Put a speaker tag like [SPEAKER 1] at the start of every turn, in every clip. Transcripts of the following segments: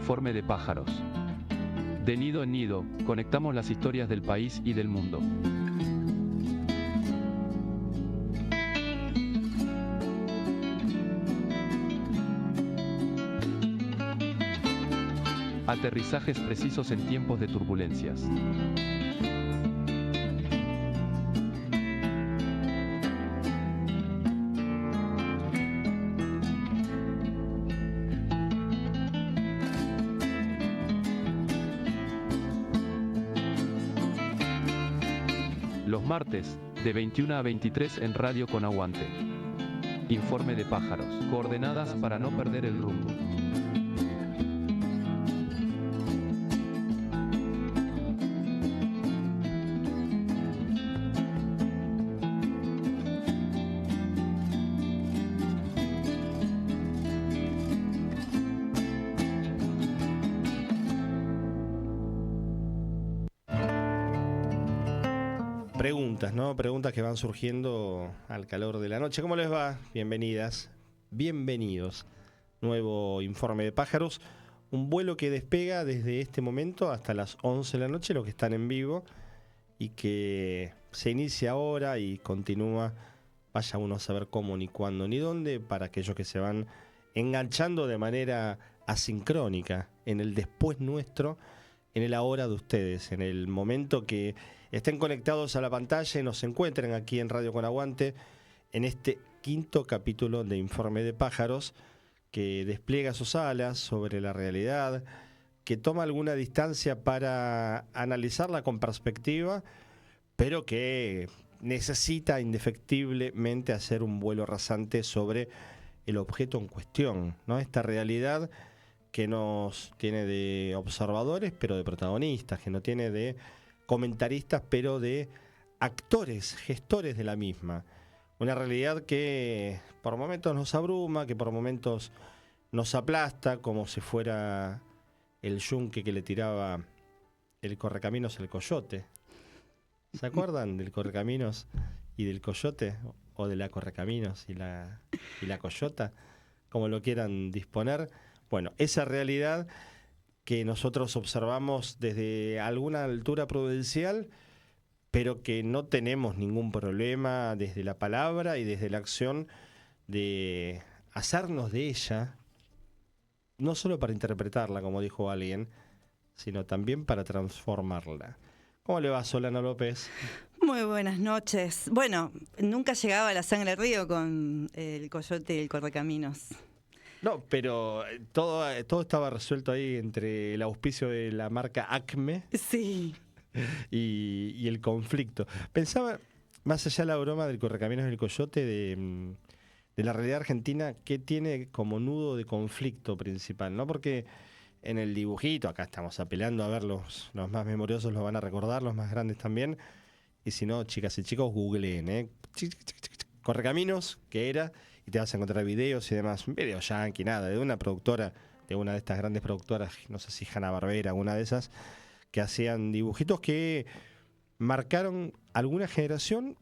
[SPEAKER 1] Informe de pájaros. De nido en nido, conectamos las historias del país y del mundo. Aterrizajes precisos en tiempos de turbulencias. Los martes, de 21 a 23 en Radio Con Aguante. Informe de pájaros. Coordenadas para no perder el rumbo.
[SPEAKER 2] Preguntas, ¿no? Preguntas que van surgiendo al calor de la noche. ¿Cómo les va? Bienvenidas, bienvenidos. Nuevo Informe de pájaros. Un vuelo que despega desde este momento hasta las 11 de la noche, los que están en vivo, y que se inicia ahora y continúa, vaya uno a saber cómo, ni cuándo, ni dónde, para aquellos que se van enganchando de manera asincrónica en el después nuestro, en el ahora de ustedes, en el momento que estén conectados a la pantalla y nos encuentren aquí en Radio Con Aguante, en este quinto capítulo de Informe de pájaros, que despliega sus alas sobre la realidad, que toma alguna distancia para analizarla con perspectiva, pero que necesita indefectiblemente hacer un vuelo rasante sobre el objeto en cuestión, ¿no? Esta realidad que nos tiene de observadores, pero de protagonistas, que no tiene de comentaristas, pero de actores, gestores de la misma. Una realidad que por momentos nos abruma, que por momentos nos aplasta, como si fuera el yunque que le tiraba el correcaminos al coyote. ¿Se acuerdan del correcaminos y del coyote? O de la correcaminos y la coyota, como lo quieran disponer. Bueno, esa realidad que nosotros observamos desde alguna altura prudencial, pero que no tenemos ningún problema desde la palabra y desde la acción de hacernos de ella, no solo para interpretarla, como dijo alguien, sino también para transformarla. ¿Cómo le va, Solano López?
[SPEAKER 3] Muy buenas noches. Bueno, nunca llegaba la sangre al río con el coyote y el correcaminos.
[SPEAKER 2] No, pero todo estaba resuelto ahí entre el auspicio de la marca Acme.
[SPEAKER 3] Sí.
[SPEAKER 2] Y el conflicto. Pensaba, más allá de la broma del correcaminos y el coyote, de la realidad argentina, ¿qué tiene como nudo de conflicto principal? ¿No? Porque en el dibujito, acá estamos apelando a ver los más memoriosos, los van a recordar, los más grandes también. Y si no, chicas y chicos, googleen, ¿eh? Correcaminos, ¿qué era? Y te vas a encontrar videos y demás. Video yankee, nada, de una productora, de una de estas grandes productoras, no sé si Hanna-Barbera, alguna de esas, que hacían dibujitos que marcaron alguna generación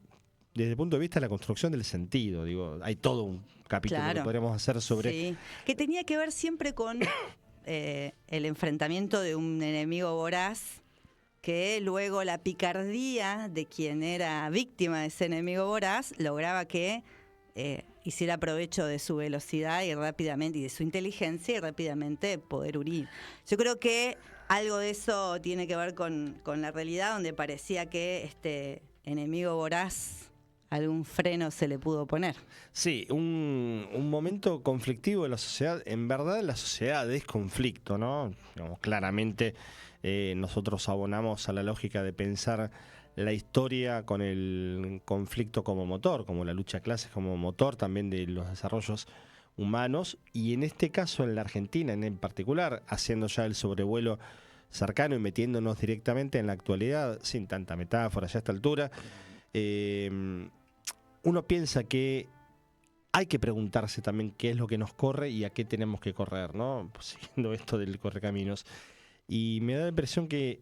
[SPEAKER 2] desde el punto de vista de la construcción del sentido. Digo, hay todo un capítulo que podríamos hacer sobre...
[SPEAKER 3] Sí, que tenía que ver siempre con el enfrentamiento de un enemigo voraz, que luego la picardía de quien era víctima de ese enemigo voraz lograba que hiciera provecho de su velocidad y rápidamente, y de su inteligencia, y rápidamente poder huir. Yo creo que algo de eso tiene que ver con la realidad, donde parecía que este enemigo voraz algún freno se le pudo poner.
[SPEAKER 2] Sí, un momento conflictivo de la sociedad. En verdad la sociedad es conflicto, ¿no? Digamos, claramente nosotros abonamos a la lógica de pensar la historia con el conflicto como motor, como la lucha de clases como motor también de los desarrollos humanos, y en este caso en la Argentina en particular, haciendo ya el sobrevuelo cercano y metiéndonos directamente en la actualidad, sin tanta metáfora ya a esta altura, uno piensa que hay que preguntarse también qué es lo que nos corre y a qué tenemos que correr, ¿no? Siguiendo esto del correcaminos. Y me da la impresión que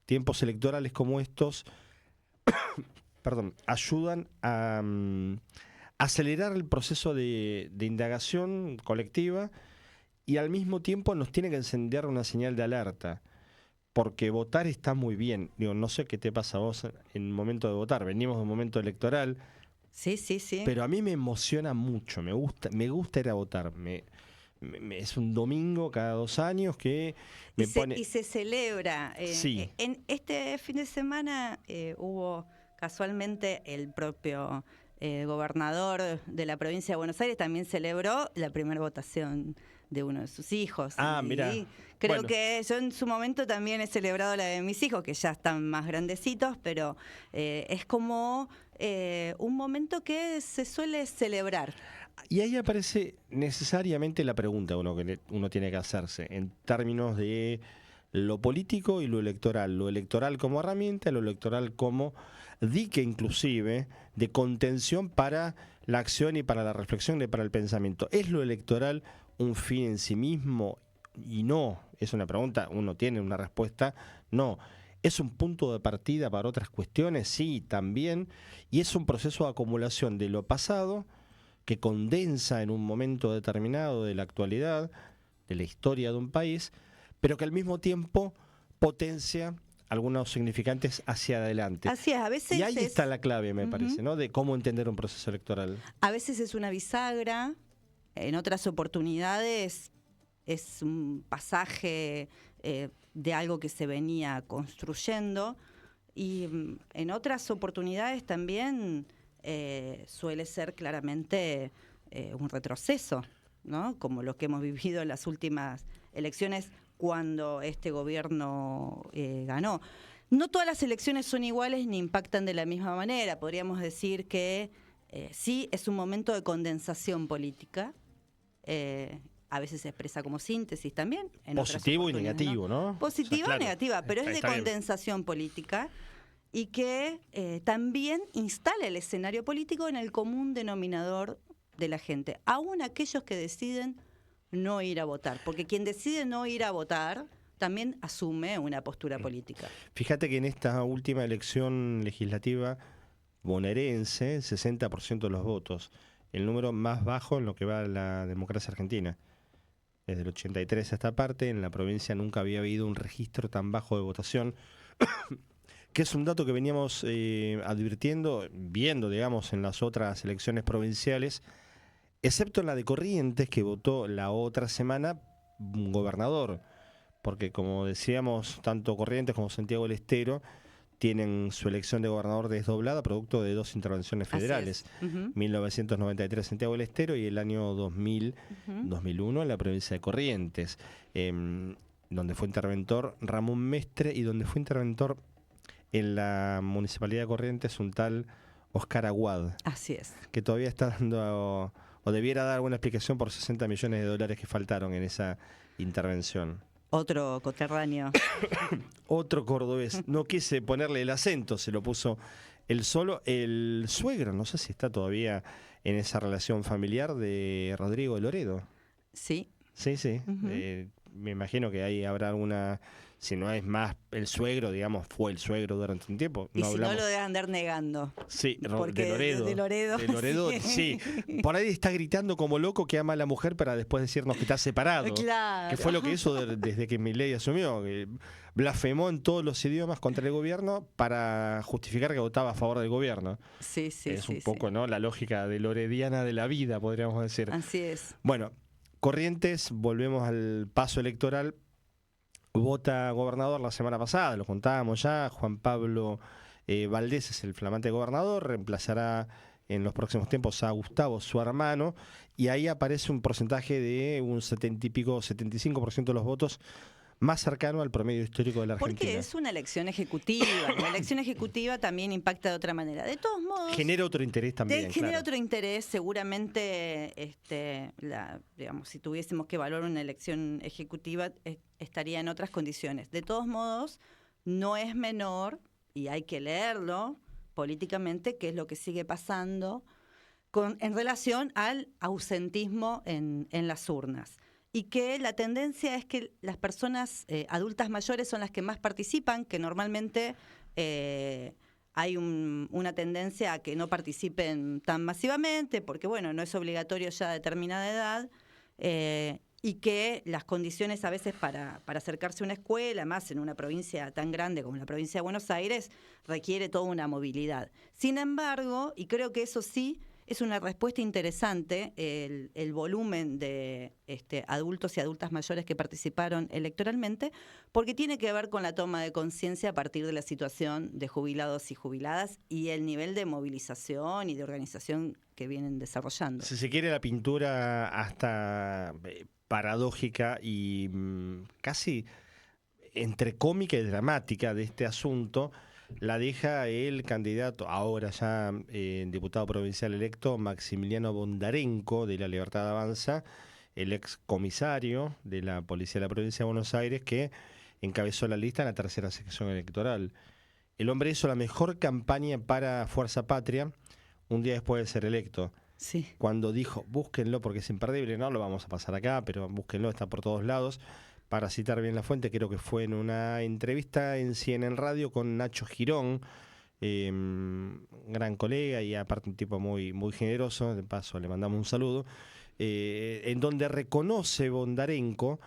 [SPEAKER 2] tiempos electorales como estos ayudan a acelerar el proceso de indagación colectiva y al mismo tiempo nos tiene que encender una señal de alerta. Porque votar está muy bien. Digo, no sé qué te pasa a vos en el momento de votar. Venimos de un momento electoral.
[SPEAKER 3] Sí, sí, sí.
[SPEAKER 2] Pero a mí me emociona mucho. Me gusta ir a votar. Es un domingo cada 2 años que me pone...
[SPEAKER 3] Y se celebra.
[SPEAKER 2] Sí.
[SPEAKER 3] En este fin de semana hubo casualmente el propio gobernador de la provincia de Buenos Aires también celebró la primera votación de uno de sus hijos.
[SPEAKER 2] Mirá.
[SPEAKER 3] Creo que yo en su momento también he celebrado la de mis hijos, que ya están más grandecitos, pero es como un momento que se suele celebrar.
[SPEAKER 2] Y ahí aparece necesariamente la pregunta que uno tiene que hacerse en términos de lo político y lo electoral. Lo electoral como herramienta, lo electoral como dique inclusive de contención para la acción y para la reflexión y para el pensamiento. ¿Es lo electoral un fin en sí mismo? Y no, es una pregunta, uno tiene una respuesta, no. ¿Es un punto de partida para otras cuestiones? Sí, también. Y es un proceso de acumulación de lo pasado que condensa en un momento determinado de la actualidad, de la historia de un país, pero que al mismo tiempo potencia algunos significantes hacia adelante.
[SPEAKER 3] Así es, a veces
[SPEAKER 2] y ahí está la clave, me parece, ¿no? De cómo entender un proceso electoral.
[SPEAKER 3] A veces es una bisagra, en otras oportunidades es un pasaje de algo que se venía construyendo, y en otras oportunidades también suele ser claramente un retroceso, ¿no? Como lo que hemos vivido en las últimas elecciones cuando este gobierno ganó. No todas las elecciones son iguales ni impactan de la misma manera. Podríamos decir que sí es un momento de condensación política. A veces se expresa como síntesis también.
[SPEAKER 2] Positivo y negativo, ¿no?
[SPEAKER 3] Positiva o negativa, pero es de
[SPEAKER 2] está
[SPEAKER 3] condensación política, y que también instala el escenario político en el común denominador de la gente, aún aquellos que deciden no ir a votar, porque quien decide no ir a votar también asume una postura política.
[SPEAKER 2] Fíjate que en esta última elección legislativa bonaerense, 60% de los votos, el número más bajo en lo que va a la democracia argentina. Desde el 83 a esta parte, en la provincia nunca había habido un registro tan bajo de votación, que es un dato que veníamos advirtiendo, viendo, digamos, en las otras elecciones provinciales, excepto en la de Corrientes, que votó la otra semana un gobernador, porque como decíamos, tanto Corrientes como Santiago del Estero tienen su elección de gobernador desdoblada, producto de 2 intervenciones federales. 1993 Santiago del Estero y el año 2001 en la provincia de Corrientes, donde fue interventor Ramón Mestre y donde fue interventor en la municipalidad de Corrientes un tal Oscar Aguad.
[SPEAKER 3] Así es.
[SPEAKER 2] Que todavía está dando, o debiera dar alguna explicación por $60 millones que faltaron en esa intervención.
[SPEAKER 3] Otro coterráneo.
[SPEAKER 2] Otro cordobés. No quise ponerle el acento, se lo puso él solo. El suegro, no sé si está todavía en esa relación familiar de Rodrigo de Loredo.
[SPEAKER 3] Sí.
[SPEAKER 2] Sí, sí. Me imagino que ahí habrá alguna... Si no es más el suegro, digamos, fue el suegro durante un tiempo.
[SPEAKER 3] Y no si no lo deben andar negando.
[SPEAKER 2] Sí,
[SPEAKER 3] de
[SPEAKER 2] Loredo.
[SPEAKER 3] De Loredo,
[SPEAKER 2] sí. Por ahí está gritando como loco que ama a la mujer para después decirnos que está separado.
[SPEAKER 3] Claro.
[SPEAKER 2] Que fue lo que hizo desde que Milei asumió. Que blasfemó en todos los idiomas contra el gobierno para justificar que votaba a favor del gobierno.
[SPEAKER 3] Sí, sí,
[SPEAKER 2] es
[SPEAKER 3] sí.
[SPEAKER 2] un poco, ¿no? La lógica de lorediana de la vida, podríamos decir.
[SPEAKER 3] Así es.
[SPEAKER 2] Bueno, Corrientes, volvemos al paso electoral. Vota gobernador la semana pasada, lo contábamos ya. Juan Pablo Valdés es el flamante gobernador, reemplazará en los próximos tiempos a Gustavo, su hermano, y ahí aparece un porcentaje de un 75% de los votos, más cercano al promedio histórico de la Argentina.
[SPEAKER 3] Porque es una elección ejecutiva. La elección ejecutiva también impacta de otra manera. De todos modos...
[SPEAKER 2] Genera otro interés también.
[SPEAKER 3] Genera otro interés. Seguramente, digamos, si tuviésemos que evaluar una elección ejecutiva, estaría en otras condiciones. De todos modos, no es menor, y hay que leerlo políticamente, qué es lo que sigue pasando en relación al ausentismo en las urnas. Y que la tendencia es que las personas adultas mayores son las que más participan, que normalmente hay una tendencia a que no participen tan masivamente, porque bueno, no es obligatorio ya a determinada edad, y que las condiciones a veces para acercarse a una escuela, más en una provincia tan grande como la provincia de Buenos Aires, requiere toda una movilidad. Sin embargo, y creo que eso sí es una respuesta interesante, el volumen de adultos y adultas mayores que participaron electoralmente, porque tiene que ver con la toma de conciencia a partir de la situación de jubilados y jubiladas y el nivel de movilización y de organización que vienen desarrollando.
[SPEAKER 2] Si se quiere, la pintura hasta paradójica y casi entre cómica y dramática de este asunto la deja el candidato, ahora ya diputado provincial electo, Maximiliano Bondarenko, de La Libertad Avanza, el ex comisario de la Policía de la Provincia de Buenos Aires, que encabezó la lista en la tercera sección electoral. El hombre hizo la mejor campaña para Fuerza Patria un día después de ser electo.
[SPEAKER 3] Sí.
[SPEAKER 2] Cuando dijo, búsquenlo porque es imperdible, no lo vamos a pasar acá, pero búsquenlo, está por todos lados. Para citar bien la fuente, creo que fue en una entrevista en CNN Radio con Nacho Girón, gran colega y aparte un tipo muy, muy generoso, de paso le mandamos un saludo, en donde reconoce Bondarenko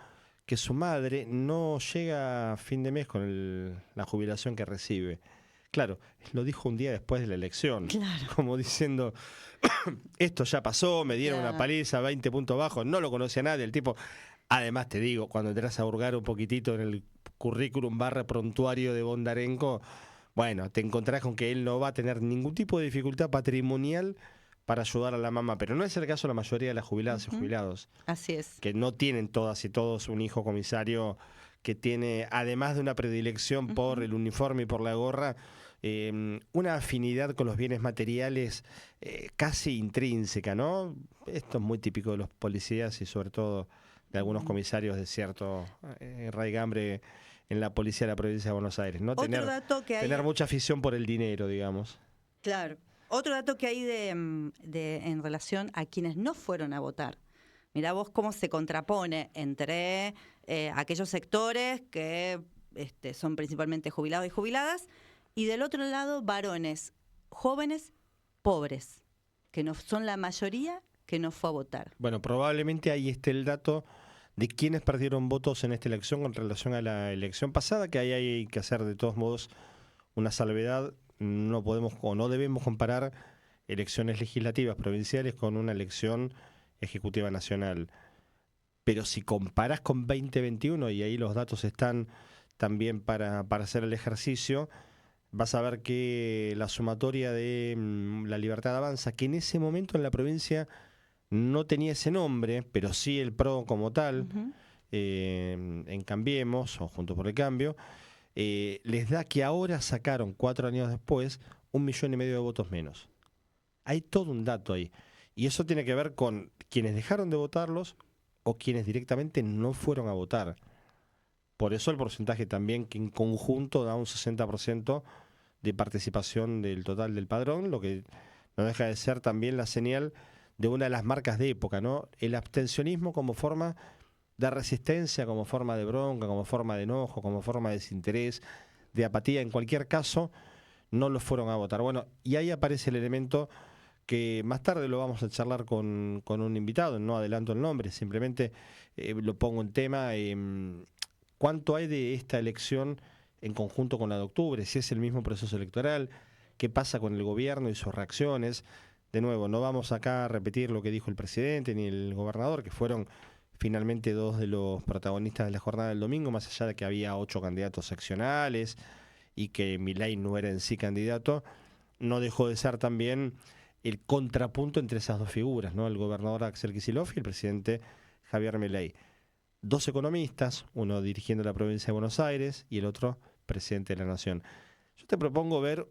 [SPEAKER 2] que su madre no llega a fin de mes con la jubilación que recibe. Claro, lo dijo un día después de la elección,
[SPEAKER 3] claro,
[SPEAKER 2] como diciendo, esto ya pasó, me dieron
[SPEAKER 3] claro,
[SPEAKER 2] una paliza, 20 puntos bajos, no lo conocía nadie, el tipo... Además, te digo, cuando entras a hurgar un poquitito en el currículum / prontuario de Bondarenko, bueno, te encontrás con que él no va a tener ningún tipo de dificultad patrimonial para ayudar a la mamá. Pero no es el caso de la mayoría de las jubiladas y jubilados.
[SPEAKER 3] Así es.
[SPEAKER 2] Que no tienen todas y todos un hijo comisario que tiene, además de una predilección por el uniforme y por la gorra, una afinidad con los bienes materiales casi intrínseca, ¿no? Esto es muy típico de los policías y sobre todo de algunos comisarios de cierto raigambre en la policía de la provincia de Buenos Aires, ¿no?
[SPEAKER 3] Otro dato que hay...
[SPEAKER 2] tener mucha afición por el dinero, digamos.
[SPEAKER 3] Claro. Otro dato que hay en relación a quienes no fueron a votar. Mirá vos cómo se contrapone entre aquellos sectores que son principalmente jubilados y jubiladas, y del otro lado varones jóvenes pobres, que no son la mayoría que no fue a votar.
[SPEAKER 2] Bueno, probablemente ahí esté el dato de quienes perdieron votos en esta elección con relación a la elección pasada, que ahí hay que hacer de todos modos una salvedad. No podemos o no debemos comparar elecciones legislativas provinciales con una elección ejecutiva nacional. Pero si comparás con 2021, y ahí los datos están también para hacer el ejercicio, vas a ver que la sumatoria de La Libertad Avanza, que en ese momento en la provincia no tenía ese nombre, pero sí el PRO como tal, en Cambiemos o Juntos por el Cambio, les da que ahora sacaron 4 años después 1,5 millones de votos menos. Hay todo un dato ahí. Y eso tiene que ver con quienes dejaron de votarlos o quienes directamente no fueron a votar. Por eso el porcentaje también que en conjunto da un 60% de participación del total del padrón, lo que no deja de ser también la señal de una de las marcas de época, ¿no? El abstencionismo como forma de resistencia, como forma de bronca, como forma de enojo, como forma de desinterés, de apatía, en cualquier caso, no lo fueron a votar. Bueno, y ahí aparece el elemento que más tarde lo vamos a charlar con un invitado, no adelanto el nombre, simplemente lo pongo en tema. ¿Cuánto hay de esta elección en conjunto con la de octubre? Si es el mismo proceso electoral, ¿qué pasa con el gobierno y sus reacciones? De nuevo, no vamos acá a repetir lo que dijo el presidente ni el gobernador, que fueron finalmente dos de los protagonistas de la jornada del domingo, más allá de que había 8 candidatos seccionales y que Milei no era en sí candidato, no dejó de ser también el contrapunto entre esas dos figuras, ¿no? El gobernador Axel Kicillof y el presidente Javier Milei. 2 economistas, uno dirigiendo la provincia de Buenos Aires y el otro presidente de la Nación. Yo te propongo ver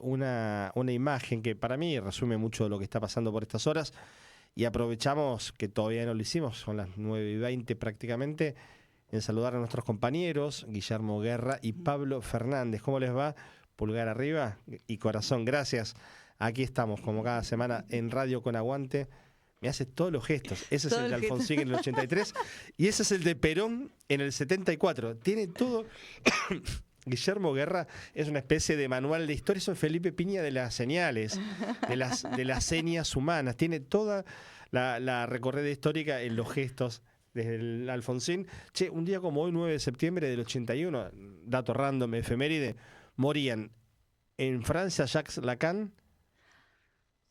[SPEAKER 2] una imagen que para mí resume mucho de lo que está pasando por estas horas, y aprovechamos que todavía no lo hicimos, son las 9:20 prácticamente, en saludar a nuestros compañeros Guillermo Guerra y Pablo Fernández. ¿Cómo les va? Pulgar arriba y corazón, gracias. Aquí estamos como cada semana en Radio con Aguante. Me hace todos los gestos. Ese es el de Alfonsín en el 83 y ese es el de Perón en el 74. Tiene todo... Guillermo Guerra es una especie de manual de historia, es un Felipe Piña de las señales, de las señas humanas, tiene toda la recorrida histórica en los gestos desde el Alfonsín. Che, un día como hoy, 9 de septiembre del 81, dato random, efeméride, morían en Francia Jacques Lacan.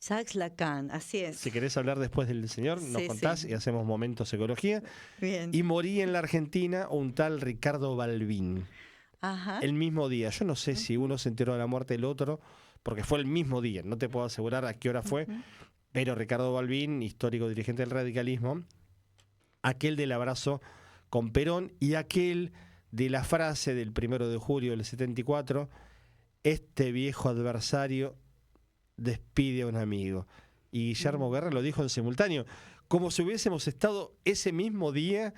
[SPEAKER 3] Jacques Lacan, así es.
[SPEAKER 2] Si querés hablar después del señor, nos
[SPEAKER 3] Sí,
[SPEAKER 2] contás
[SPEAKER 3] sí.
[SPEAKER 2] y hacemos momento psicología.
[SPEAKER 3] Bien.
[SPEAKER 2] Y moría en la Argentina un tal Ricardo Balbín.
[SPEAKER 3] Ajá.
[SPEAKER 2] El mismo día. Yo no sé si uno se enteró de la muerte del otro, porque fue el mismo día. No te puedo asegurar a qué hora fue, pero Ricardo Balbín, histórico dirigente del radicalismo, aquel del abrazo con Perón y aquel de la frase del 1 de julio del 74, este viejo adversario despide a un amigo. Y Guillermo Guerra lo dijo en simultáneo, como si hubiésemos estado ese mismo día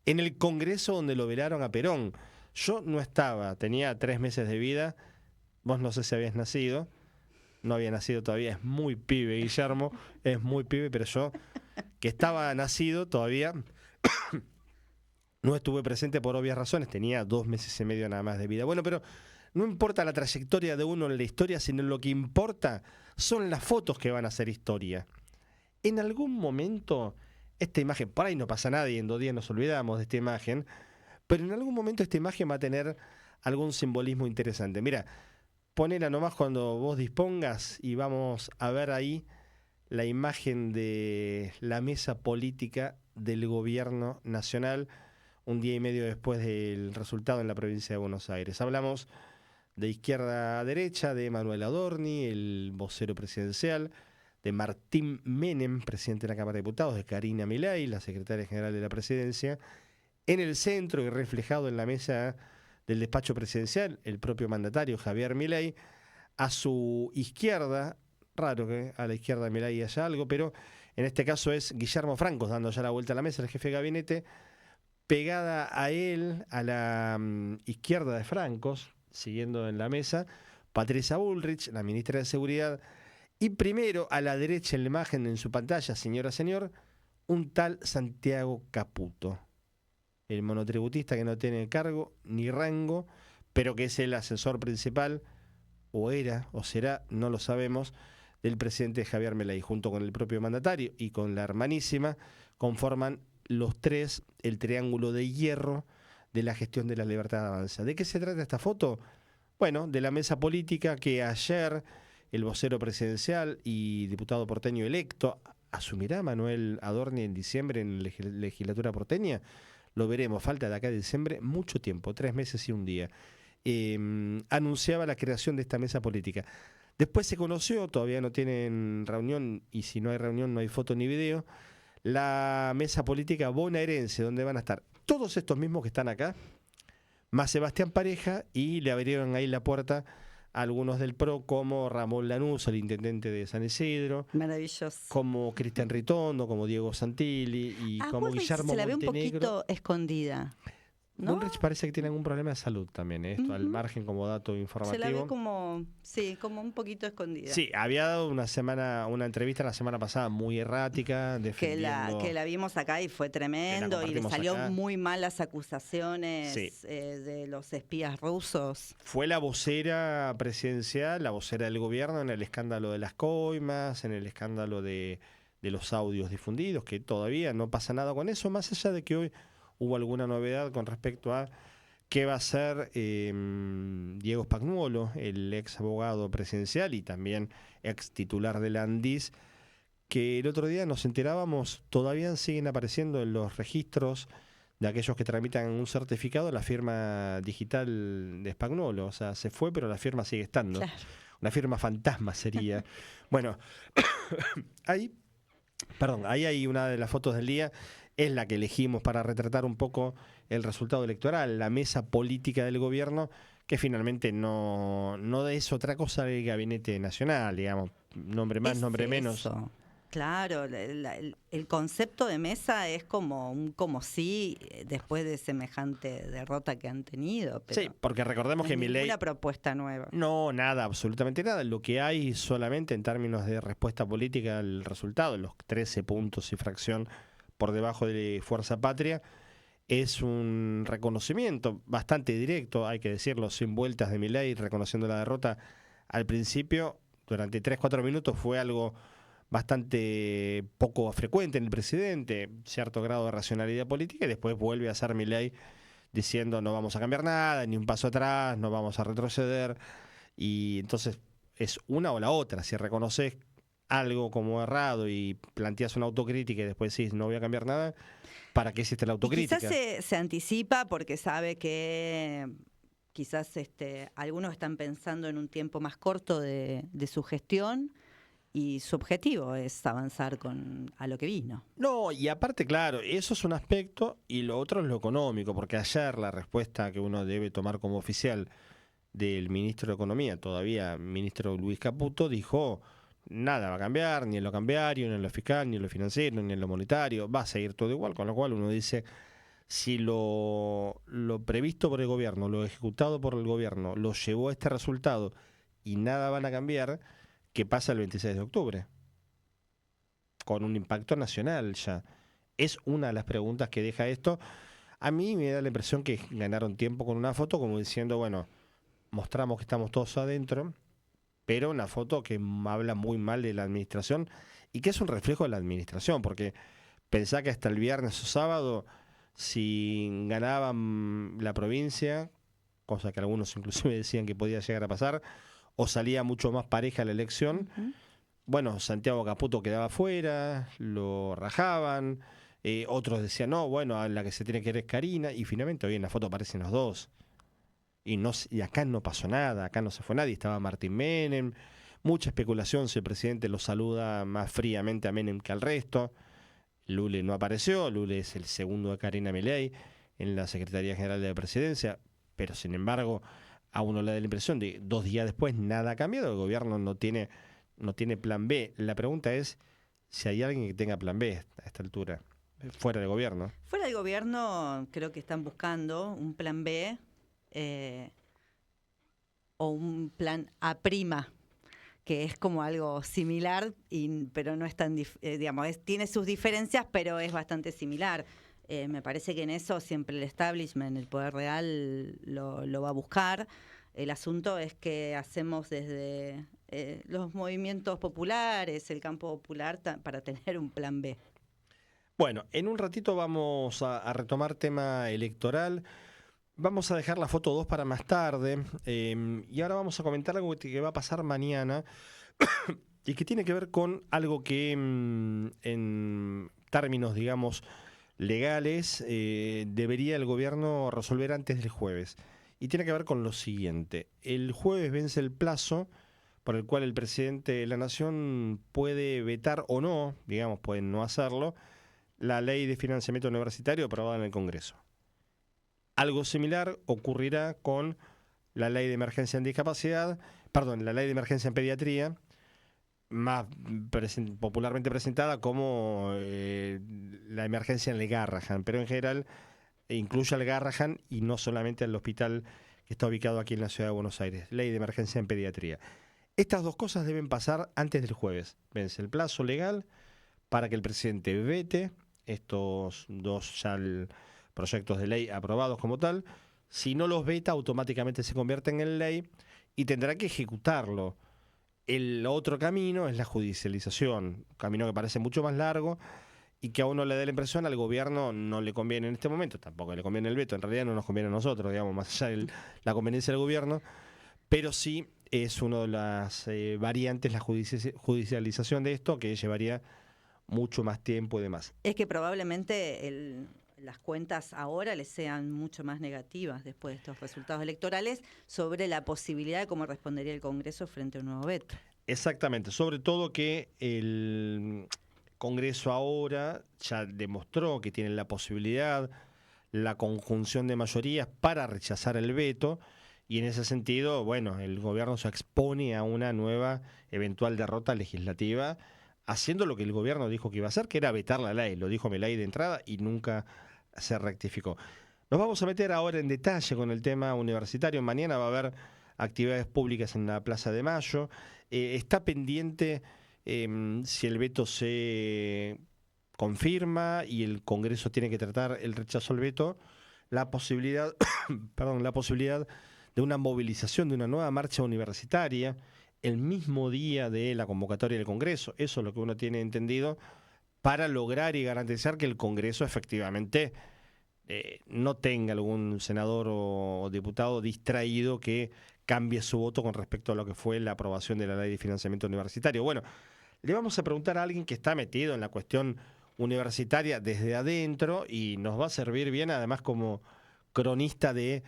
[SPEAKER 2] en el Congreso donde lo velaron a Perón. Yo no estaba, tenía 3 meses de vida, vos no sé si habías nacido, no había nacido todavía, es muy pibe Guillermo, es muy pibe, pero yo, que estaba nacido todavía, no estuve presente por obvias razones, tenía 2 meses y medio nada más de vida. Bueno, pero no importa la trayectoria de uno en la historia, sino lo que importa son las fotos que van a hacer historia. En algún momento, esta imagen, por ahí no pasa nada y en 2 días nos olvidamos de esta imagen, pero en algún momento esta imagen va a tener algún simbolismo interesante. Mira, ponela nomás cuando vos dispongas y vamos a ver ahí la imagen de la mesa política del gobierno nacional un día y medio después del resultado en la provincia de Buenos Aires. Hablamos de izquierda a derecha, de Manuel Adorni, el vocero presidencial, de Martín Menem, presidente de la Cámara de Diputados, de Karina Milei, la secretaria general de la presidencia, en el centro y reflejado en la mesa del despacho presidencial, el propio mandatario Javier Milei, a su izquierda, raro que a la izquierda de Milei haya algo, pero en este caso es Guillermo Francos dando ya la vuelta a la mesa, el jefe de gabinete, pegada a él, a la izquierda de Francos, siguiendo en la mesa, Patricia Bullrich, la ministra de Seguridad, y primero a la derecha en la imagen en su pantalla, señor, un tal Santiago Caputo, el monotributista que no tiene cargo ni rango, pero que es el asesor principal, o era, o será, no lo sabemos, del presidente Javier Milei, junto con el propio mandatario y con la hermanísima, conforman los tres el triángulo de hierro de la gestión de la Libertad Avanza. ¿De qué se trata esta foto? Bueno, de la mesa política que ayer el vocero presidencial y diputado porteño electo, ¿asumirá Manuel Adorni en diciembre en la legislatura porteña? Lo veremos, falta de acá a diciembre mucho tiempo, 3 meses y un día. Anunciaba la creación de esta mesa política. Después se conoció, todavía no tienen reunión y si no hay reunión no hay foto ni video, la mesa política bonaerense, donde van a estar todos estos mismos que están acá, más Sebastián Pareja, y le abrieron ahí la puerta a algunos del PRO, como Ramón Lanús, el intendente de San Isidro,
[SPEAKER 3] Maravilloso.
[SPEAKER 2] como Cristian Ritondo, como Diego Santilli y como
[SPEAKER 3] Bullrich
[SPEAKER 2] Guillermo
[SPEAKER 3] se la ve un
[SPEAKER 2] Montenegro.
[SPEAKER 3] poquito escondida, ¿no?
[SPEAKER 2] Bullrich parece que tiene algún problema de salud también, esto al margen como dato informativo.
[SPEAKER 3] Se la ve como, sí, como un poquito escondida.
[SPEAKER 2] Sí, había dado una entrevista la semana pasada muy errática, defendiendo...
[SPEAKER 3] Que la vimos acá y fue tremendo y le salió
[SPEAKER 2] acá.
[SPEAKER 3] muy mal las acusaciones de los espías rusos.
[SPEAKER 2] Fue la vocera presidencial, la vocera del gobierno en el escándalo de las coimas, en el escándalo de los audios difundidos, que todavía no pasa nada con eso, más allá de que hoy hubo alguna novedad con respecto a qué va a hacer Diego Spagnuolo, el ex abogado presidencial y también ex titular de la ANDIS, que el otro día nos enterábamos, todavía siguen apareciendo en los registros de aquellos que tramitan un certificado la firma digital de Spagnuolo. O sea, se fue, pero la firma sigue estando.
[SPEAKER 3] Claro.
[SPEAKER 2] Una firma fantasma sería. Bueno, ahí hay una de las fotos del día, es la que elegimos para retratar un poco el resultado electoral, la mesa política del gobierno, que finalmente no es otra cosa del gabinete nacional, digamos, nombre más, nombre menos.
[SPEAKER 3] Claro, el concepto de mesa es como sí después de semejante derrota que han tenido. Pero
[SPEAKER 2] sí, porque recordemos que Milei...
[SPEAKER 3] ninguna propuesta nueva.
[SPEAKER 2] No, nada, absolutamente nada. Lo que hay solamente en términos de respuesta política al resultado, los 13 puntos y fracción por debajo de Fuerza Patria, es un reconocimiento bastante directo, hay que decirlo, sin vueltas de Milei, reconociendo la derrota al principio. Durante 3-4 minutos fue algo bastante poco frecuente en el presidente, cierto grado de racionalidad política, y después vuelve a ser Milei diciendo no vamos a cambiar nada, ni un paso atrás, no vamos a retroceder, y entonces es una o la otra. Si reconoces algo como errado y planteas una autocrítica y después decís no voy a cambiar nada, ¿para qué hiciste la
[SPEAKER 3] Y
[SPEAKER 2] autocrítica?
[SPEAKER 3] quizás se anticipa porque sabe que quizás algunos están pensando en un tiempo más corto de su gestión y su objetivo es avanzar a lo que vino.
[SPEAKER 2] No, y aparte, claro, eso es un aspecto y lo otro es lo económico, porque ayer la respuesta que uno debe tomar como oficial del ministro de Economía, todavía ministro Luis Caputo, dijo nada va a cambiar, ni en lo cambiario, ni en lo fiscal, ni en lo financiero, ni en lo monetario, va a seguir todo igual, con lo cual uno dice, si lo previsto por el gobierno, lo ejecutado por el gobierno, lo llevó a este resultado y nada van a cambiar, ¿qué pasa el 26 de octubre? Con un impacto nacional ya. Es una de las preguntas que deja esto. A mí me da la impresión que ganaron tiempo con una foto como diciendo, bueno, mostramos que estamos todos adentro, pero una foto que habla muy mal de la administración y que es un reflejo de la administración, porque pensá que hasta el viernes o sábado, si ganaban la provincia, cosa que algunos inclusive decían que podía llegar a pasar, o salía mucho más pareja la elección, bueno, Santiago Caputo quedaba fuera, lo rajaban, otros decían, no, bueno, la que se tiene que ir es Karina, y finalmente hoy en la foto aparecen los dos. Y acá no pasó nada, acá no se fue nadie, estaba Martín Menem, mucha especulación si el presidente lo saluda más fríamente a Menem que al resto. Lule no apareció, Lule es el segundo de Karina Milei en la Secretaría General de la Presidencia, pero sin embargo a uno le da la impresión de 2 días después nada ha cambiado, el gobierno no tiene plan B. La pregunta es si hay alguien que tenga plan B a esta altura, fuera del gobierno.
[SPEAKER 3] Fuera del gobierno creo que están buscando un plan B o un plan A', que es como algo similar, pero no es tan, tiene sus diferencias, pero es bastante similar. Me parece que en eso siempre el establishment, el poder real, lo va a buscar. El asunto es que hacemos desde los movimientos populares, el campo popular, para tener un plan B.
[SPEAKER 2] Bueno, en un ratito vamos a retomar tema electoral. Vamos a dejar la foto 2 para más tarde. Y ahora vamos a comentar algo que va a pasar mañana y que tiene que ver con algo que en términos, digamos, legales debería el gobierno resolver antes del jueves. Y tiene que ver con lo siguiente. El jueves vence el plazo por el cual el presidente de la Nación puede vetar o no, digamos, puede no hacerlo, la ley de financiamiento universitario aprobada en el Congreso. Algo similar ocurrirá con la ley de emergencia en discapacidad, la ley de emergencia en pediatría, más popularmente presentada como la emergencia en el Garrahan, pero en general incluye al Garrahan y no solamente al hospital que está ubicado aquí en la ciudad de Buenos Aires, ley de emergencia en pediatría. Estas dos cosas deben pasar antes del jueves. Vence el plazo legal para que el presidente vete estos dos proyectos de ley aprobados como tal. Si no los veta, automáticamente se convierten en ley y tendrá que ejecutarlo. El otro camino es la judicialización, un camino que parece mucho más largo y que a uno le da la impresión, al gobierno no le conviene en este momento, tampoco le conviene el veto, en realidad no nos conviene a nosotros, digamos, más allá de la conveniencia del gobierno, pero sí es una de las variantes, la judicialización de esto, que llevaría mucho más tiempo y demás.
[SPEAKER 3] Es que probablemente las cuentas ahora les sean mucho más negativas después de estos resultados electorales sobre la posibilidad de cómo respondería el Congreso frente a un nuevo veto.
[SPEAKER 2] Exactamente, sobre todo que el Congreso ahora ya demostró que tiene la posibilidad, la conjunción de mayorías para rechazar el veto, y en ese sentido, bueno, el gobierno se expone a una nueva eventual derrota legislativa, haciendo lo que el gobierno dijo que iba a hacer, que era vetar la ley. Lo dijo Milei de entrada y nunca se rectificó. Nos vamos a meter ahora en detalle con el tema universitario. Mañana va a haber actividades públicas en la Plaza de Mayo. Está pendiente si el veto se confirma y el Congreso tiene que tratar el rechazo al veto, la posibilidad de una movilización, de una nueva marcha universitaria el mismo día de la convocatoria del Congreso. Eso es lo que uno tiene entendido, para lograr y garantizar que el Congreso efectivamente no tenga algún senador o diputado distraído que cambie su voto con respecto a lo que fue la aprobación de la Ley de Financiamiento Universitario. Bueno, le vamos a preguntar a alguien que está metido en la cuestión universitaria desde adentro y nos va a servir bien, además, como cronista del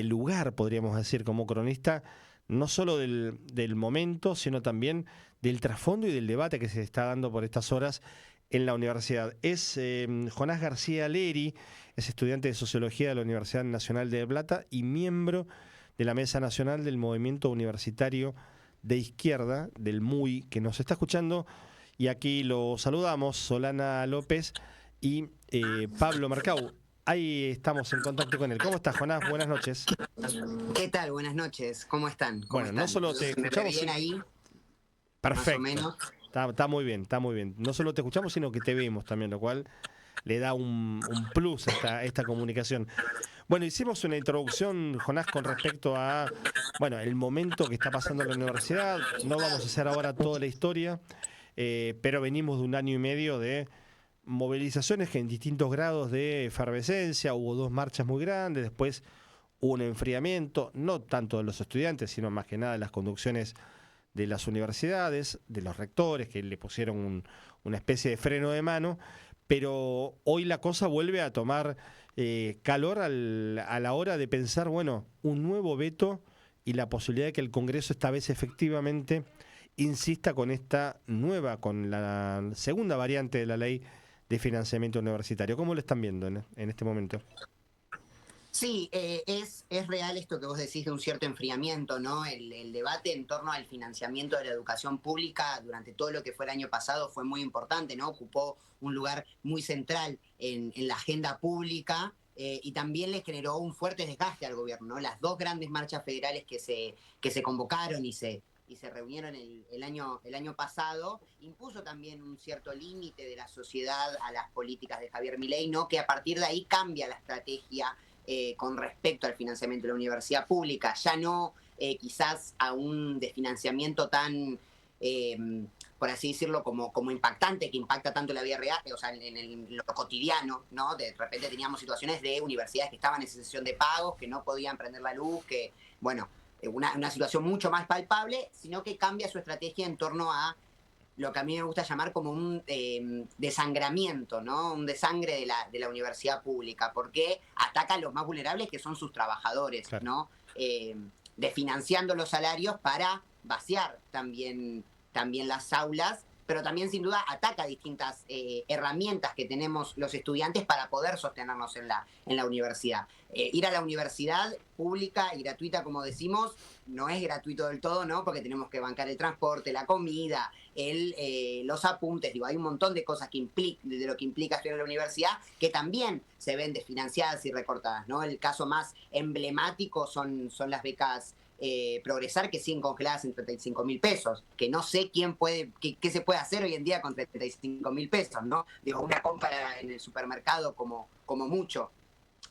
[SPEAKER 2] lugar, podríamos decir, como cronista no solo del momento, sino también del trasfondo y del debate que se está dando por estas horas en la universidad. Es Jonás García Leri, es estudiante de Sociología de la Universidad Nacional de Plata y miembro de la Mesa Nacional del Movimiento Universitario de Izquierda, del MUI, que nos está escuchando, y aquí lo saludamos, Solana López y Pablo Mercau. Ahí estamos en contacto con él. ¿Cómo estás, Jonás? Buenas noches.
[SPEAKER 4] ¿Qué tal? Buenas noches. ¿Cómo están?
[SPEAKER 2] Bueno, no solo te escuchamos...
[SPEAKER 4] ¿Me bien ahí?
[SPEAKER 2] Perfecto.
[SPEAKER 4] Más o menos.
[SPEAKER 2] Está muy bien, está muy bien. No solo te escuchamos, sino que te vemos también, lo cual le da un plus a esta comunicación. Bueno, hicimos una introducción, Jonás, con respecto a el momento que está pasando en la universidad. No vamos a hacer ahora toda la historia, pero venimos de un año y medio de movilizaciones que en distintos grados de efervescencia. Hubo 2 marchas muy grandes, después hubo un enfriamiento, no tanto de los estudiantes, sino más que nada de las conducciones de las universidades, de los rectores, que le pusieron una especie de freno de mano, pero hoy la cosa vuelve a tomar calor a la hora de pensar, un nuevo veto y la posibilidad de que el Congreso esta vez efectivamente insista con con la segunda variante de la Ley de Financiamiento Universitario. ¿Cómo lo están viendo en este momento?
[SPEAKER 4] Sí, es real esto que vos decís de un cierto enfriamiento, ¿no? El debate en torno al financiamiento de la educación pública durante todo lo que fue el año pasado fue muy importante, ¿no? Ocupó un lugar muy central en la agenda pública y también le generó un fuerte desgaste al gobierno, ¿no? Las 2 grandes marchas federales que se convocaron y se reunieron el año pasado, impuso también un cierto límite de la sociedad a las políticas de Javier Milei, ¿no? Que a partir de ahí cambia la estrategia con respecto al financiamiento de la universidad pública, ya no quizás a un desfinanciamiento tan, por así decirlo, como impactante, que impacta tanto la vida real, o sea, en lo cotidiano, ¿no? De repente teníamos situaciones de universidades que estaban en cesión de pagos, que no podían prender la luz, que, una situación mucho más palpable, sino que cambia su estrategia en torno a lo que a mí me gusta llamar como un desangramiento, ¿no? Un desangre de la universidad pública, porque ataca a los más vulnerables, que son sus trabajadores, claro, ¿no? Desfinanciando los salarios para vaciar también las aulas, pero también sin duda ataca distintas herramientas que tenemos los estudiantes para poder sostenernos en la universidad. Ir a la universidad pública y gratuita, como decimos, no es gratuito del todo, ¿no? Porque tenemos que bancar el transporte, la comida, los apuntes, hay un montón de cosas de lo que implica estudiar en la universidad que también se ven desfinanciadas y recortadas, ¿no? El caso más emblemático son las becas Progresar, que siguen congeladas en 35.000 pesos, que no sé qué se puede hacer hoy en día con 35.000 pesos, ¿no? Digo, una compra en el supermercado como mucho.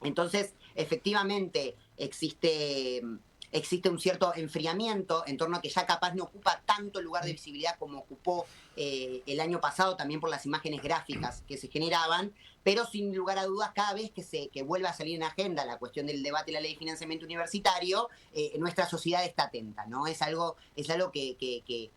[SPEAKER 4] Entonces, efectivamente, existe un cierto enfriamiento en torno a que ya capaz no ocupa tanto lugar de visibilidad como ocupó el año pasado, también por las imágenes gráficas que se generaban, pero sin lugar a dudas, cada vez que vuelve a salir en agenda la cuestión del debate de la Ley de Financiamiento Universitario, nuestra sociedad está atenta, ¿no? Es algo que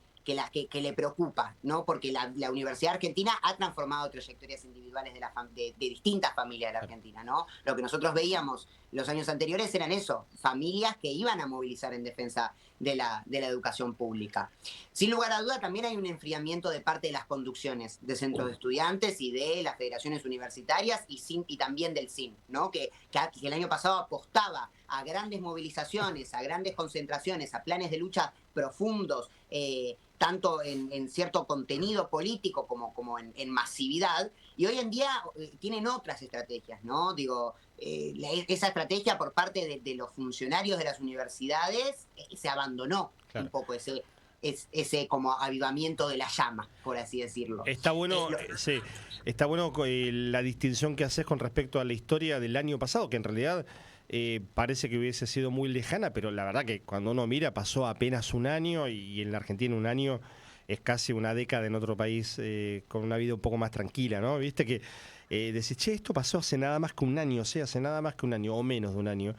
[SPEAKER 4] le preocupa, ¿no? Porque la Universidad Argentina ha transformado trayectorias individuales de distintas familias de la Argentina, ¿no? Lo que nosotros veíamos los años anteriores eran eso, familias que iban a movilizar en defensa de la educación pública. Sin lugar a duda, también hay un enfriamiento de parte de las conducciones de centros de estudiantes y de las federaciones universitarias y también del CIN, ¿no? Que el año pasado apostaba a grandes movilizaciones, a grandes concentraciones, a planes de lucha profundos, tanto en cierto contenido político como en masividad, y hoy en día tienen otras estrategias, ¿no? Digo, esa estrategia por parte de los funcionarios de las universidades se abandonó, claro, un poco ese como avivamiento de la llama, por así decirlo.
[SPEAKER 2] Está bueno, sí, está bueno la distinción que haces con respecto a la historia del año pasado, que en realidad parece que hubiese sido muy lejana, pero la verdad que cuando uno mira pasó apenas un año y en la Argentina un año es casi una década en otro país con una vida un poco más tranquila, ¿no? Viste que decís, che, esto pasó hace nada más que un año, o sea, hace nada más que un año o menos de un año.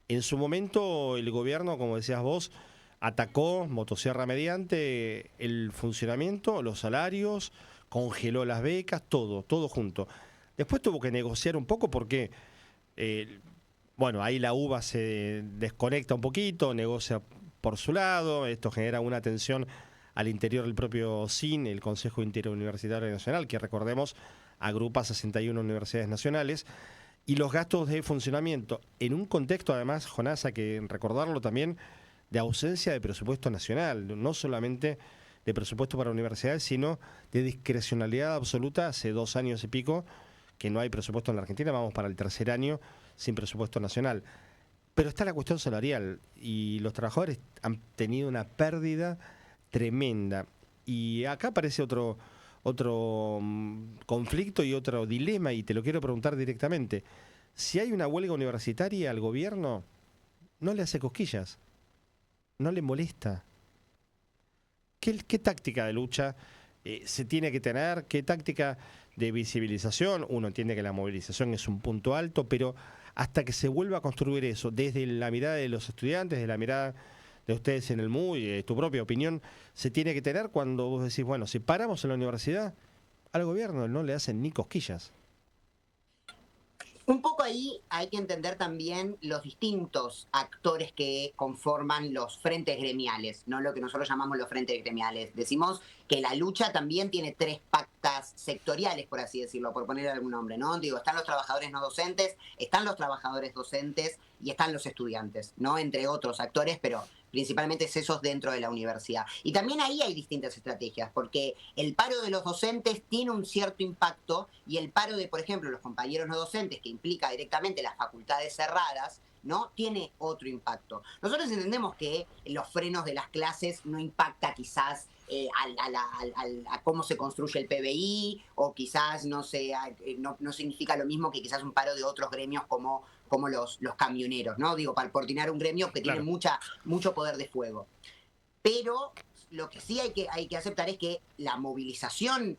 [SPEAKER 2] En su momento el gobierno, como decías vos, atacó motosierra mediante el funcionamiento, los salarios, congeló las becas, todo junto. Después tuvo que negociar un poco porque, bueno, ahí la UBA se desconecta un poquito, negocia por su lado, esto genera una tensión al interior del propio CIN, el Consejo Interuniversitario Nacional, que recordemos agrupa 61 universidades nacionales, y los gastos de funcionamiento, en un contexto además, Jonás, hay que recordarlo también, de ausencia de presupuesto nacional, no solamente de presupuesto para universidades, sino de discrecionalidad absoluta hace 2 años y pico, que no hay presupuesto en la Argentina, vamos para el tercer año sin presupuesto nacional. Pero está la cuestión salarial, y los trabajadores han tenido una pérdida tremenda. Y acá aparece otro conflicto y otro dilema, y te lo quiero preguntar directamente. Si hay una huelga universitaria, al gobierno no le hace cosquillas, no le molesta. ¿Qué táctica de lucha se tiene que tener? ¿Qué táctica de visibilización? Uno entiende que la movilización es un punto alto, pero hasta que se vuelva a construir eso, desde la mirada de los estudiantes, desde la mirada de ustedes en el MUI, tu propia opinión, se tiene que tener cuando vos decís, bueno, si paramos en la universidad, al gobierno no le hacen ni cosquillas.
[SPEAKER 4] Un poco ahí hay que entender también los distintos actores que conforman los frentes gremiales, no lo que nosotros llamamos los frentes gremiales. Decimos que la lucha también tiene 3 patas sectoriales, por así decirlo, por poner algún nombre, ¿no? Digo, están los trabajadores no docentes, están los trabajadores docentes y están los estudiantes, ¿no? Entre otros actores, pero principalmente esos dentro de la universidad. Y también ahí hay distintas estrategias, porque el paro de los docentes tiene un cierto impacto y el paro de, por ejemplo, los compañeros no docentes, que implica directamente las facultades cerradas, ¿no? Tiene otro impacto. Nosotros entendemos que los frenos de las clases no impacta quizás a cómo se construye el PBI, o quizás no significa lo mismo que quizás un paro de otros gremios como los camioneros, ¿no? Digo, para coordinar un gremio que
[SPEAKER 2] Claro.
[SPEAKER 4] tiene mucho poder de fuego. Pero lo que sí hay que aceptar es que la movilización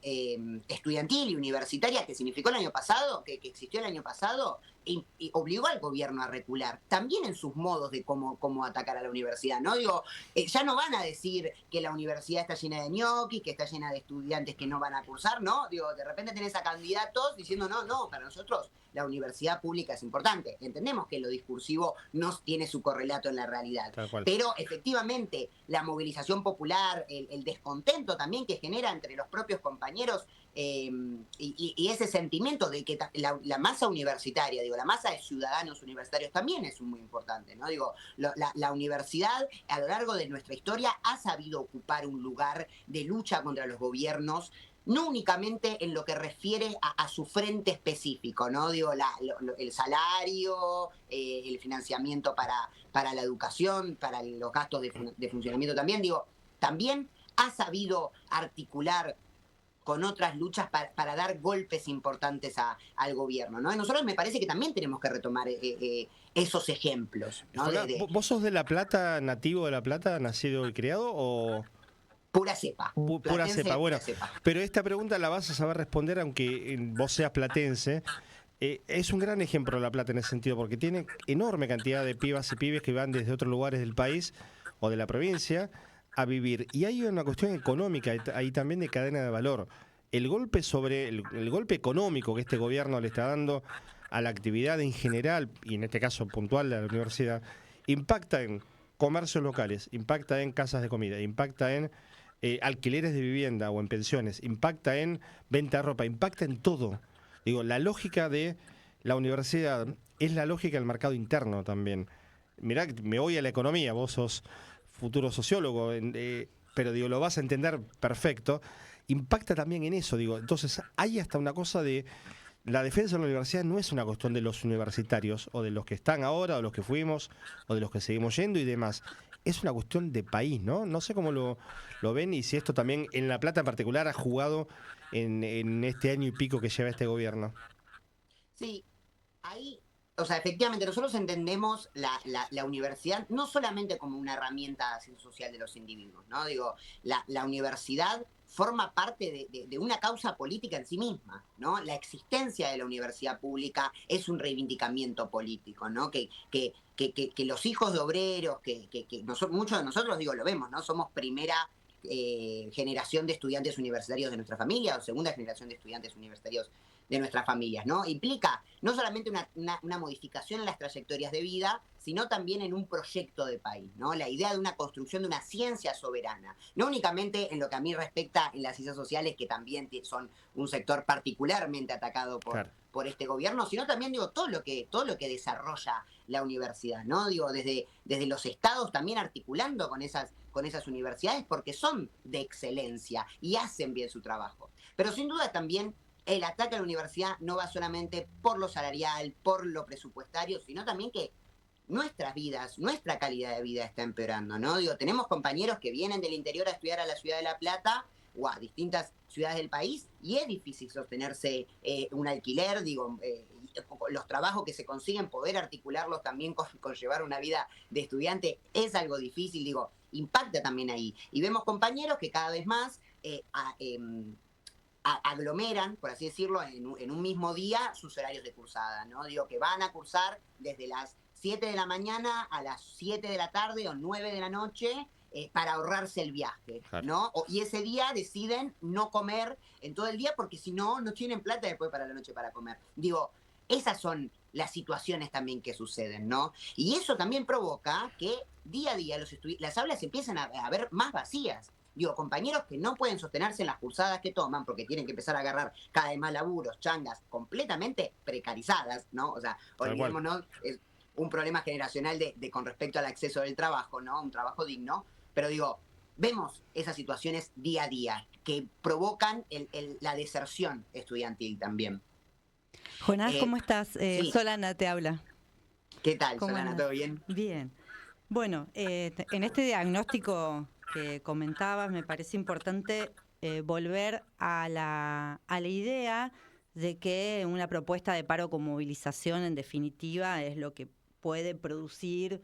[SPEAKER 4] estudiantil y universitaria que significó el año pasado, que existió el año pasado, y obligó al gobierno a recular, también en sus modos de cómo atacar a la universidad, ¿no? Digo, ya no van a decir que la universidad está llena de ñoquis, que está llena de estudiantes que no van a cursar, ¿no? Digo, de repente tenés a candidatos diciendo, no, para nosotros la universidad pública es importante. Entendemos que lo discursivo no tiene su correlato en la realidad.
[SPEAKER 2] Tal cual.
[SPEAKER 4] Pero efectivamente la movilización popular, el descontento también que genera entre los propios compañeros, y ese sentimiento de que la masa universitaria, digo, la masa de ciudadanos universitarios también es muy importante, ¿no? Digo, la universidad a lo largo de nuestra historia ha sabido ocupar un lugar de lucha contra los gobiernos, no únicamente en lo que refiere a su frente específico, ¿no? Digo, el salario, el financiamiento para la educación, para los gastos de funcionamiento también, digo, también ha sabido articular con otras luchas para dar golpes importantes al gobierno, ¿no? Y nosotros me parece que también tenemos que retomar esos ejemplos, ¿no?
[SPEAKER 2] ¿Vos sos de La Plata, nativo de La Plata, nacido y criado, o...?
[SPEAKER 4] Pura cepa.
[SPEAKER 2] Pura cepa, bueno.
[SPEAKER 4] Pura cepa.
[SPEAKER 2] Pero esta pregunta la vas a saber responder aunque vos seas platense. Es un gran ejemplo La Plata en ese sentido, porque tiene enorme cantidad de pibas y pibes que van desde otros lugares del país o de la provincia a vivir. Y hay una cuestión económica, ahí también de cadena de valor. El golpe el golpe económico que este gobierno le está dando a la actividad en general, y en este caso puntual de la universidad, impacta en comercios locales, impacta en casas de comida, impacta en alquileres de vivienda o en pensiones, impacta en venta de ropa, impacta en todo. Digo, la lógica de la universidad es la lógica del mercado interno también. Mirá, me voy a la economía, vos sos futuro sociólogo, pero digo, lo vas a entender perfecto. Impacta también en eso, digo. Entonces, hay hasta una cosa de la defensa de la universidad no es una cuestión de los universitarios, o de los que están ahora, o de los que fuimos, o de los que seguimos yendo y demás. Es una cuestión de país, ¿no? No sé cómo lo ven y si esto también en La Plata en particular ha jugado en este año y pico que lleva este gobierno.
[SPEAKER 4] Sí, ahí O sea, efectivamente, nosotros entendemos la universidad no solamente como una herramienta de acción social de los individuos, ¿no? Digo, la universidad forma parte de una causa política en sí misma, ¿no? La existencia de la universidad pública es un reivindicamiento político, ¿no? Que los hijos de obreros, muchos de nosotros, digo, lo vemos, ¿no? Somos primera generación de estudiantes universitarios de nuestra familia o segunda generación de estudiantes universitarios de nuestras familias, ¿no? Implica no solamente una modificación en las trayectorias de vida, sino también en un proyecto de país, ¿no? La idea de una construcción de una ciencia soberana, no únicamente en lo que a mí respecta en las ciencias sociales, que también son un sector particularmente atacado por este gobierno, sino también, digo, todo lo que desarrolla la universidad, ¿no? Digo, desde los estados también articulando con esas universidades, porque son de excelencia y hacen bien su trabajo. Pero sin duda también el ataque a la universidad no va solamente por lo salarial, por lo presupuestario, sino también que nuestras vidas, nuestra calidad de vida está empeorando, ¿no? Digo, tenemos compañeros que vienen del interior a estudiar a la ciudad de La Plata o a distintas ciudades del país y es difícil sostenerse un alquiler, digo, los trabajos que se consiguen, poder articularlos también con llevar una vida de estudiante es algo difícil, digo, impacta también ahí. Y vemos compañeros que cada vez más aglomeran, por así decirlo, en un mismo día sus horarios de cursada, ¿no? Digo, que van a cursar desde las 7 de la mañana a las 7 de la tarde o 9 de la noche para ahorrarse el viaje,
[SPEAKER 2] Claro.
[SPEAKER 4] ¿no? Y ese día deciden no comer en todo el día porque si no, no tienen plata después para la noche para comer. Digo, esas son las situaciones también que suceden, ¿no? Y eso también provoca que día a día las aulas empiezan a ver más vacías. Digo, compañeros que no pueden sostenerse en las cursadas que toman porque tienen que empezar a agarrar cada vez más laburos, changas completamente precarizadas, ¿no? O sea, olvidémonos, es un problema generacional con respecto al acceso del trabajo, ¿no? Un trabajo digno. Pero digo, vemos esas situaciones día a día que provocan la deserción estudiantil también.
[SPEAKER 3] Jonás, ¿cómo estás?
[SPEAKER 4] Sí.
[SPEAKER 3] Solana te habla.
[SPEAKER 4] ¿Qué tal,
[SPEAKER 3] ¿Cómo
[SPEAKER 4] Solana?
[SPEAKER 3] andas?
[SPEAKER 4] ¿Todo bien?
[SPEAKER 3] Bien. Bueno, en este diagnóstico que comentabas, me parece importante volver a la idea de que una propuesta de paro con movilización, en definitiva, es lo que puede producir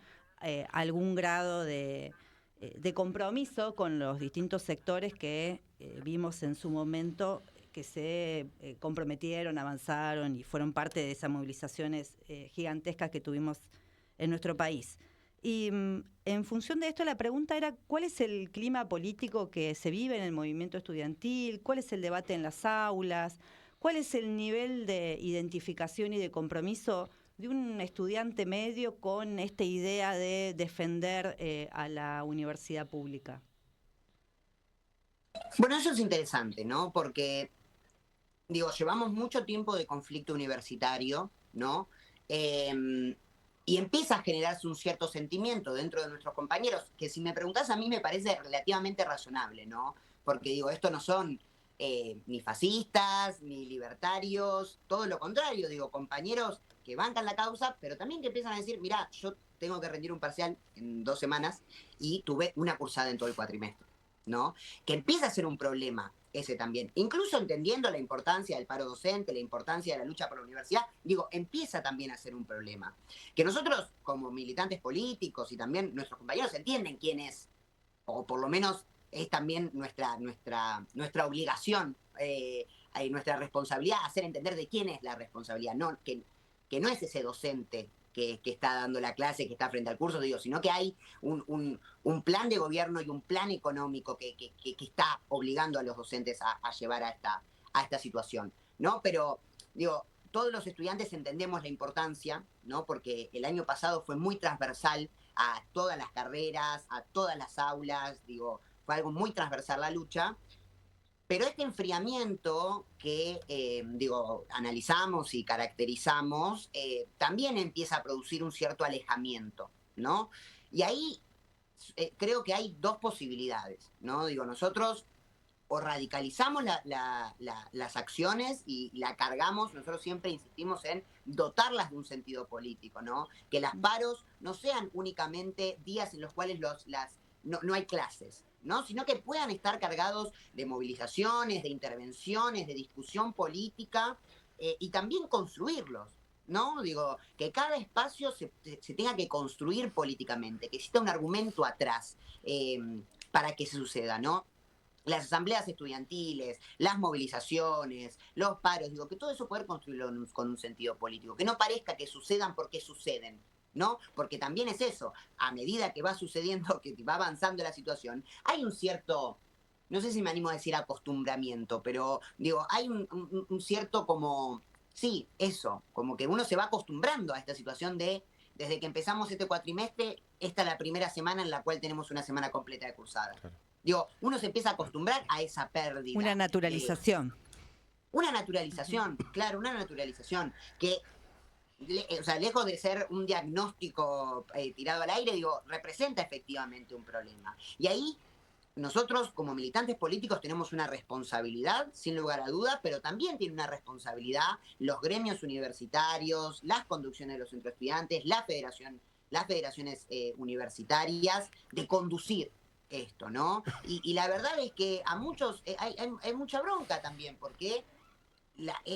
[SPEAKER 3] algún grado de compromiso con los distintos sectores que vimos en su momento que se comprometieron, avanzaron y fueron parte de esas movilizaciones gigantescas que tuvimos en nuestro país. Y en función de esto, la pregunta era, ¿cuál es el clima político que se vive en el movimiento estudiantil? ¿Cuál es el debate en las aulas? ¿Cuál es el nivel de identificación y de compromiso de un estudiante medio con esta idea de defender a la universidad pública?
[SPEAKER 4] Bueno, eso es interesante, ¿no? Porque, digo, llevamos mucho tiempo de conflicto universitario, ¿no? Y empieza a generarse un cierto sentimiento dentro de nuestros compañeros, que si me preguntás a mí me parece relativamente razonable, ¿no? Porque digo, estos no son ni fascistas, ni libertarios, todo lo contrario, digo, compañeros que bancan la causa, pero también que empiezan a decir, mirá, yo tengo que rendir un parcial en 2 semanas y tuve una cursada en todo el cuatrimestre, ¿no? Que empieza a ser un problema ese también. Incluso entendiendo la importancia del paro docente, la importancia de la lucha por la universidad, digo, empieza también a ser un problema. Que nosotros, como militantes políticos y también nuestros compañeros, entienden quién es, o por lo menos es también nuestra obligación, nuestra responsabilidad, hacer entender de quién es la responsabilidad, no, que no es ese docente que está dando la clase, que está frente al curso, digo, sino que hay un plan de gobierno y un plan económico que está obligando a los docentes a llevar a esta situación, ¿no? Pero, digo, todos los estudiantes entendemos la importancia, ¿no? Porque el año pasado fue muy transversal a todas las carreras, a todas las aulas, digo, fue algo muy transversal la lucha. Pero este enfriamiento que, analizamos y caracterizamos, también empieza a producir un cierto alejamiento, ¿no? Y ahí creo que hay 2 posibilidades, ¿no? Digo, nosotros o radicalizamos las acciones y la cargamos, nosotros siempre insistimos en dotarlas de un sentido político, ¿no? Que las paros no sean únicamente días en los cuales no hay clases, ¿no? Sino que puedan estar cargados de movilizaciones, de intervenciones, de discusión política y también construirlos, ¿no? Digo, que cada espacio se tenga que construir políticamente, que exista un argumento atrás para que se suceda, ¿no? Las asambleas estudiantiles, las movilizaciones, los paros, digo, que todo eso poder construirlo con un sentido político, que no parezca que sucedan porque suceden, ¿no? Porque también es eso, a medida que va sucediendo, que va avanzando la situación, hay un cierto, no sé si me animo a decir acostumbramiento, pero digo, hay un cierto como, sí, eso, como que uno se va acostumbrando a esta situación de, desde que empezamos este cuatrimestre, esta es la primera semana en la cual tenemos una semana completa de cursada.
[SPEAKER 2] Claro.
[SPEAKER 4] Digo, uno se empieza a acostumbrar a esa pérdida.
[SPEAKER 3] Una naturalización.
[SPEAKER 4] Una naturalización, claro, una naturalización que, o sea, lejos de ser un diagnóstico tirado al aire, digo, representa efectivamente un problema. Y ahí nosotros como militantes políticos tenemos una responsabilidad, sin lugar a duda, pero también tiene una responsabilidad los gremios universitarios, las conducciones de los centros estudiantes, las federaciones universitarias, de conducir esto, ¿no? Y la verdad es que a muchos hay mucha bronca también, porque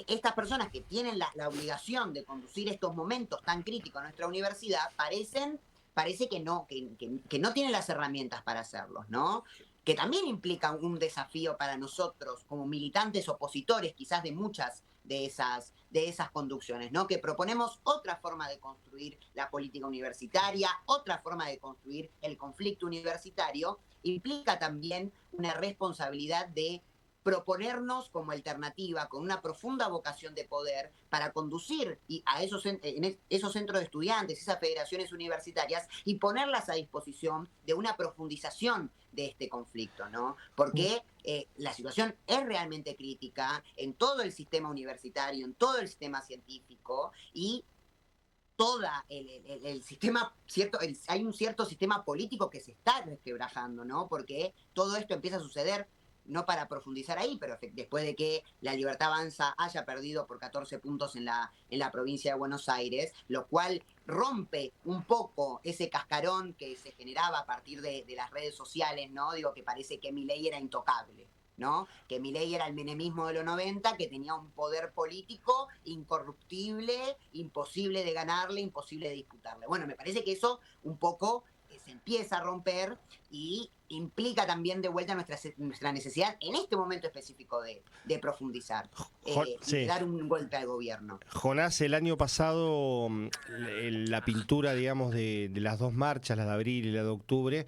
[SPEAKER 4] estas personas que tienen la obligación de conducir estos momentos tan críticos en nuestra universidad parece que no tienen las herramientas para hacerlos, ¿no? Que también implica un desafío para nosotros como militantes opositores quizás de muchas de esas conducciones, ¿no? Que proponemos otra forma de construir la política universitaria, otra forma de construir el conflicto universitario, implica también una responsabilidad de proponernos como alternativa, con una profunda vocación de poder, para conducir a esos centros de estudiantes, esas federaciones universitarias, y ponerlas a disposición de una profundización de este conflicto, ¿no? Porque la situación es realmente crítica en todo el sistema universitario, en todo el sistema científico, y el sistema, hay un cierto sistema político que se está resquebrajando, ¿no? Porque todo esto empieza a suceder, no para profundizar ahí, pero después de que la Libertad Avanza haya perdido por 14 puntos en la provincia de Buenos Aires, lo cual rompe un poco ese cascarón que se generaba a partir de las redes sociales, ¿no? Digo, que parece que Milei era intocable, ¿no? Que Milei era el menemismo de los 90, que tenía un poder político incorruptible, imposible de ganarle, imposible de disputarle. Bueno, me parece que eso un poco se empieza a romper y implica también de vuelta nuestra necesidad en este momento específico de profundizar,
[SPEAKER 2] Sí.
[SPEAKER 4] de dar un golpe al gobierno.
[SPEAKER 2] Jonás, el año pasado la pintura, digamos, de las dos marchas, la de abril y la de octubre,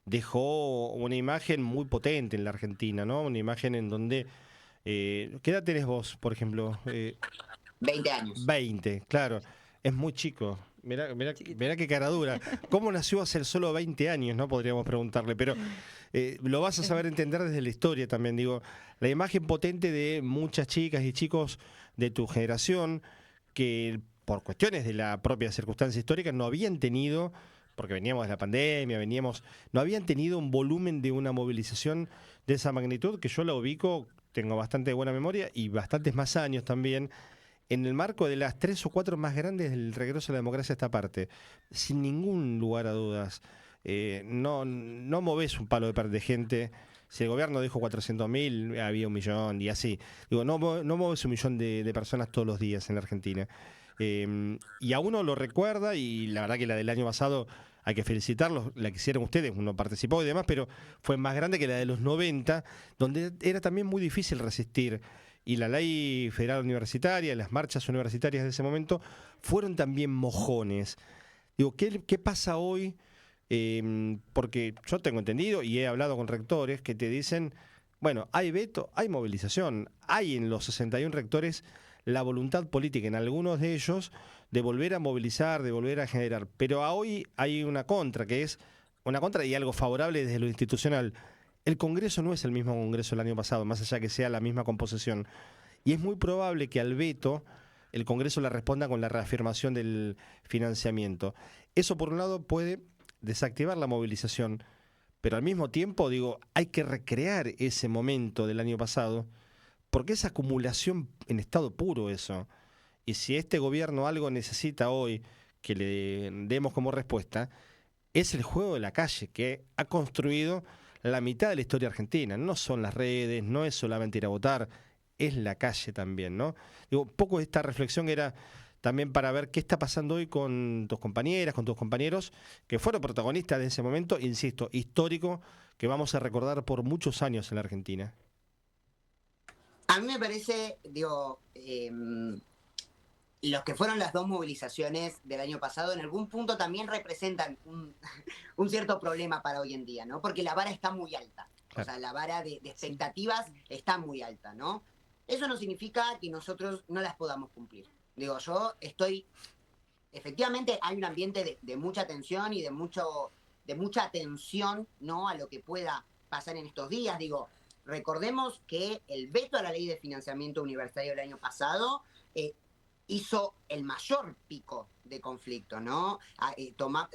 [SPEAKER 2] dejó una imagen muy potente en la Argentina, ¿no? Una imagen en donde... ¿qué edad tenés vos, por ejemplo?
[SPEAKER 4] 20 años.
[SPEAKER 2] 20, claro. Es muy chico. Mirá qué cara dura. ¿Cómo nació hace solo 20 años? No podríamos preguntarle, pero lo vas a saber entender desde la historia también. Digo, la imagen potente de muchas chicas y chicos de tu generación que por cuestiones de la propia circunstancia histórica no habían tenido, porque veníamos de la pandemia, no habían tenido un volumen de una movilización de esa magnitud, que yo la ubico, tengo bastante buena memoria y bastantes más años también, en el marco de las 3 o 4 más grandes del regreso a la democracia a esta parte, sin ningún lugar a dudas. No movés un palo de gente. Si el gobierno dijo 400.000, había 1.000.000 y así. Digo, no mueves 1.000.000 de personas todos los días en la Argentina. Y a uno lo recuerda, y la verdad que la del año pasado hay que felicitarlos, la que hicieron ustedes, uno participó y demás, pero fue más grande que la de los 90, donde era también muy difícil resistir. Y la ley federal universitaria, las marchas universitarias de ese momento, fueron también mojones. Digo, ¿qué pasa hoy? Porque yo tengo entendido y he hablado con rectores que te dicen, bueno, hay veto, hay movilización, hay en los 61 rectores la voluntad política, en algunos de ellos, de volver a movilizar, de volver a generar. Pero hoy hay una contra, que es una contra y algo favorable desde lo institucional. El Congreso no es el mismo Congreso del año pasado, más allá que sea la misma composición. Y es muy probable que al veto el Congreso le responda con la reafirmación del financiamiento. Eso, por un lado, puede desactivar la movilización, pero al mismo tiempo, digo, hay que recrear ese momento del año pasado, porque es acumulación en estado puro eso. Y si este gobierno algo necesita hoy que le demos como respuesta, es el juego de la calle que ha construido la mitad de la historia argentina. No son las redes, no es solamente ir a votar, es la calle también, ¿no? Digo, poco esta reflexión era también para ver qué está pasando hoy con tus compañeras, con tus compañeros, que fueron protagonistas de ese momento, insisto, histórico, que vamos a recordar por muchos años en la Argentina.
[SPEAKER 4] A mí me parece, digo, los que fueron las dos movilizaciones del año pasado en algún punto también representan un cierto problema para hoy en día, ¿no? Porque la vara está muy alta. Claro. O sea, la vara de expectativas está muy alta, ¿no? Eso no significa que nosotros no las podamos cumplir. Digo, yo estoy... Efectivamente hay un ambiente de mucha tensión y de mucha atención, ¿no?, a lo que pueda pasar en estos días. Digo, recordemos que el veto a la ley de financiamiento universitario del año pasado hizo el mayor pico de conflicto, ¿no?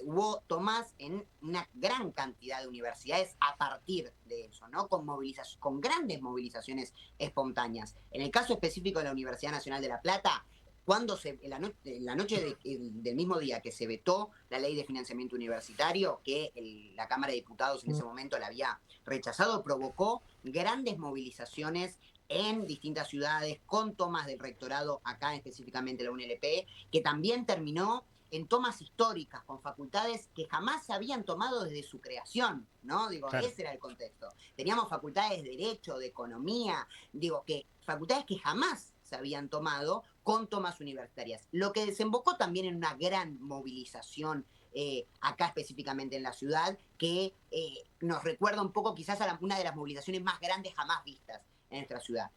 [SPEAKER 4] Hubo tomas en una gran cantidad de universidades a partir de eso, ¿no? Con grandes movilizaciones espontáneas. En el caso específico de la Universidad Nacional de La Plata, cuando en la noche del mismo día que se vetó la ley de financiamiento universitario, que la Cámara de Diputados en ese momento la había rechazado, provocó grandes movilizaciones en distintas ciudades, con tomas del rectorado, acá específicamente la UNLP, que también terminó en tomas históricas con facultades que jamás se habían tomado desde su creación, ¿no? Digo, claro. Ese era el contexto. Teníamos facultades de Derecho, de Economía, digo, que facultades que jamás se habían tomado con tomas universitarias. Lo que desembocó también en una gran movilización acá específicamente en la ciudad, que nos recuerda un poco quizás a una de las movilizaciones más grandes jamás vistas en nuestra ciudad.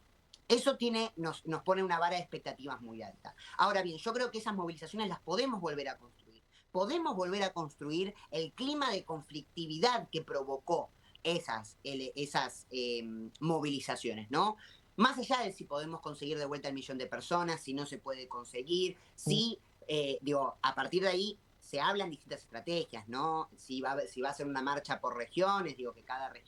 [SPEAKER 4] Eso nos pone una vara de expectativas muy alta. Ahora bien, yo creo que esas movilizaciones las podemos volver a construir. Podemos volver a construir el clima de conflictividad que provocó esas movilizaciones, ¿no? Más allá de si podemos conseguir de vuelta el 1.000.000 de personas, si no se puede conseguir, si, a partir de ahí se hablan distintas estrategias, ¿no? Si va a ser una marcha por regiones, que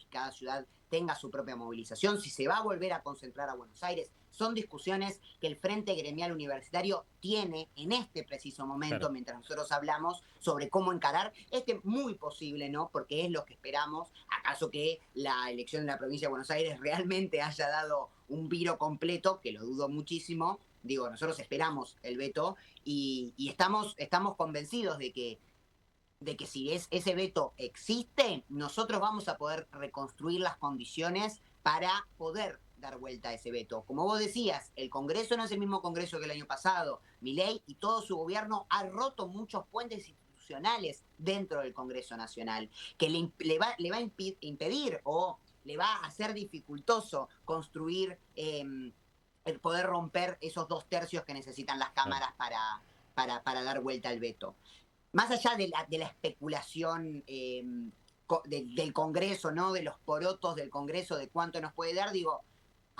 [SPEAKER 4] cada ciudad tenga su propia movilización, si se va a volver a concentrar a Buenos Aires. Son discusiones que el Frente Gremial Universitario tiene en este preciso momento, claro, mientras nosotros hablamos sobre cómo encarar muy posible, ¿no? Porque es lo que esperamos. ¿Acaso que la elección de la provincia de Buenos Aires realmente haya dado un viro completo? Que lo dudo muchísimo. Nosotros esperamos el veto y estamos convencidos de que si ese veto existe, nosotros vamos a poder reconstruir las condiciones para poder dar vuelta a ese veto. Como vos decías, el Congreso no es el mismo Congreso que el año pasado. Milei y todo su gobierno ha roto muchos puentes institucionales dentro del Congreso Nacional, que le va a impedir o le va a hacer dificultoso construir, el poder romper esos 2/3 que necesitan las cámaras para dar vuelta al veto. Más allá de la especulación del Congreso, ¿no? De los porotos del Congreso, de cuánto nos puede dar,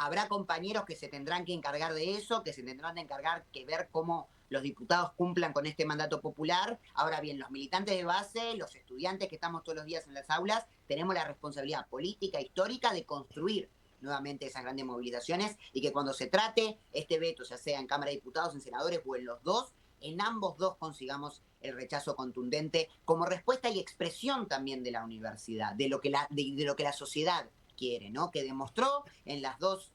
[SPEAKER 4] habrá compañeros que se tendrán que encargar de eso, que se tendrán de encargar que ver cómo los diputados cumplan con este mandato popular. Ahora bien, los militantes de base, los estudiantes que estamos todos los días en las aulas, tenemos la responsabilidad política, histórica, de construir nuevamente esas grandes movilizaciones y que cuando se trate este veto, ya sea en Cámara de Diputados, en senadores o en los dos, en ambos dos consigamos el rechazo contundente como respuesta y expresión también de la universidad, de lo que la sociedad quiere, ¿no? Que demostró en las dos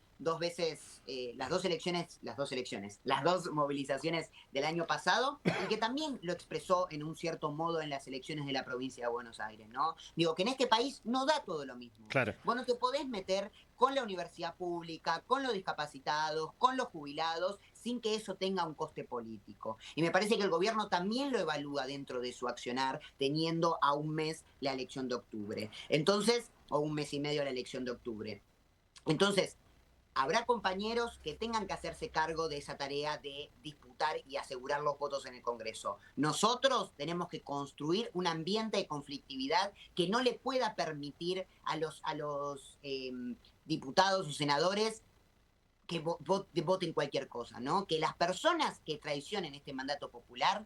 [SPEAKER 4] movilizaciones del año pasado, y que también lo expresó en un cierto modo en las elecciones de la provincia de Buenos Aires, ¿no? Que en este país no da todo lo mismo.
[SPEAKER 2] Claro.
[SPEAKER 4] Vos no te podés meter con la universidad pública, con los discapacitados, con los jubilados, sin que eso tenga un coste político. Y me parece que el gobierno también lo evalúa dentro de su accionar, teniendo a un mes la elección de octubre. Entonces, o 1 mes y medio la elección de octubre. Entonces, habrá compañeros que tengan que hacerse cargo de esa tarea de disputar y asegurar los votos en el Congreso. Nosotros tenemos que construir un ambiente de conflictividad que no le pueda permitir a los diputados o senadores que voten cualquier cosa, ¿no? Que las personas que traicionen este mandato popular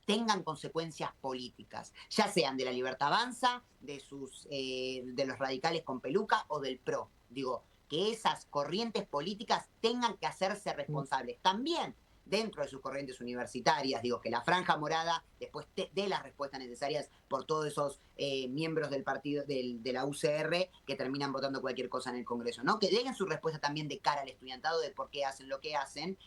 [SPEAKER 4] tengan consecuencias políticas, ya sean de la Libertad Avanza, de los radicales con peluca o del PRO. Que esas corrientes políticas tengan que hacerse responsables también dentro de sus corrientes universitarias. Digo, que la franja morada después dé las respuestas necesarias por todos esos miembros del partido de la UCR que terminan votando cualquier cosa en el Congreso, ¿no? Que den su respuesta también de cara al estudiantado de por qué hacen lo que hacen,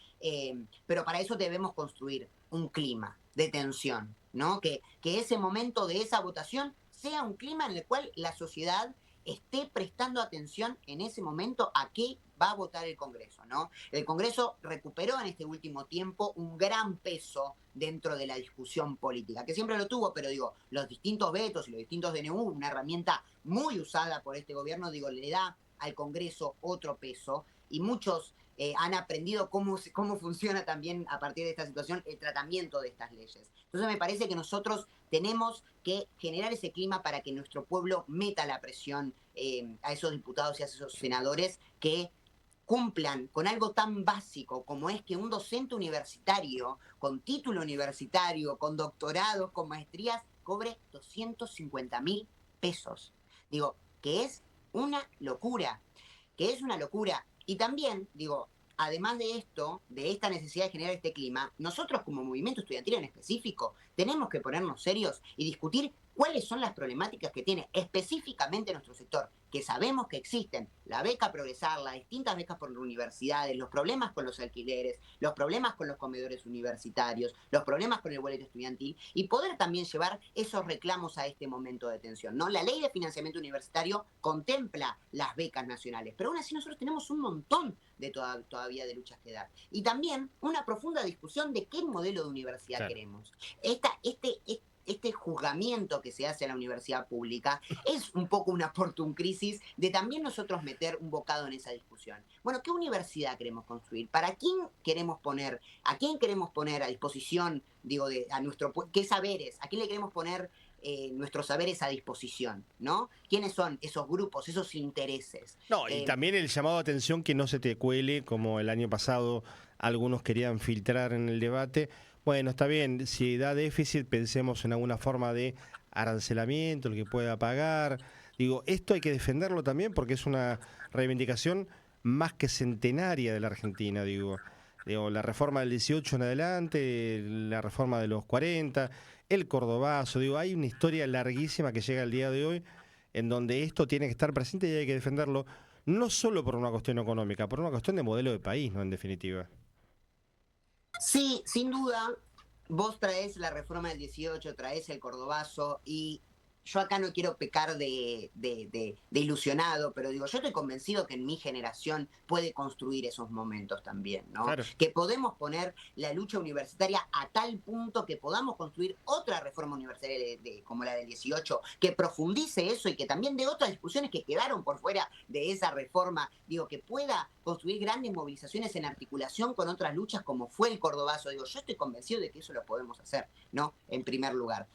[SPEAKER 4] pero para eso debemos construir un clima de tensión, ¿no? Que ese momento de esa votación sea un clima en el cual la sociedad esté prestando atención en ese momento a qué va a votar el Congreso, ¿no? El Congreso recuperó en este último tiempo un gran peso dentro de la discusión política, que siempre lo tuvo, pero digo, los distintos vetos y los distintos DNU, una herramienta muy usada por este gobierno, digo, le da al Congreso otro peso y muchos han aprendido cómo funciona también a partir de esta situación el tratamiento de estas leyes. Entonces me parece que nosotros tenemos que generar ese clima para que nuestro pueblo meta la presión a esos diputados y a esos senadores que cumplan con algo tan básico como es que un docente universitario, con título universitario, con doctorados, con maestrías, cobre 250.000 pesos. Digo, que es una locura, Y también, digo, además de esto, de esta necesidad de generar este clima, nosotros como movimiento estudiantil en específico tenemos que ponernos serios y discutir cuáles son las problemáticas que tiene específicamente nuestro sector, que sabemos que existen, la beca Progresar, las distintas becas por universidades, los problemas con los alquileres, los problemas con los comedores universitarios, los problemas con el boleto estudiantil, y poder también llevar esos reclamos a este momento de tensión, ¿no? La ley de financiamiento universitario contempla las becas nacionales, pero aún así nosotros tenemos un montón de todavía de luchas que dar. Y también una profunda discusión de qué modelo de universidad queremos. Este juzgamiento que se hace a la universidad pública es un poco una Portum crisis de también nosotros meter un bocado en esa discusión. Bueno, ¿qué universidad queremos construir? ¿Para quién queremos poner? ¿A quién queremos poner a disposición, digo, qué saberes? ¿A quién le queremos poner nuestros saberes a disposición, ¿no? ¿Quiénes son esos grupos, esos intereses?
[SPEAKER 2] No, y también el llamado a atención que no se te cuele, como el año pasado algunos querían filtrar en el debate. Bueno, está bien, si da déficit, pensemos en alguna forma de arancelamiento, el que pueda pagar. Digo, esto hay que defenderlo también porque es una reivindicación más que centenaria de la Argentina, digo, la reforma del 18 en adelante, la reforma de los 40, el cordobazo, digo, hay una historia larguísima que llega al día de hoy en donde esto tiene que estar presente y hay que defenderlo, no solo por una cuestión económica, por una cuestión de modelo de país, ¿no? En definitiva.
[SPEAKER 4] Sí, sin duda, vos traes la reforma del 18, traes el cordobazo y yo acá no quiero pecar de ilusionado, pero digo, yo estoy convencido que en mi generación puede construir esos momentos también, ¿no?
[SPEAKER 2] Claro.
[SPEAKER 4] Que podemos poner la lucha universitaria a tal punto que podamos construir otra reforma universitaria como la del 18, que profundice eso y que también de otras discusiones que quedaron por fuera de esa reforma, digo, que pueda construir grandes movilizaciones en articulación con otras luchas como fue el cordobazo. Digo, yo estoy convencido de que eso lo podemos hacer, ¿no? En primer lugar.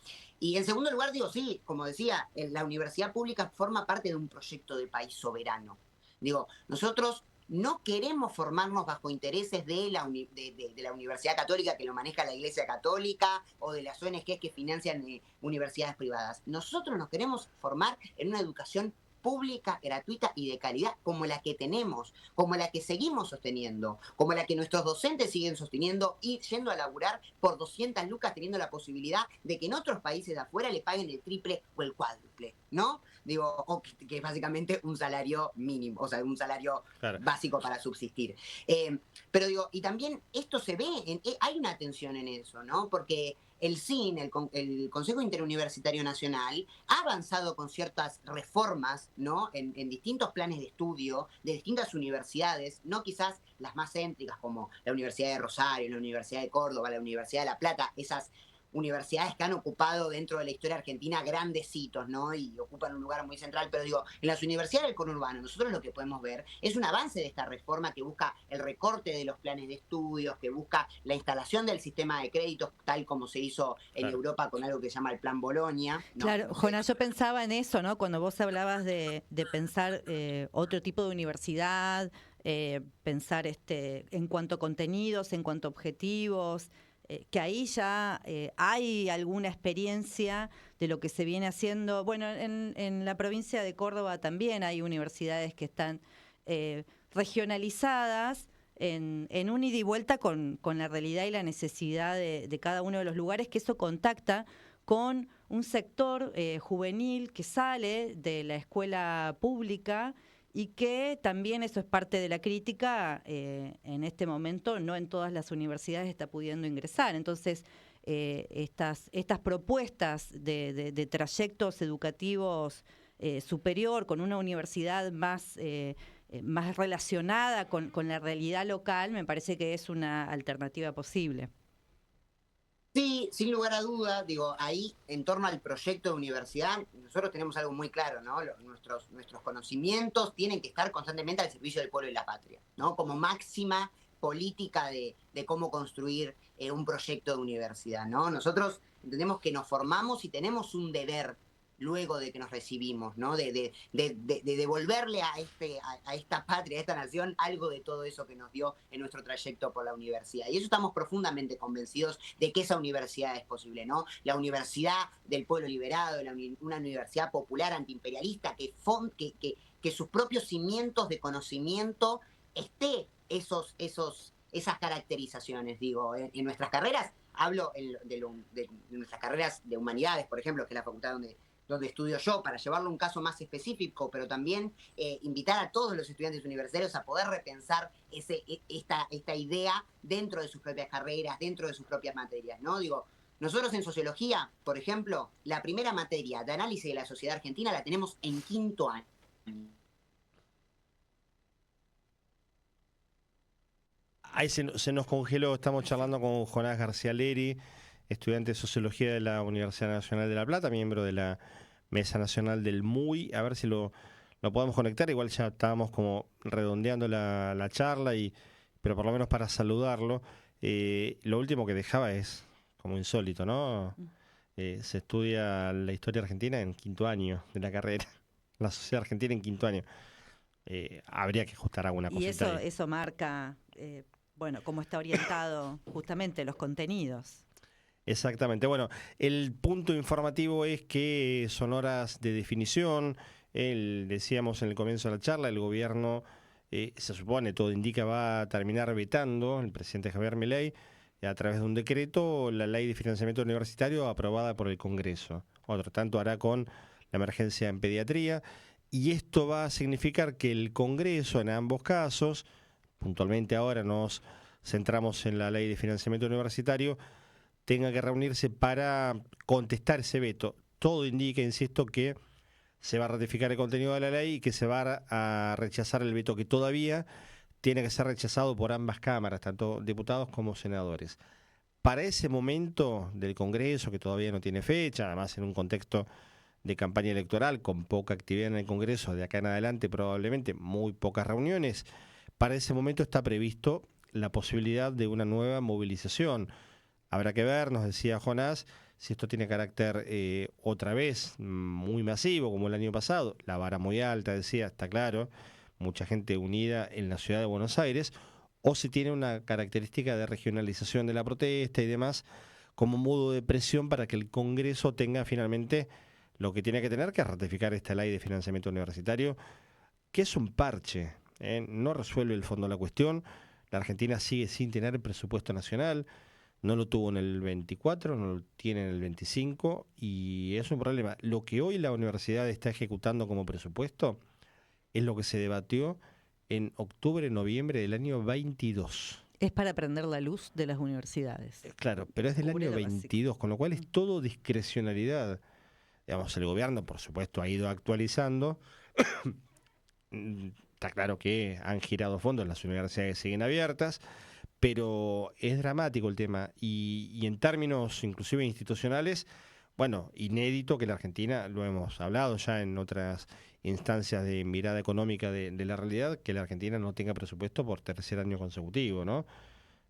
[SPEAKER 4] Y en segundo lugar, digo, sí, como decía, la universidad pública forma parte de un proyecto de país soberano. Digo, nosotros no queremos formarnos bajo intereses de la Universidad Católica que lo maneja la Iglesia Católica o de las ONGs que financian universidades privadas. Nosotros nos queremos formar en una educación pública, gratuita y de calidad como la que tenemos, como la que seguimos sosteniendo, como la que nuestros docentes siguen sosteniendo y yendo a laburar por 200 lucas teniendo la posibilidad de que en otros países de afuera le paguen el triple o el cuádruple, ¿no? Digo, o que es básicamente un salario mínimo, o sea, un salario básico para subsistir. Pero digo, y también esto se ve, hay una tensión en eso, ¿no? Porque el CIN, el Consejo Interuniversitario Nacional, ha avanzado con ciertas reformas, ¿no? En distintos planes de estudio de distintas universidades, no quizás las más céntricas como la Universidad de Rosario, la Universidad de Córdoba, la Universidad de La Plata, esas universidades que han ocupado dentro de la historia argentina grandes hitos, ¿no? Y ocupan un lugar muy central, pero digo, en las universidades del conurbano, nosotros lo que podemos ver es un avance de esta reforma que busca el recorte de los planes de estudios, que busca la instalación del sistema de créditos, tal como se hizo en Europa con algo que se llama el Plan Bolonia, ¿no?
[SPEAKER 3] Claro, Jonás, yo pensaba en eso, ¿no? Cuando vos hablabas de pensar otro tipo de universidad, pensar en cuanto a contenidos, en cuanto a objetivos, que ahí ya hay alguna experiencia de lo que se viene haciendo. Bueno, en la provincia de Córdoba también hay universidades que están regionalizadas, en un ida y vuelta con la realidad y la necesidad de cada uno de los lugares, que eso contacta con un sector juvenil que sale de la escuela pública y que también, eso es parte de la crítica, en este momento no en todas las universidades está pudiendo ingresar. Entonces, estas propuestas de trayectos educativos superior, con una universidad más relacionada con la realidad local, me parece que es una alternativa posible.
[SPEAKER 4] Sí, sin lugar a duda, digo, ahí en torno al proyecto de universidad, nosotros tenemos algo muy claro, ¿no? Nuestros conocimientos tienen que estar constantemente al servicio del pueblo y la patria, ¿no? Como máxima política de cómo construir un proyecto de universidad, ¿no? Nosotros entendemos que nos formamos y tenemos un deber luego de que nos recibimos, ¿no? De devolverle a esta patria, a esta nación, algo de todo eso que nos dio en nuestro trayecto por la universidad. Y eso estamos profundamente convencidos de que esa universidad es posible, ¿no? La universidad del pueblo liberado, una universidad popular antiimperialista que sus propios cimientos de conocimiento esté esas caracterizaciones, digo, en nuestras carreras. Hablo de nuestras carreras de humanidades, por ejemplo, que es la facultad donde estudio yo, para llevarlo a un caso más específico, pero también invitar a todos los estudiantes universitarios a poder repensar esta idea dentro de sus propias carreras, dentro de sus propias materias, ¿no? Digo, nosotros en sociología, por ejemplo, la primera materia de análisis de la sociedad argentina la tenemos en quinto año.
[SPEAKER 2] Ahí se nos congeló, estamos charlando con Jonás García Leri, estudiante de Sociología de la Universidad Nacional de La Plata, miembro de la Mesa Nacional del MUI. A ver si lo podemos conectar, igual ya estábamos como redondeando la charla, pero por lo menos para saludarlo. Lo último que dejaba es como insólito, ¿no? Se estudia la historia argentina en quinto año de la carrera, la sociedad argentina en quinto año. Habría que ajustar alguna cosita.
[SPEAKER 3] Y eso marca, bueno, cómo está orientado justamente los contenidos.
[SPEAKER 2] Exactamente. Bueno, el punto informativo es que son horas de definición. Decíamos en el comienzo de la charla, el gobierno, se supone, todo indica, va a terminar vetando, el presidente Javier Milei, a través de un decreto, la ley de financiamiento universitario aprobada por el Congreso. Otro tanto hará con la emergencia en pediatría. Y esto va a significar que el Congreso, en ambos casos, puntualmente ahora nos centramos en la ley de financiamiento universitario, tenga que reunirse para contestar ese veto. Todo indica, insisto, que se va a ratificar el contenido de la ley y que se va a rechazar el veto, que todavía tiene que ser rechazado por ambas cámaras, tanto diputados como senadores. Para ese momento del Congreso, que todavía no tiene fecha, además en un contexto de campaña electoral, con poca actividad en el Congreso, de acá en adelante probablemente muy pocas reuniones, para ese momento está previsto la posibilidad de una nueva movilización. Habrá que ver, nos decía Jonás, si esto tiene carácter otra vez muy masivo, como el año pasado. La vara muy alta, decía, está claro, mucha gente unida en la ciudad de Buenos Aires, o si tiene una característica de regionalización de la protesta y demás, como modo de presión para que el Congreso tenga finalmente lo que tiene que tener, que es ratificar esta ley de financiamiento universitario, que es un parche, no resuelve el fondo de la cuestión. La Argentina sigue sin tener presupuesto nacional, no lo tuvo en el 24, no lo tiene en el 25, y es un problema. Lo que hoy la universidad está ejecutando como presupuesto es lo que se debatió en octubre, noviembre del año 22.
[SPEAKER 3] Es para prender la luz de las universidades.
[SPEAKER 2] Claro, pero es del año 22, con lo cual es todo discrecionalidad. Digamos, el gobierno, por supuesto, ha ido actualizando. Está claro que han girado fondos, las universidades siguen abiertas, pero es dramático el tema. Y en términos inclusive institucionales, bueno, inédito que la Argentina, lo hemos hablado ya en otras instancias de mirada económica de la realidad, que la Argentina no tenga presupuesto por tercer año consecutivo, ¿no?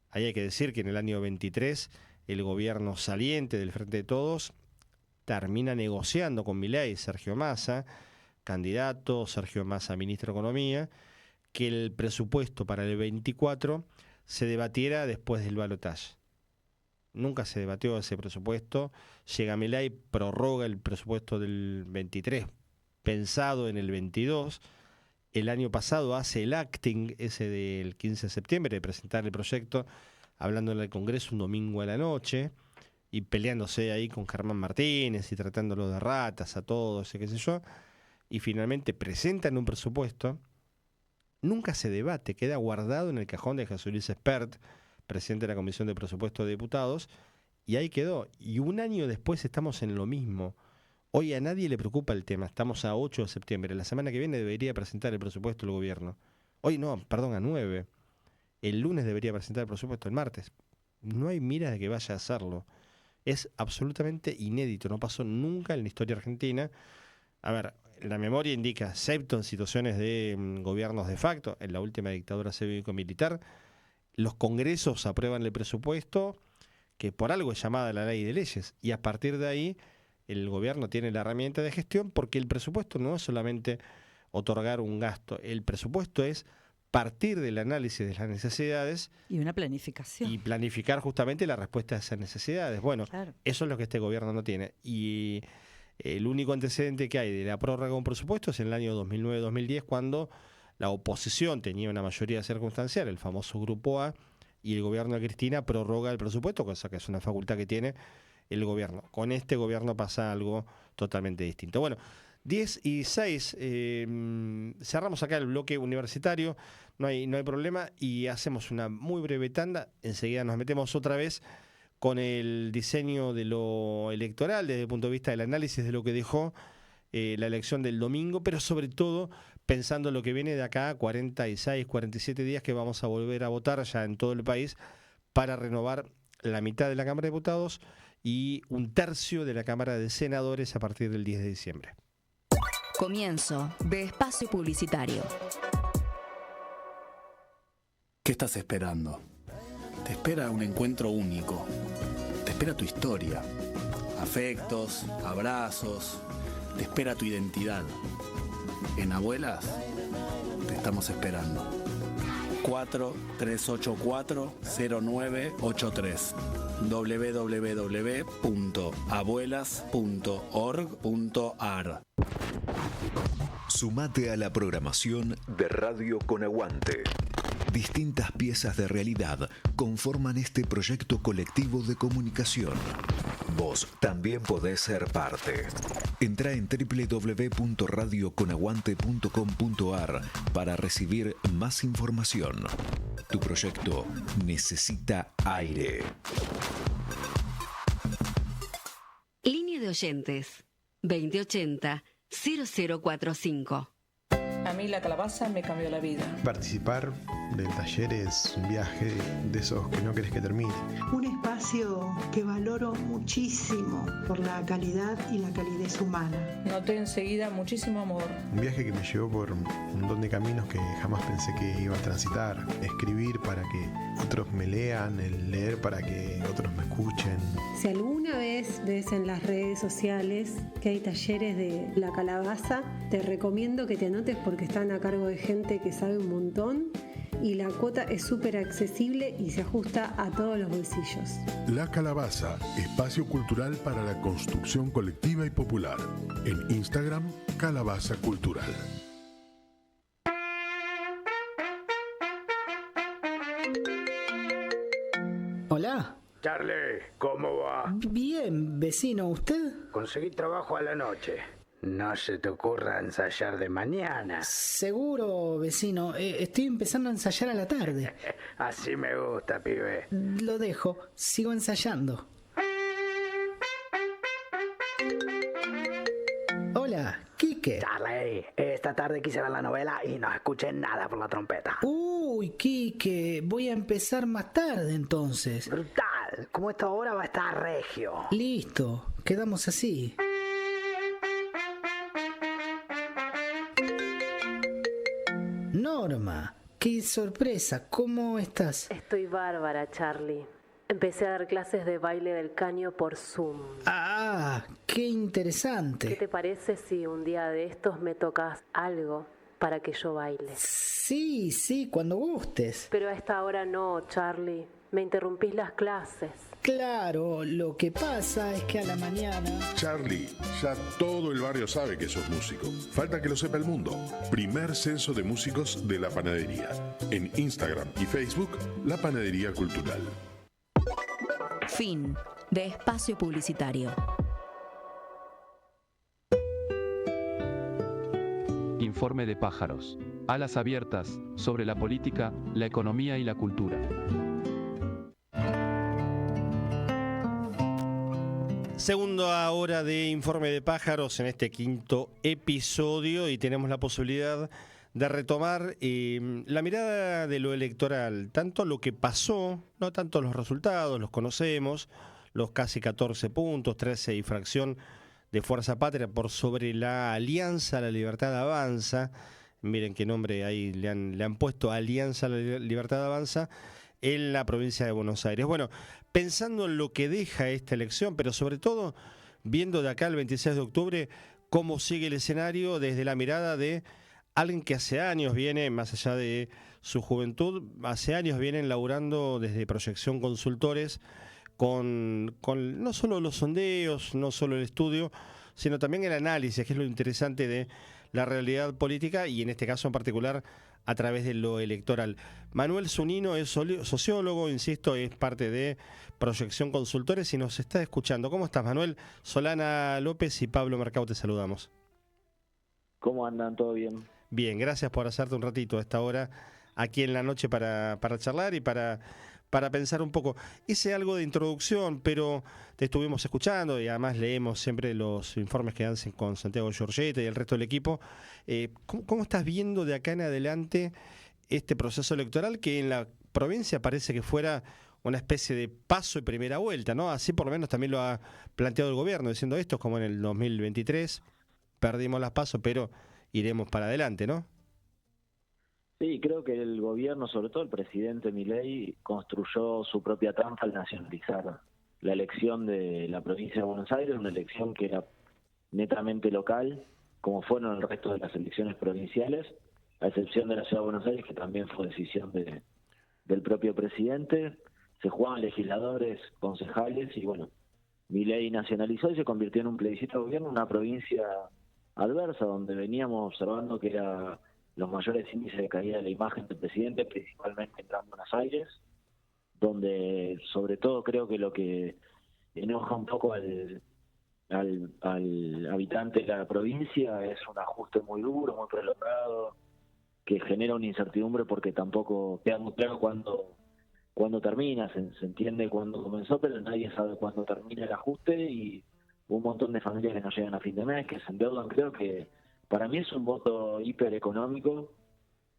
[SPEAKER 2] Ahí hay que decir que en el año 23 el gobierno saliente del Frente de Todos termina negociando con Milei, Sergio Massa, candidato, Sergio Massa, ministro de Economía, que el presupuesto para el 24 se debatiera después del balotaje. Nunca se debatió ese presupuesto. Llega Milei, prorroga el presupuesto del 23 pensado en el 22, el año pasado hace el acting ese del 15 de septiembre de presentar el proyecto, hablándole al Congreso un domingo a la noche y peleándose ahí con Germán Martínez y tratándolo de ratas a todos y qué sé yo, y finalmente presentan un presupuesto, nunca se debate, queda guardado en el cajón de Jesús Luis Espert, presidente de la Comisión de Presupuesto de Diputados, y ahí quedó. Y un año después estamos en lo mismo. Hoy a nadie le preocupa el tema, estamos a 8 de septiembre, la semana que viene debería presentar el presupuesto el gobierno. Hoy no, perdón, a 9. El lunes debería presentar el presupuesto, el martes. No hay mira de que vaya a hacerlo. Es absolutamente inédito, no pasó nunca en la historia argentina. A ver, la memoria indica, excepto en situaciones de gobiernos de facto, en la última dictadura cívico-militar, los congresos aprueban el presupuesto, que por algo es llamada la ley de leyes, y a partir de ahí el gobierno tiene la herramienta de gestión, porque el presupuesto no es solamente otorgar un gasto, el presupuesto es partir del análisis de las necesidades
[SPEAKER 3] y una planificación.
[SPEAKER 2] Y planificar justamente la respuesta a esas necesidades. Bueno, claro. Eso es lo que este gobierno no tiene. Y el único antecedente que hay de la prórroga de un presupuesto es en el año 2009-2010, cuando la oposición tenía una mayoría circunstancial, el famoso Grupo A, y el gobierno de Cristina prorroga el presupuesto, cosa que es una facultad que tiene el gobierno. Con este gobierno pasa algo totalmente distinto. Bueno, 10 y 6, cerramos acá el bloque universitario, no hay problema, y hacemos una muy breve tanda. Enseguida nos metemos otra vez con el diseño de lo electoral, desde el punto de vista del análisis de lo que dejó la elección del domingo, pero sobre todo pensando lo que viene de acá, 46, 47 días que vamos a volver a votar ya en todo el país para renovar la mitad de la Cámara de Diputados y un tercio de la Cámara de Senadores a partir del 10 de diciembre.
[SPEAKER 5] Comienzo de espacio publicitario.
[SPEAKER 6] ¿Qué estás esperando? Te espera un encuentro único. Te espera tu historia. Afectos, abrazos. Te espera tu identidad. En Abuelas te estamos esperando. 4384-0983 www.abuelas.org.ar.
[SPEAKER 7] Sumate a la programación de Radio Con Aguante. Distintas piezas de realidad conforman este proyecto colectivo de comunicación. Vos también podés ser parte. Entrá en www.radioconaguante.com.ar para recibir más información. Tu proyecto necesita aire.
[SPEAKER 5] Línea de oyentes 2080-0045.
[SPEAKER 8] A mí la calabaza me cambió la vida.
[SPEAKER 9] Participar del taller es un viaje de esos que no querés que termine.
[SPEAKER 10] Un espacio que valoro muchísimo por la calidad y la calidez humana.
[SPEAKER 8] Noté enseguida muchísimo amor.
[SPEAKER 9] Un viaje que me llevó por un montón de caminos que jamás pensé que iba a transitar. Escribir para que otros me lean, el leer para que otros me escuchen.
[SPEAKER 11] Si alguna vez ves en las redes sociales que hay talleres de la calabaza, te recomiendo que te anotes porque están a cargo de gente que sabe un montón y la cuota es súper accesible y se ajusta a todos los bolsillos.
[SPEAKER 12] La Calabaza, espacio cultural para la construcción colectiva y popular. En Instagram, Calabaza Cultural.
[SPEAKER 13] Hola.
[SPEAKER 14] Charlie, ¿cómo va?
[SPEAKER 13] Bien, vecino, ¿usted?
[SPEAKER 14] Conseguí trabajo a la noche. No se te ocurra ensayar de mañana.
[SPEAKER 13] Seguro, vecino. Estoy empezando a ensayar a la tarde.
[SPEAKER 14] Así me gusta, pibe.
[SPEAKER 13] Lo dejo. Sigo ensayando. Hola, Quique.
[SPEAKER 14] Charlie, esta tarde quise ver la novela y no escuché nada por la trompeta.
[SPEAKER 13] Uy, Quique, voy a empezar más tarde entonces.
[SPEAKER 14] Brutal. Como esta hora va a estar regio.
[SPEAKER 13] Listo, quedamos así. Norma, qué sorpresa, ¿cómo estás?
[SPEAKER 15] Estoy bárbara, Charlie. Empecé a dar clases de baile del caño por Zoom.
[SPEAKER 13] ¡Ah! ¡Qué interesante!
[SPEAKER 15] ¿Qué te parece si un día de estos me tocas algo para que yo baile?
[SPEAKER 13] Sí, cuando gustes.
[SPEAKER 15] Pero a esta hora no, Charlie. Me interrumpís las clases.
[SPEAKER 13] Claro, lo que pasa es que a la mañana...
[SPEAKER 12] Charlie, ya todo el barrio sabe que sos músico. Falta que lo sepa el mundo. Primer censo de músicos de La Panadería. En Instagram y Facebook, La Panadería Cultural.
[SPEAKER 5] Fin de espacio publicitario.
[SPEAKER 1] Informe de pájaros. Alas abiertas sobre la política, la economía y la cultura.
[SPEAKER 2] Segunda hora de Informe de pájaros en este quinto episodio y tenemos la posibilidad de retomar la mirada de lo electoral, tanto lo que pasó, no tanto los resultados, los conocemos, los casi 14 puntos, 13 y fracción de Fuerza Patria por sobre la Alianza La Libertad Avanza. Miren qué nombre ahí le han puesto, Alianza La Libertad Avanza, en la provincia de Buenos Aires. Bueno, pensando en lo que deja esta elección, pero sobre todo viendo de acá el 26 de octubre cómo sigue el escenario desde la mirada de alguien que hace años viene, más allá de su juventud, hace años vienen laburando desde Proyección Consultores con no solo los sondeos, no solo el estudio, sino también el análisis, que es lo interesante de la realidad política y en este caso en particular a través de lo electoral. Manuel Zunino es sociólogo, insisto, es parte de Proyección Consultores y nos está escuchando. ¿Cómo estás, Manuel? Solana López y Pablo Mercado te saludamos.
[SPEAKER 16] ¿Cómo andan? ¿Todo bien?
[SPEAKER 2] Bien, gracias por hacerte un ratito a esta hora aquí en la noche para charlar y para pensar un poco. Hice algo de introducción, pero te estuvimos escuchando y además leemos siempre los informes que hacen con Santiago Giorgetti y el resto del equipo. ¿Cómo estás viendo de acá en adelante este proceso electoral que en la provincia parece que fuera una especie de paso y primera vuelta, ¿no? Así por lo menos también lo ha planteado el gobierno, diciendo esto es como en el 2023, perdimos las pasos, pero iremos para adelante, ¿no?
[SPEAKER 16] Sí, creo que el gobierno, sobre todo el presidente Milei, construyó su propia trampa al nacionalizar la elección de la provincia de Buenos Aires, una elección que era netamente local, como fueron el resto de las elecciones provinciales, a excepción de la Ciudad de Buenos Aires, que también fue decisión del propio presidente. Se jugaban legisladores, concejales, y bueno, Milei nacionalizó y se convirtió en un plebiscito de gobierno, una provincia adversa, donde veníamos observando que era los mayores índices de caída de la imagen del presidente, principalmente en Gran Buenos Aires, donde sobre todo creo que lo que enoja un poco al habitante de la provincia es un ajuste muy duro, muy prolongado, que genera una incertidumbre porque tampoco queda muy claro cuándo termina, se entiende cuándo comenzó, pero nadie sabe cuándo termina el ajuste y un montón de familias que no llegan a fin de mes, que se endeudan. Creo que para mí es un voto hipereconómico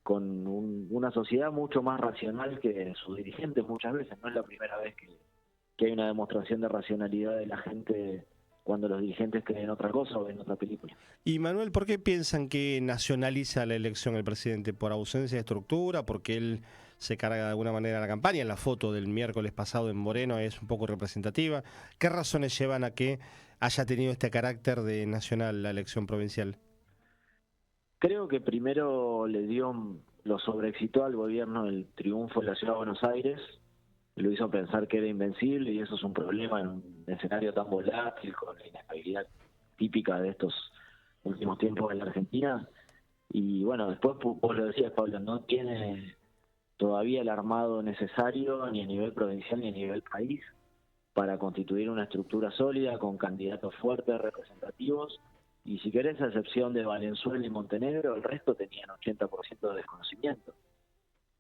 [SPEAKER 16] con una sociedad mucho más racional que sus dirigentes muchas veces. No es la primera vez que hay una demostración de racionalidad de la gente cuando los dirigentes creen otra cosa o ven otra película.
[SPEAKER 2] Y Manuel, ¿por qué piensan que nacionaliza la elección el presidente? ¿Por ausencia de estructura? ¿Porque él se carga de alguna manera la campaña? La foto del miércoles pasado en Moreno es un poco representativa. ¿Qué razones llevan a que haya tenido este carácter de nacional la elección provincial?
[SPEAKER 16] Creo que primero lo sobreexcitó al gobierno el triunfo de la Ciudad de Buenos Aires, lo hizo pensar que era invencible y eso es un problema en un escenario tan volátil, con la inestabilidad típica de estos últimos tiempos en la Argentina. Y bueno, después vos lo decías, Pablo, no tiene todavía el armado necesario ni a nivel provincial ni a nivel país para constituir una estructura sólida con candidatos fuertes, representativos. Y si querés, a excepción de Valenzuela y Montenegro, el resto tenían 80% de desconocimiento.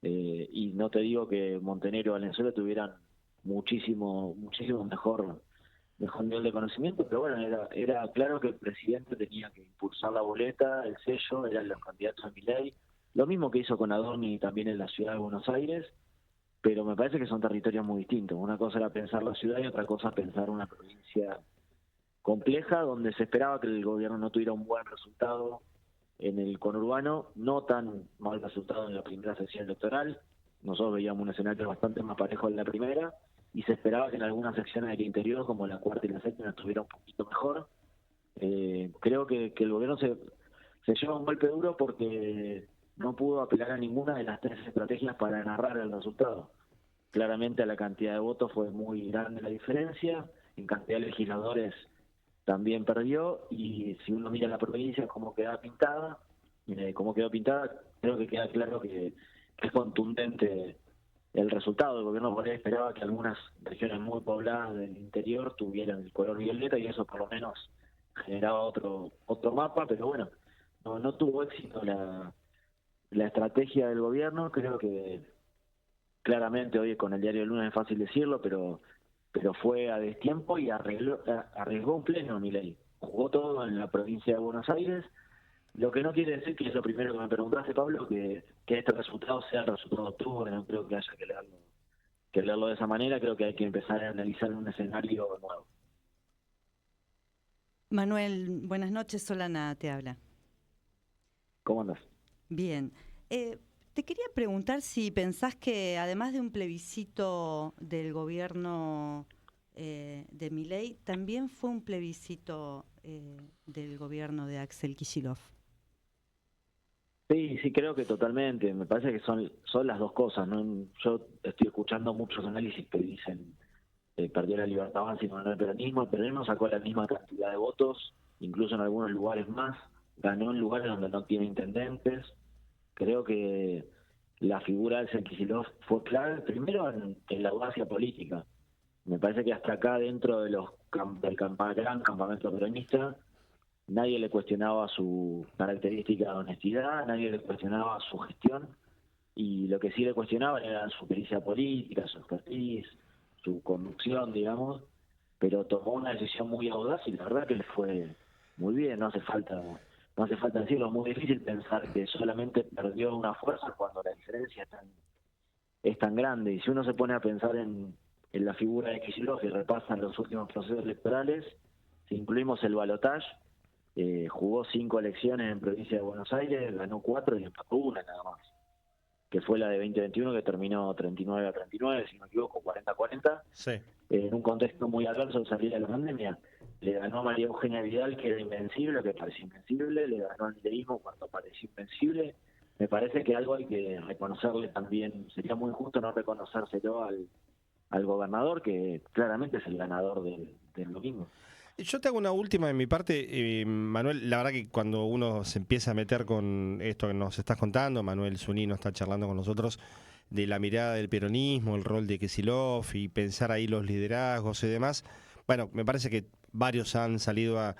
[SPEAKER 16] Y no te digo que Montenegro y Valenzuela tuvieran muchísimo mejor nivel de conocimiento, pero bueno, era claro que el presidente tenía que impulsar la boleta, el sello, eran los candidatos a Milei. Lo mismo que hizo con Adorni también en la Ciudad de Buenos Aires, pero me parece que son territorios muy distintos. Una cosa era pensar la ciudad y otra cosa pensar una provincia compleja, donde se esperaba que el gobierno no tuviera un buen resultado en el conurbano, no tan mal resultado en la primera sesión electoral. Nosotros veíamos un escenario bastante más parejo en la primera, y se esperaba que en algunas secciones del interior, como la cuarta y la séptima, estuviera un poquito mejor. Creo que el gobierno se lleva un golpe duro porque no pudo apelar a ninguna de las tres estrategias para narrar el resultado. claramente a la cantidad de votos fue muy grande la diferencia, en cantidad de legisladores también perdió, y si uno mira la provincia cómo quedó pintada, creo que queda claro que es contundente el resultado. El gobierno por ahí esperaba que algunas regiones muy pobladas del interior tuvieran el color violeta, y eso por lo menos generaba otro mapa, pero bueno, no tuvo éxito la estrategia del gobierno. Creo que claramente hoy con el diario del lunes es fácil decirlo, pero fue a destiempo y arriesgó un pleno Milei. Jugó todo en la provincia de Buenos Aires, lo que no quiere decir, que es lo primero que me preguntaste, Pablo, que este resultado sea el resultado de octubre. No creo que haya que leerlo de esa manera. Creo que hay que empezar a analizar un escenario nuevo.
[SPEAKER 3] Manuel, buenas noches, Solana te habla.
[SPEAKER 16] ¿Cómo andas?
[SPEAKER 3] Bien. Te quería preguntar si pensás que además de un plebiscito del gobierno de Milei, también fue un plebiscito del gobierno de Axel Kicillof.
[SPEAKER 16] Sí, creo que totalmente. Me parece que son las dos cosas, ¿no? Yo estoy escuchando muchos análisis que dicen perdió la Libertad Avanza y ganó el peronismo. El peronismo sacó la misma cantidad de votos, incluso en algunos lugares más. Ganó en lugares donde no tiene intendentes. Creo que la figura de Axel Kicillof fue clave, primero en la audacia política. Me parece que hasta acá, dentro de del gran campamento peronista, nadie le cuestionaba su característica de honestidad, nadie le cuestionaba su gestión, y lo que sí le cuestionaban era su pericia política, su expertise, su conducción, digamos, pero tomó una decisión muy audaz y la verdad que le fue muy bien. No hace falta decirlo. Es muy difícil pensar que solamente perdió una fuerza cuando la diferencia es tan grande. Y si uno se pone a pensar en la figura de Kicillof y repasa los últimos procesos electorales, si incluimos el balotaje, jugó 5 elecciones en provincia de Buenos Aires, ganó 4 y empató una nada más, que fue la de 2021, que terminó 39-39, si no me equivoco, 40-40,
[SPEAKER 2] sí.
[SPEAKER 16] En un contexto muy adverso al salir de la pandemia. Le ganó a María Eugenia Vidal, que era invencible, que parecía invencible, le ganó al mileísmo cuando parecía invencible. Me parece que algo hay que reconocerle también. Sería muy injusto no reconocérselo al gobernador, que claramente es el ganador del domingo.
[SPEAKER 2] Yo te hago una última de mi parte, Manuel. La verdad que cuando uno se empieza a meter con esto que nos estás contando, Manuel Zunino está charlando con nosotros de la mirada del peronismo, el rol de Kicillof y pensar ahí los liderazgos y demás. Bueno, me parece que varios han salido a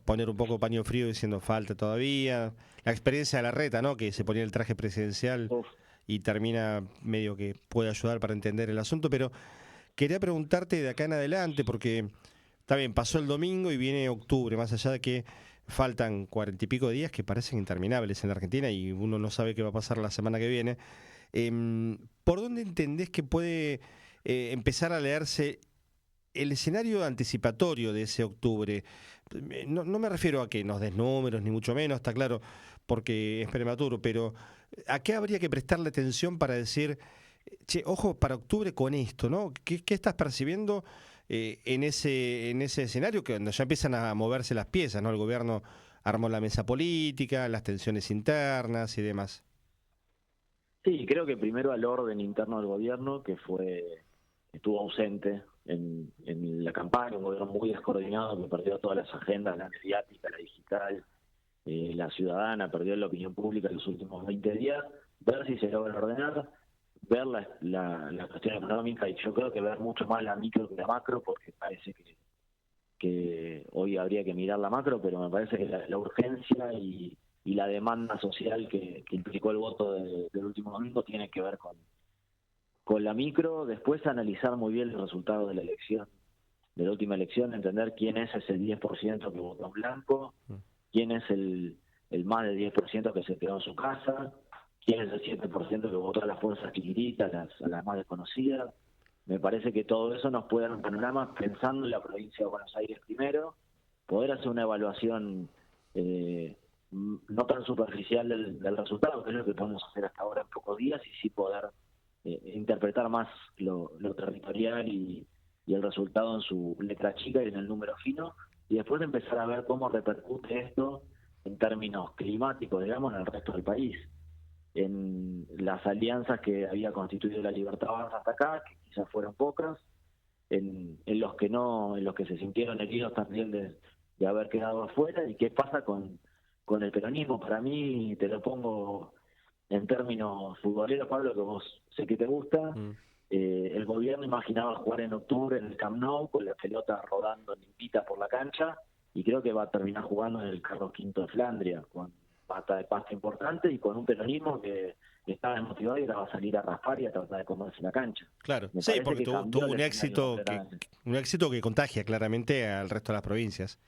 [SPEAKER 2] poner un poco paño frío diciendo falta todavía. La experiencia de Larreta, ¿no? Que se ponía el traje presidencial y termina medio que puede ayudar para entender el asunto, pero quería preguntarte de acá en adelante, porque está bien, pasó el domingo y viene octubre, más allá de que faltan 40 y pico de días que parecen interminables en la Argentina y uno no sabe qué va a pasar la semana que viene. ¿Por dónde entendés que puede empezar a leerse el escenario anticipatorio de ese octubre? No me refiero a que nos des números, ni mucho menos, está claro, porque es prematuro, pero ¿a qué habría que prestarle atención para decir, che, ojo para octubre con esto, ¿no? ¿Qué estás percibiendo en ese escenario que cuando ya empiezan a moverse las piezas, ¿no? El gobierno armó la mesa política, las tensiones internas y demás.
[SPEAKER 16] Sí, creo que primero al orden interno del gobierno, que estuvo ausente en la campaña, un gobierno muy descoordinado que perdió todas las agendas, la mediática, la digital, la ciudadana, perdió la opinión pública en los últimos 20 días, ver si se logra ordenar, ver la cuestión económica, y yo creo que ver mucho más la micro que la macro, porque parece que hoy habría que mirar la macro, pero me parece que la urgencia y la demanda social que implicó el voto del último domingo tiene que ver con la micro. Después analizar muy bien los resultados de la última elección, entender quién es ese 10% que votó en blanco, quién es el más del 10% que se quedó en su casa, quién es el 7% que votó a las fuerzas chiquititas, a las más desconocidas. Me parece que todo eso nos puede dar un panorama, pensando en la provincia de Buenos Aires primero, poder hacer una evaluación no tan superficial del resultado, que es lo que podemos hacer hasta ahora en pocos días, y sí poder interpretar más lo territorial y el resultado en su letra chica y en el número fino, y después empezar a ver cómo repercute esto en términos climáticos, digamos, en el resto del país. En las alianzas que había constituido la Libertad Avanza hasta acá, que quizás fueron pocas, en los que se sintieron heridos también de haber quedado afuera, y qué pasa con el peronismo. Para mí, te lo pongo en términos futboleros, Pablo, que vos sé que te gusta. El gobierno imaginaba jugar en octubre en el Camp Nou con la pelota rodando limpita por la cancha, y creo que va a terminar jugando en el Carlos V de Flandria, con pata de pasta importante y con un peronismo que estaba desmotivado y ahora va a salir a raspar y a tratar de comerse la cancha.
[SPEAKER 2] Claro, sí, porque tuvo un éxito que contagia claramente al resto de las provincias.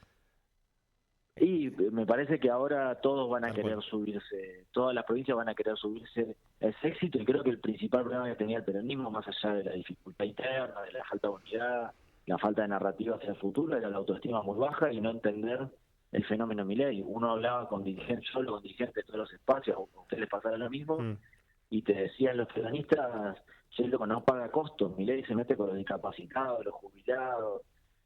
[SPEAKER 16] Y me parece que ahora todos van a querer subirse, todas las provincias van a querer subirse a ese éxito, y creo que el principal problema que tenía el peronismo, más allá de la dificultad interna, de la falta de unidad, la falta de narrativa hacia el futuro, era la autoestima muy baja y no entender el fenómeno Milei. Uno hablaba con dirigentes, solo con dirigentes de todos los espacios, a ustedes les pasara lo mismo, y te decían los peronistas, que no paga costos, Milei se mete con los discapacitados, los jubilados,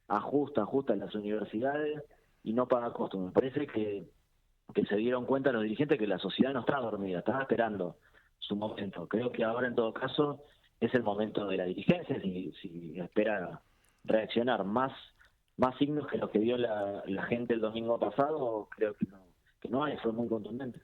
[SPEAKER 16] ajusta en las universidades y no paga costos. Me parece que se dieron cuenta los dirigentes que la sociedad no estaba dormida, estaba esperando su momento. Creo que ahora en todo caso es el momento de la dirigencia, si espera reaccionar más signos que los que vio la gente el domingo pasado, creo que no hay, fue muy contundente.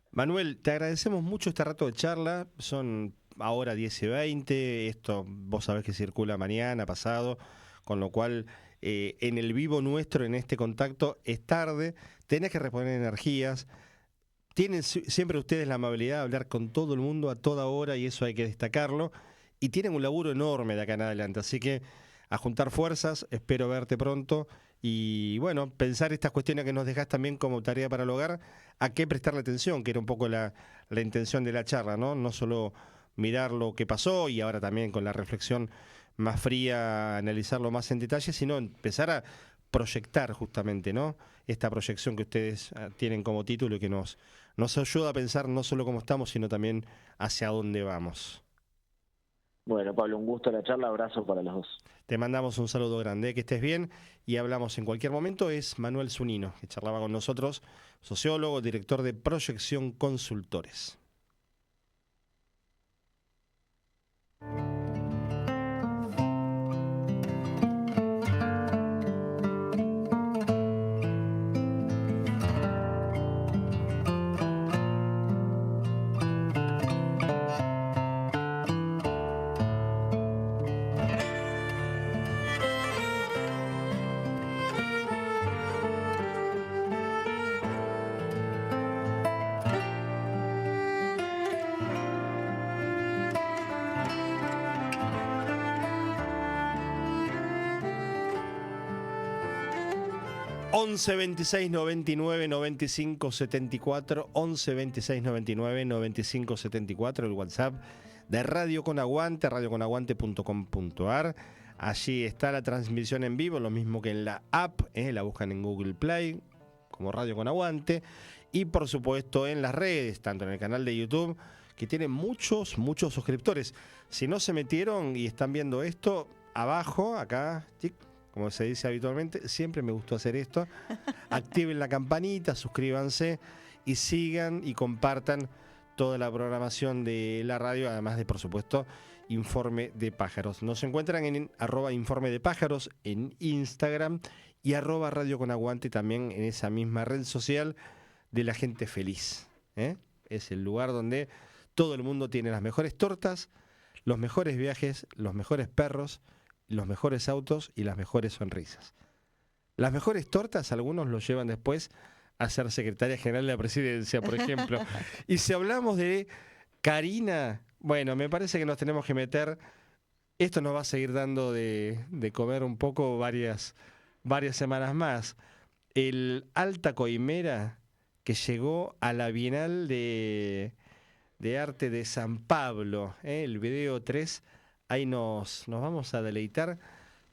[SPEAKER 2] Manuel, te agradecemos mucho este rato de charla, son ahora 10:20, esto vos sabés que circula mañana, pasado, con lo cual en el vivo nuestro, en este contacto, es tarde, tenés que reponer energías, tienen siempre ustedes la amabilidad de hablar con todo el mundo a toda hora, y eso hay que destacarlo, y tienen un laburo enorme de acá en adelante, así que a juntar fuerzas, espero verte pronto, y bueno, pensar estas cuestiones que nos dejás también como tarea para el hogar, a qué prestarle atención, que era un poco la intención de la charla, no solo mirar lo que pasó, y ahora también con la reflexión más fría, analizarlo más en detalle, sino empezar a proyectar justamente, ¿no? Esta proyección que ustedes tienen como título y que nos ayuda a pensar no solo cómo estamos, sino también hacia dónde vamos.
[SPEAKER 16] Bueno, Pablo, un gusto la charla, abrazo para los dos.
[SPEAKER 2] Te mandamos un saludo grande, que estés bien, y hablamos en cualquier momento. Es Manuel Zunino, que charlaba con nosotros, sociólogo, director de Proyección Consultores. ...11 26 99 95 74... ...11 26 99 95 74... ...el WhatsApp de Radio Con Aguante... ...radioconaguante.com.ar... ...allí está la transmisión en vivo... ...lo mismo que en la app... ...la buscan en Google Play... ...como Radio Con Aguante... ...y por supuesto en las redes... ...tanto en el canal de YouTube... ...que tiene muchos suscriptores... ...si no se metieron y están viendo esto... ...abajo, acá... como se dice habitualmente, siempre me gustó hacer esto. Activen la campanita, suscríbanse y sigan y compartan toda la programación de la radio, además de, por supuesto, Informe de Pájaros. Nos encuentran en @Informe de Pájaros en Instagram y @Radio Con Aguante también en esa misma red social de la gente feliz. Es el lugar donde todo el mundo tiene las mejores tortas, los mejores viajes, los mejores perros, los mejores autos y las mejores sonrisas. Las mejores tortas, algunos los llevan después a ser secretaria general de la presidencia, por ejemplo. Y si hablamos de Karina, bueno, me parece que nos tenemos que meter. Esto nos va a seguir dando de comer un poco varias semanas más. El Alta Coimera, que llegó a la Bienal de Arte de San Pablo, el video 3, ahí nos vamos a deleitar,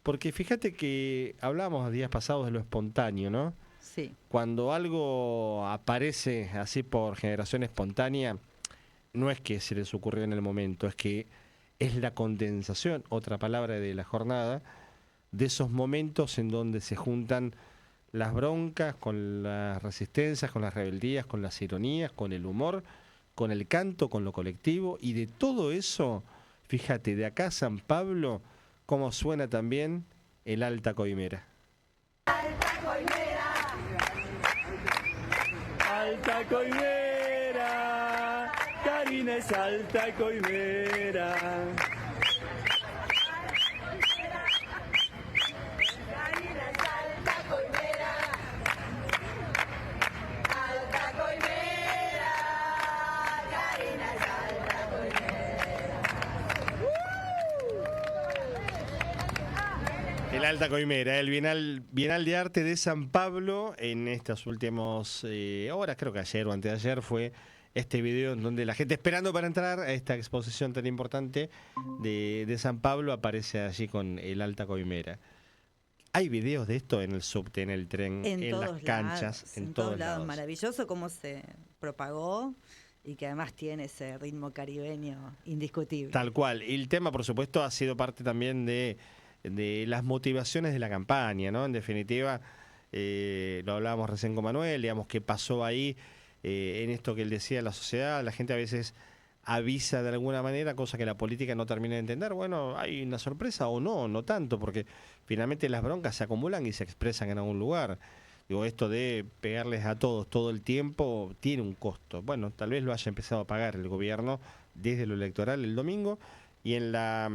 [SPEAKER 2] porque fíjate que hablábamos días pasados de lo espontáneo, ¿no?
[SPEAKER 3] Sí.
[SPEAKER 2] Cuando algo aparece así por generación espontánea, no es que se les ocurrió en el momento, es que es la condensación, otra palabra de la jornada, de esos momentos en donde se juntan las broncas con las resistencias, con las rebeldías, con las ironías, con el humor, con el canto, con lo colectivo, y de todo eso, fíjate, de acá a San Pablo, cómo suena también el Alta Coimera.
[SPEAKER 17] Alta Coimera, Alta Coimera, Karina es Alta Coimera.
[SPEAKER 2] El Alta Coimera, el Bienal de Arte de San Pablo, en estas últimas horas, creo que ayer o anteayer, fue este video en donde la gente esperando para entrar a esta exposición tan importante de San Pablo aparece allí con el Alta Coimera. Hay videos de esto en el subte, en el tren, en las canchas,
[SPEAKER 3] en todos lados. Maravilloso cómo se propagó y que además tiene ese ritmo caribeño indiscutible.
[SPEAKER 2] Tal cual. Y el tema, por supuesto, ha sido parte también de las motivaciones de la campaña, ¿no? En definitiva, lo hablábamos recién con Manuel, digamos, qué pasó ahí en esto que él decía de la sociedad. La gente a veces avisa de alguna manera, cosa que la política no termina de entender. Bueno, hay una sorpresa o no tanto, porque finalmente las broncas se acumulan y se expresan en algún lugar. Digo, esto de pegarles a todos todo el tiempo tiene un costo. Bueno, tal vez lo haya empezado a pagar el gobierno desde lo electoral el domingo y en la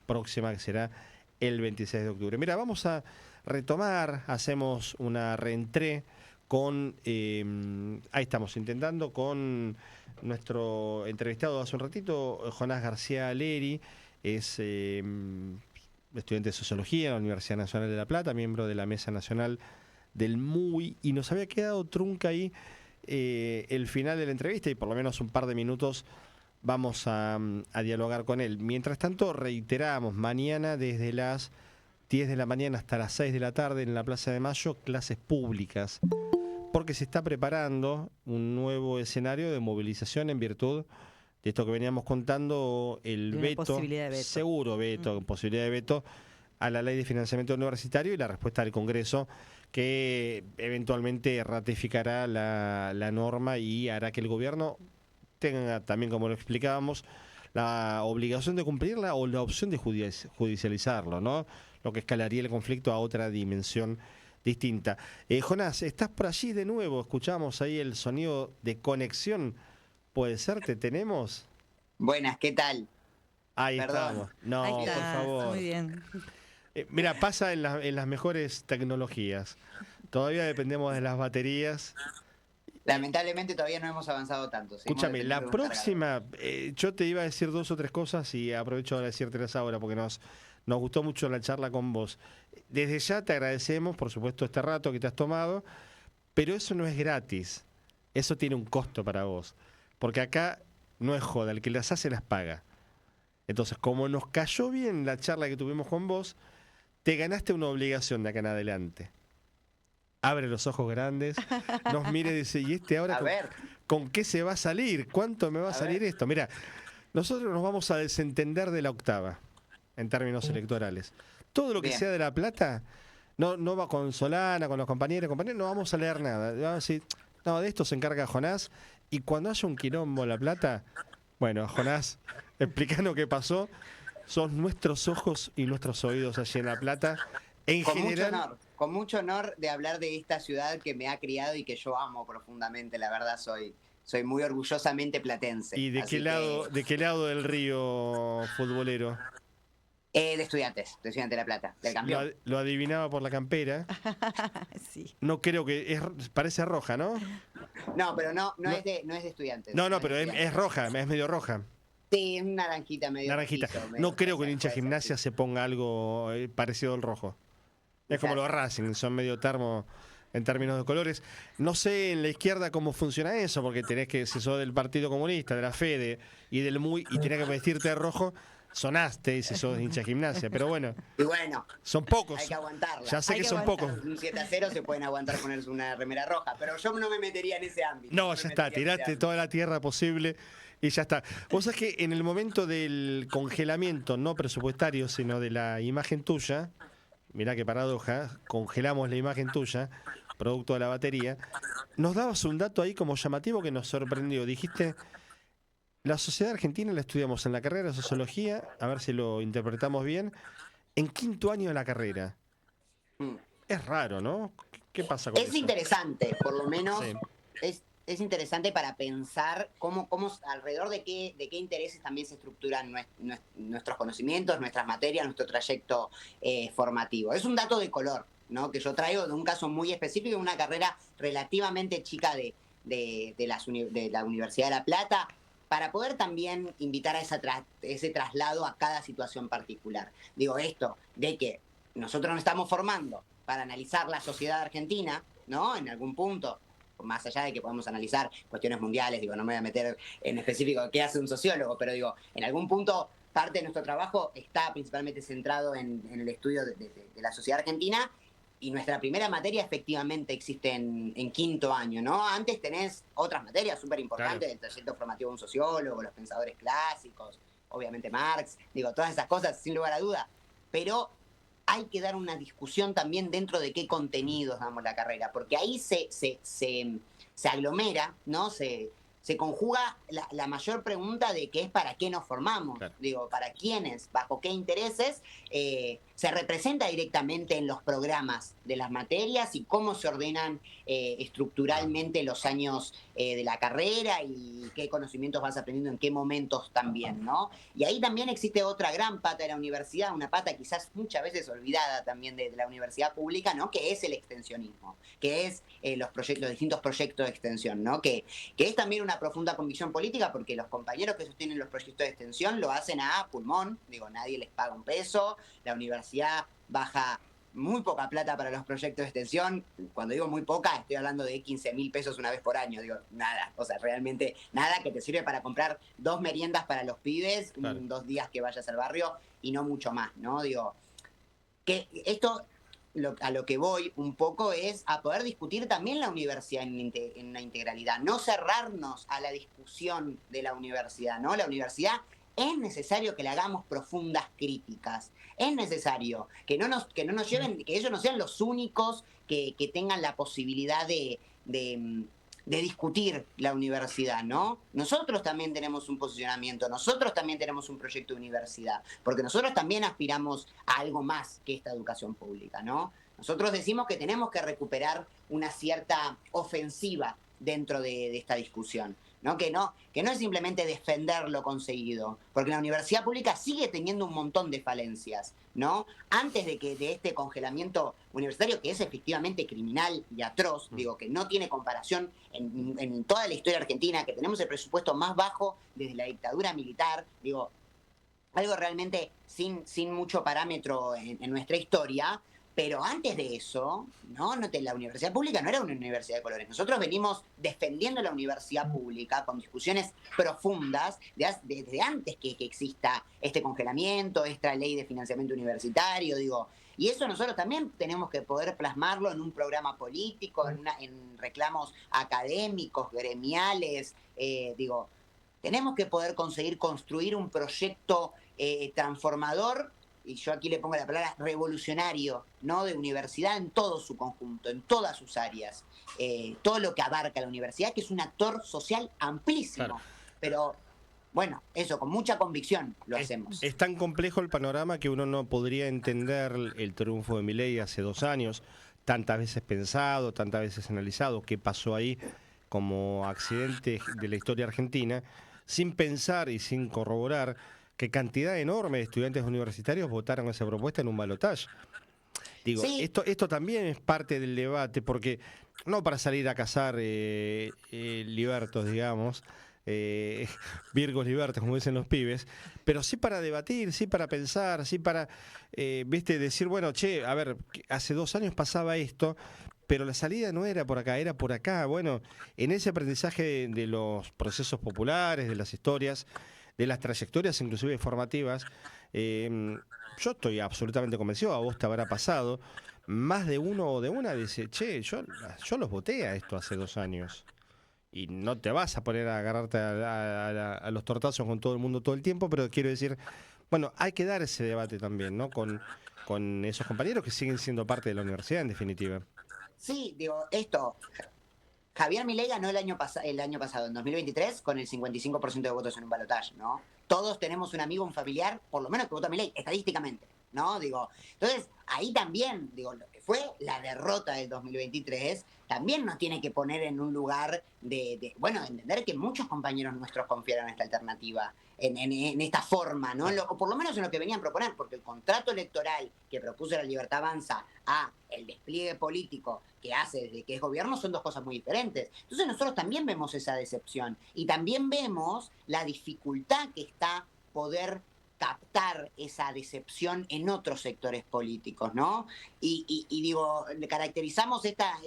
[SPEAKER 2] próxima, que será el 26 de octubre. Mira, vamos a retomar, hacemos una reentré con, ahí estamos intentando, con nuestro entrevistado hace un ratito, Jonás García Leri, es estudiante de Sociología en la Universidad Nacional de La Plata, miembro de la Mesa Nacional del MUI, y nos había quedado trunca ahí el final de la entrevista, y por lo menos un par de minutos vamos a dialogar con él. Mientras tanto, reiteramos, mañana desde las 10 de la mañana hasta las 6 de la tarde en la Plaza de Mayo, clases públicas, porque se está preparando un nuevo escenario de movilización en virtud de esto que veníamos contando, el veto, seguro veto, posibilidad de veto a la Ley de Financiamiento Universitario y la respuesta del Congreso, que eventualmente ratificará la norma y hará que el gobierno tenga también, como lo explicábamos, la obligación de cumplirla o la opción de judicializarlo, ¿no? Lo que escalaría el conflicto a otra dimensión distinta. Jonás, ¿estás por allí de nuevo? Escuchamos ahí el sonido de conexión. ¿Puede ser? ¿Te tenemos?
[SPEAKER 4] Buenas, ¿qué tal?
[SPEAKER 2] Ahí
[SPEAKER 4] Perdón.
[SPEAKER 2] estamos. No,
[SPEAKER 3] Ahí está,
[SPEAKER 2] por favor.
[SPEAKER 3] muy bien.
[SPEAKER 2] Mira, pasa en las mejores tecnologías. Todavía dependemos de las baterías.
[SPEAKER 4] Lamentablemente todavía no hemos avanzado tanto.
[SPEAKER 2] Escúchame, la próxima, yo te iba a decir 2 o 3 cosas y aprovecho de decírtelas ahora porque nos gustó mucho la charla con vos. Desde ya te agradecemos, por supuesto, este rato que te has tomado, pero eso no es gratis. Eso tiene un costo para vos. Porque acá no es joda, el que las hace las paga. Entonces, como nos cayó bien la charla que tuvimos con vos, te ganaste una obligación de acá en adelante. Abre los ojos grandes, nos mire y dice, ¿y este ahora con qué se va a salir? ¿Cuánto me va a salir esto? Mira, nosotros nos vamos a desentender de la octava, en términos electorales. Todo lo que sea de La Plata, no va con Solana, con los compañeros, no vamos a leer nada. Vamos a decir, no, de esto se encarga Jonás, y cuando haya un quilombo en La Plata, bueno, Jonás, explícanos qué pasó. Son nuestros ojos y nuestros oídos allí en La Plata. En general,
[SPEAKER 4] con mucho honor de hablar de esta ciudad que me ha criado y que yo amo profundamente. La verdad, soy muy orgullosamente platense.
[SPEAKER 2] ¿Y de qué lado del río futbolero?
[SPEAKER 4] De Estudiantes de La Plata, del campeón.
[SPEAKER 2] Lo adivinaba por la campera.
[SPEAKER 3] Sí.
[SPEAKER 2] No creo que parece roja, ¿no?
[SPEAKER 4] No, pero no es de Estudiantes.
[SPEAKER 2] No, pero es roja, es medio roja.
[SPEAKER 4] Sí, es naranjita, medio
[SPEAKER 2] naranjita.
[SPEAKER 4] Piso,
[SPEAKER 2] no creo que un hincha de Gimnasia se ponga algo parecido al rojo. Es como los Racing, son medio termo en términos de colores. No sé en la izquierda cómo funciona eso, porque tenés que, si sos del Partido Comunista, de la FEDE y del MUI, y tenés que vestirte de rojo, sonaste y si sos hincha de Gimnasia. Pero bueno,
[SPEAKER 4] y bueno,
[SPEAKER 2] son pocos.
[SPEAKER 4] Hay que aguantarla.
[SPEAKER 2] Ya sé que son pocos.
[SPEAKER 4] Un 7-0 se pueden aguantar ponerse una remera roja, pero yo no me metería en ese ámbito.
[SPEAKER 2] No, ya está, tiraste toda la tierra posible y ya está. Vos sabés que en el momento del congelamiento, no presupuestario, sino de la imagen tuya, mirá qué paradoja, congelamos la imagen tuya, producto de la batería, nos dabas un dato ahí como llamativo que nos sorprendió. Dijiste, La sociedad argentina la estudiamos en la carrera de sociología, a ver si lo interpretamos bien, en quinto año de la carrera. Es raro, ¿no? ¿Qué pasa con eso?
[SPEAKER 4] Es interesante, por lo menos
[SPEAKER 2] Sí.
[SPEAKER 4] es interesante para pensar cómo alrededor de qué intereses también se estructuran nuestros conocimientos, nuestras materias, nuestro trayecto formativo. Es un dato de color, ¿no? Que yo traigo de un caso muy específico, de una carrera relativamente chica de la Universidad de La Plata, para poder también invitar a ese traslado a cada situación particular. Digo esto, de que nosotros nos estamos formando para analizar la sociedad argentina, ¿no? En algún punto, más allá de que podemos analizar cuestiones mundiales, digo, no me voy a meter en específico qué hace un sociólogo, pero digo, en algún punto parte de nuestro trabajo está principalmente centrado en el estudio de la sociedad argentina, y nuestra primera materia efectivamente existe en quinto año, ¿no? Antes tenés otras materias súper importantes, claro, del trayecto formativo de un sociólogo, los pensadores clásicos, obviamente Marx, digo, todas esas cosas sin lugar a duda, pero hay que dar una discusión también dentro de qué contenidos damos la carrera, porque ahí se aglomera, ¿no? Se conjuga la mayor pregunta de qué es para qué nos formamos, claro, digo, para quiénes, bajo qué intereses, se representa directamente en los programas de las materias y cómo se ordenan estructuralmente los años de la carrera y qué conocimientos vas aprendiendo en qué momentos también, ¿no? Y ahí también existe otra gran pata de la universidad, una pata quizás muchas veces olvidada también de la universidad pública, ¿no? Que es el extensionismo, que es los distintos proyectos de extensión, ¿no? Que es también una profunda convicción política, porque los compañeros que sostienen los proyectos de extensión lo hacen a pulmón, digo, nadie les paga un peso, la universidad baja muy poca plata para los proyectos de extensión. Cuando digo muy poca, estoy hablando de 15.000 pesos una vez por año, digo, nada, o sea, realmente nada, que te sirve para comprar 2 meriendas para los pibes, claro, 2 días que vayas al barrio y no mucho más, ¿no? Digo, que esto a lo que voy un poco es a poder discutir también la universidad en una integralidad, no cerrarnos a la discusión de la universidad, ¿no? La universidad es necesario que le hagamos profundas críticas, es necesario que no nos lleven, que ellos no sean los únicos que tengan la posibilidad de discutir la universidad, ¿no? Nosotros también tenemos un posicionamiento, nosotros también tenemos un proyecto de universidad, porque nosotros también aspiramos a algo más que esta educación pública, ¿no? Nosotros decimos que tenemos que recuperar una cierta ofensiva dentro de esta discusión, ¿no? Que no es simplemente defender lo conseguido, porque la universidad pública sigue teniendo un montón de falencias, ¿no? Antes de este congelamiento universitario, que es efectivamente criminal y atroz, digo, que no tiene comparación en toda la historia argentina, que tenemos el presupuesto más bajo desde la dictadura militar, digo, algo realmente sin mucho parámetro en nuestra historia. Pero antes de eso, la universidad pública no era una universidad de colores. Nosotros venimos defendiendo la universidad pública con discusiones profundas desde antes que exista este congelamiento, esta ley de financiamiento universitario, digo. Y eso nosotros también tenemos que poder plasmarlo en un programa político, en reclamos académicos, gremiales, digo. Tenemos que poder conseguir construir un proyecto transformador, y yo aquí le pongo la palabra revolucionario, ¿no? De universidad en todo su conjunto, en todas sus áreas. Todo lo que abarca la universidad, que es un actor social amplísimo. Claro. Pero, bueno, eso, con mucha convicción lo hacemos.
[SPEAKER 2] Es tan complejo el panorama que uno no podría entender el triunfo de Milei hace 2 años, tantas veces pensado, tantas veces analizado, qué pasó ahí como accidente de la historia argentina, sin pensar y sin corroborar qué cantidad enorme de estudiantes universitarios votaron esa propuesta en un balotaje. Digo, sí, esto también es parte del debate, porque no para salir a cazar libertos, digamos, virgos libertos, como dicen los pibes, pero sí para debatir, sí para pensar, sí para, decir, bueno, a ver, hace 2 años pasaba esto, pero la salida no era por acá, era por acá. Bueno, en ese aprendizaje de los procesos populares, de las historias, de las trayectorias inclusive formativas, yo estoy absolutamente convencido, a vos te habrá pasado, más de uno o de una dice, yo los voté a esto hace 2 años. Y no te vas a poner a agarrarte a los tortazos con todo el mundo todo el tiempo, pero quiero decir, bueno, hay que dar ese debate también, ¿no? Con esos compañeros que siguen siendo parte de la universidad, en definitiva.
[SPEAKER 4] Sí, digo, esto Javier Milei ganó el año pasado, en 2023, con el 55% de votos en un balotaje, ¿no? Todos tenemos un amigo, un familiar, por lo menos que vota a Milei, estadísticamente, ¿no? Digo, entonces, ahí también, digo, lo que fue la derrota del 2023, también nos tiene que poner en un lugar bueno, entender que muchos compañeros nuestros confiaron en esta alternativa, en esta forma, ¿no? O por lo menos en lo que venían a proponer, porque el contrato electoral que propuso la Libertad Avanza a el despliegue político que hace desde que es gobierno son dos cosas muy diferentes. Entonces nosotros también vemos esa decepción y también vemos la dificultad que está poder captar esa decepción en otros sectores políticos, ¿no? Y digo, caracterizamos esta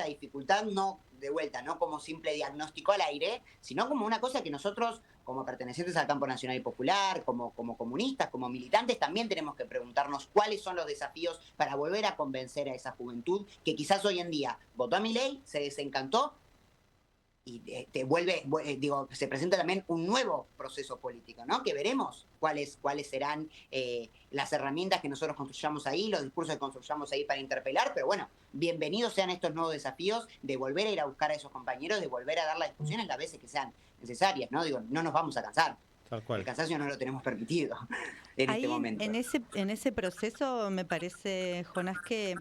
[SPEAKER 4] dificultad no de vuelta, no como simple diagnóstico al aire, sino como una cosa que nosotros, como pertenecientes al campo nacional y popular, como comunistas, como militantes, también tenemos que preguntarnos cuáles son los desafíos para volver a convencer a esa juventud que quizás hoy en día votó a Milei, se desencantó, y se presenta también un nuevo proceso político, ¿no? Que veremos cuáles serán las herramientas que nosotros construyamos ahí, los discursos que construyamos ahí para interpelar, pero bueno, bienvenidos sean estos nuevos desafíos de volver a ir a buscar a esos compañeros, de volver a dar las discusiones las veces que sean necesarias, ¿no? Digo, no nos vamos a cansar.
[SPEAKER 2] Tal cual.
[SPEAKER 4] El cansancio no lo tenemos permitido en
[SPEAKER 3] ahí,
[SPEAKER 4] este momento.
[SPEAKER 3] En ese proceso me parece, Jonás, que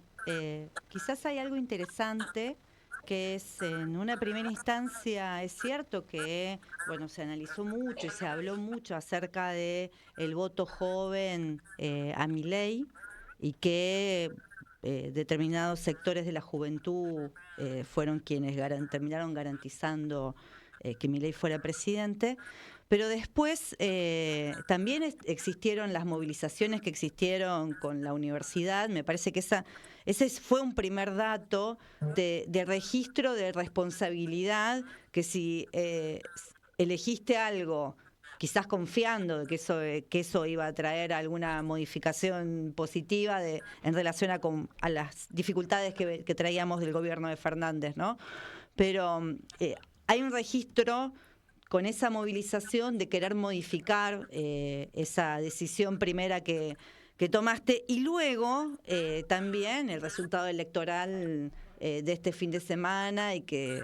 [SPEAKER 3] quizás hay algo interesante, que es, en una primera instancia, es cierto que, bueno, se analizó mucho y se habló mucho acerca de el voto joven a Milei, y que determinados sectores de la juventud fueron quienes terminaron garantizando que Milei fuera presidente. Pero después también existieron las movilizaciones que existieron con la universidad. Me parece que ese fue un primer dato de registro de responsabilidad, que si elegiste algo, quizás confiando de que eso iba a traer alguna modificación positiva en relación a las dificultades que traíamos del gobierno de Fernández, ¿no? Pero hay un registro con esa movilización de querer modificar esa decisión primera que tomaste, y luego también el resultado electoral de este fin de semana, y que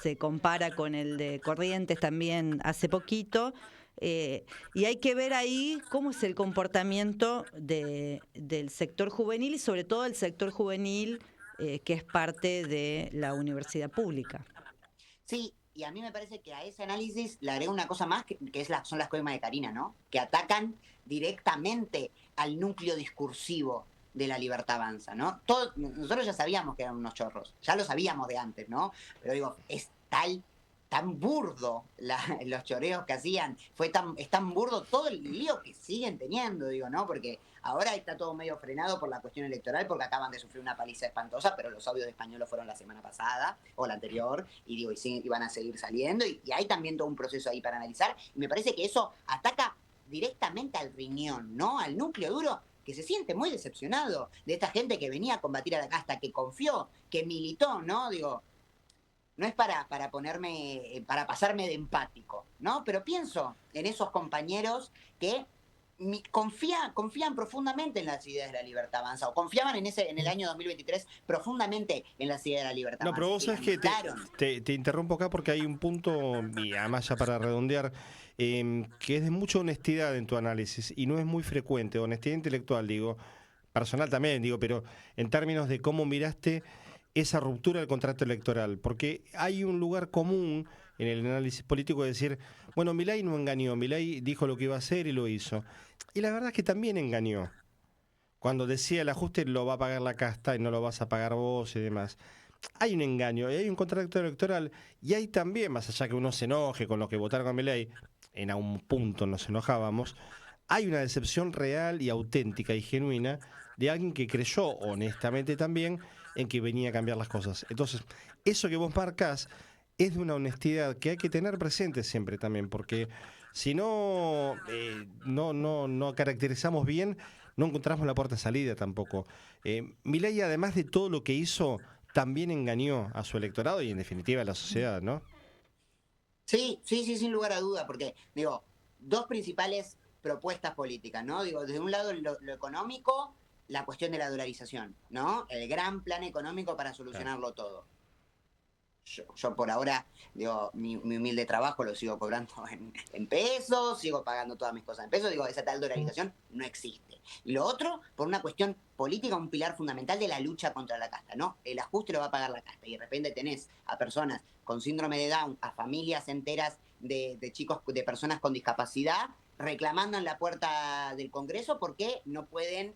[SPEAKER 3] se compara con el de Corrientes también hace poquito, y hay que ver ahí cómo es el comportamiento del sector juvenil, y sobre todo el sector juvenil que es parte de la universidad pública.
[SPEAKER 4] Sí. Y a mí me parece que a ese análisis le agrego una cosa más, que son las coimas de Karina, ¿no? Que atacan directamente al núcleo discursivo de la Libertad Avanza, ¿no? Nosotros ya sabíamos que eran unos chorros, ya lo sabíamos de antes, ¿no? Pero digo, es tan burdo los choreos que hacían, es tan burdo todo el lío que siguen teniendo, digo, ¿no? Porque ahora está todo medio frenado por la cuestión electoral, porque acaban de sufrir una paliza espantosa, pero los audios de Españolo fueron la semana pasada o la anterior, y van a seguir saliendo, y hay también todo un proceso ahí para analizar, y me parece que eso ataca directamente al riñón, ¿no? Al núcleo duro, que se siente muy decepcionado de esta gente que venía a combatir a la casta, que confió, que militó, ¿no? Digo, no es para pasarme de empático, ¿no? Pero pienso en esos compañeros que confían profundamente en las ideas de la Libertad Avanza, o confiaban en el año 2023 profundamente en las ideas de la Libertad Avanza.
[SPEAKER 2] No, pero vos sabés que te interrumpo acá porque hay un punto, y además ya para redondear, que es de mucha honestidad en tu análisis, y no es muy frecuente, honestidad intelectual, digo, personal también, digo, pero en términos de cómo miraste esa ruptura del contrato electoral, porque hay un lugar común en el análisis político de decir, bueno, Milei no engañó, Milei dijo lo que iba a hacer y lo hizo. Y la verdad es que también engañó. Cuando decía el ajuste lo va a pagar la casta y no lo vas a pagar vos y demás. Hay un engaño, y hay un contrato electoral, y hay también, más allá que uno se enoje con los que votaron a Milei, en algún punto nos enojábamos, hay una decepción real y auténtica y genuina de alguien que creyó honestamente también en que venía a cambiar las cosas. Entonces, eso que vos marcás es de una honestidad que hay que tener presente siempre también, porque si no caracterizamos bien, no encontramos la puerta de salida tampoco. Milei, además de todo lo que hizo, también engañó a su electorado y en definitiva a la sociedad, ¿no?
[SPEAKER 4] Sí, sin lugar a duda, porque, digo, dos principales propuestas políticas, ¿no? Digo, desde un lado lo económico, la cuestión de la dolarización, ¿no? El gran plan económico para solucionarlo todo. Yo por ahora, digo, mi humilde trabajo lo sigo cobrando en pesos, sigo pagando todas mis cosas en pesos, digo, esa tal dolarización no existe. Y lo otro, por una cuestión política, un pilar fundamental de la lucha contra la casta, ¿no? El ajuste lo va a pagar la casta, y de repente tenés a personas con síndrome de Down, a familias enteras de chicos, de personas con discapacidad, reclamando en la puerta del Congreso porque no pueden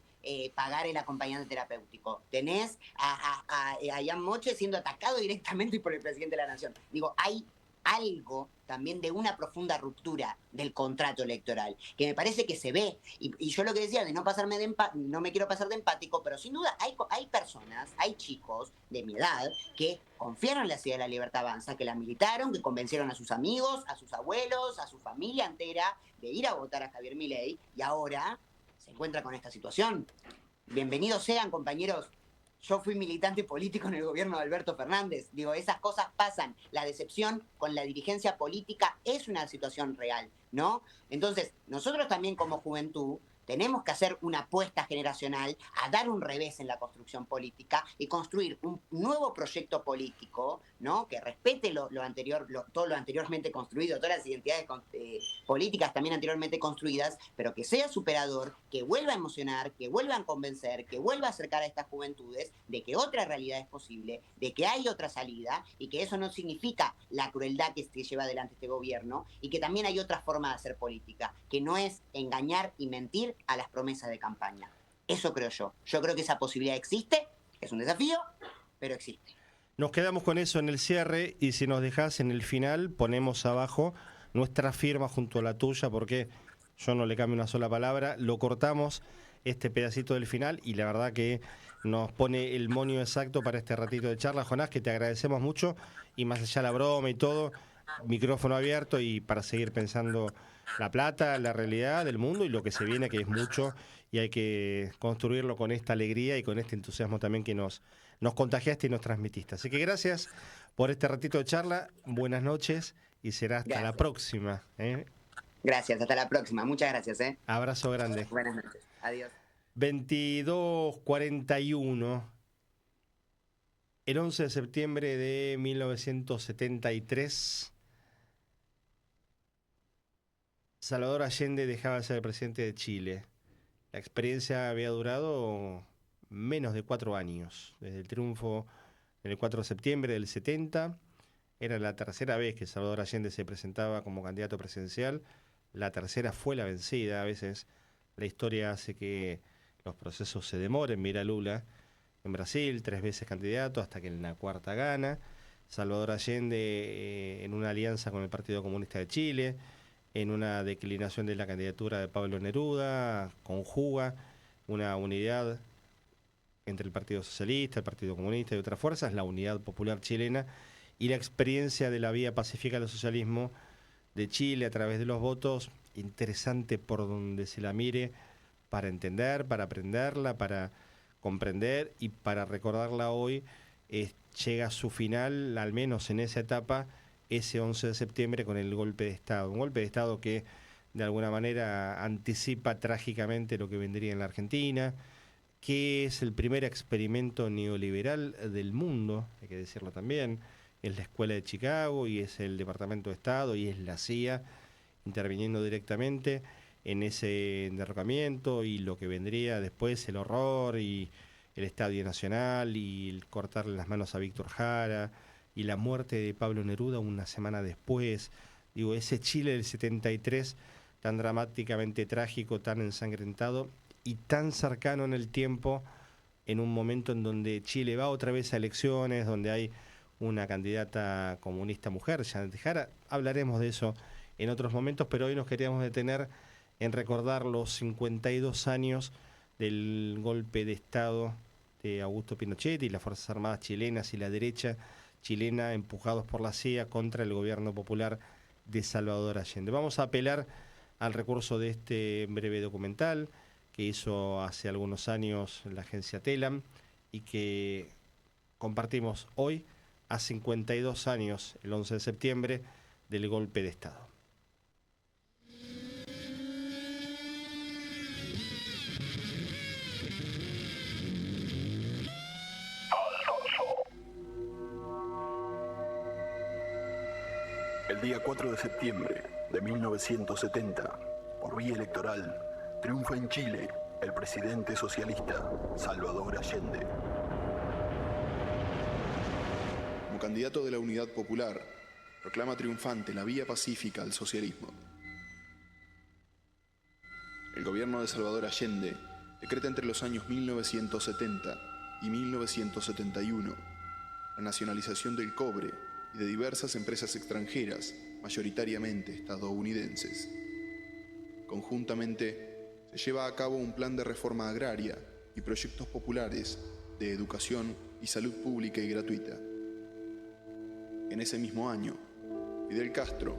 [SPEAKER 4] pagar el acompañante terapéutico. Tenés a Ian Moche siendo atacado directamente por el presidente de la Nación. Digo, hay algo también de una profunda ruptura del contrato electoral, que me parece que se ve, y yo lo que decía de no pasarme no me quiero pasar de empático, pero sin duda hay personas, hay chicos de mi edad que confiaron en la idea de la Libertad Avanza, que la militaron, que convencieron a sus amigos, a sus abuelos, a su familia entera de ir a votar a Javier Milei, y ahora se encuentra con esta situación. Bienvenidos sean, compañeros. Yo fui militante político en el gobierno de Alberto Fernández. Digo, esas cosas pasan. La decepción con la dirigencia política es una situación real, ¿no? Entonces, nosotros también como juventud tenemos que hacer una apuesta generacional a dar un revés en la construcción política y construir un nuevo proyecto político, ¿no? Que respete todo lo anteriormente construido, todas las identidades políticas también anteriormente construidas, pero que sea superador, que vuelva a emocionar, que vuelva a convencer, que vuelva a acercar a estas juventudes de que otra realidad es posible, de que hay otra salida y que eso no significa la crueldad que lleva adelante este gobierno y que también hay otra forma de hacer política, que no es engañar y mentir a las promesas de campaña. Eso creo yo. Yo creo que esa posibilidad existe, es un desafío, pero existe.
[SPEAKER 2] Nos quedamos con eso en el cierre y si nos dejás en el final ponemos abajo nuestra firma junto a la tuya porque yo no le cambio una sola palabra, lo cortamos este pedacito del final y la verdad que nos pone el monio exacto para este ratito de charla. Jonás, que te agradecemos mucho y más allá de la broma y todo, micrófono abierto y para seguir pensando La Plata, la realidad del mundo y lo que se viene, que es mucho, y hay que construirlo con esta alegría y con este entusiasmo también que nos contagiaste y nos transmitiste. Así que gracias por este ratito de charla, buenas noches y será hasta la próxima.
[SPEAKER 4] Gracias, hasta la próxima, muchas gracias.
[SPEAKER 2] Abrazo grande.
[SPEAKER 4] Buenas noches, adiós.
[SPEAKER 2] 22:41, el 11 de septiembre de 1973, Salvador Allende dejaba de ser el presidente de Chile. La experiencia había durado menos de 4 años. Desde el triunfo en el 4 de septiembre del 70, era la tercera vez que Salvador Allende se presentaba como candidato presidencial. La tercera fue la vencida. A veces la historia hace que los procesos se demoren. Mira Lula en Brasil, 3 veces candidato, hasta que en la cuarta gana. Salvador Allende en una alianza con el Partido Comunista de Chile, en una declinación de la candidatura de Pablo Neruda, conjuga una unidad entre el Partido Socialista, el Partido Comunista y otras fuerzas, la Unidad Popular Chilena, y la experiencia de la vía pacífica del socialismo de Chile a través de los votos, interesante por donde se la mire, para entender, para aprenderla, para comprender y para recordarla hoy, llega a su final, al menos en esa etapa, ese 11 de septiembre con el golpe de Estado. Un golpe de Estado que de alguna manera anticipa trágicamente lo que vendría en la Argentina, que es el primer experimento neoliberal del mundo, hay que decirlo también. Es la Escuela de Chicago y es el Departamento de Estado y es la CIA interviniendo directamente en ese derrocamiento y lo que vendría después, el horror y el Estadio Nacional y el cortarle las manos a Víctor Jara y la muerte de Pablo Neruda una semana después. Digo, ese Chile del 73 tan dramáticamente trágico, tan ensangrentado y tan cercano en el tiempo, en un momento en donde Chile va otra vez a elecciones, donde hay una candidata comunista mujer, Janet Jara. Hablaremos de eso en otros momentos, pero hoy nos queríamos detener en recordar los 52 años del golpe de Estado de Augusto Pinochet y las Fuerzas Armadas chilenas y la derecha chilena empujados por la CIA contra el gobierno popular de Salvador Allende. Vamos a apelar al recurso de este breve documental que hizo hace algunos años la agencia Telam y que compartimos hoy a 52 años, el 11 de septiembre, del golpe de Estado.
[SPEAKER 18] día 4 de septiembre de 1970, por vía electoral, triunfa en Chile el presidente socialista Salvador Allende.
[SPEAKER 19] Como candidato de la Unidad Popular, proclama triunfante la vía pacífica al socialismo. El gobierno de Salvador Allende decreta entre los años 1970 y 1971 la nacionalización del cobre y de diversas empresas extranjeras, mayoritariamente estadounidenses. Conjuntamente, se lleva a cabo un plan de reforma agraria y proyectos populares de educación y salud pública y gratuita. En ese mismo año, Fidel Castro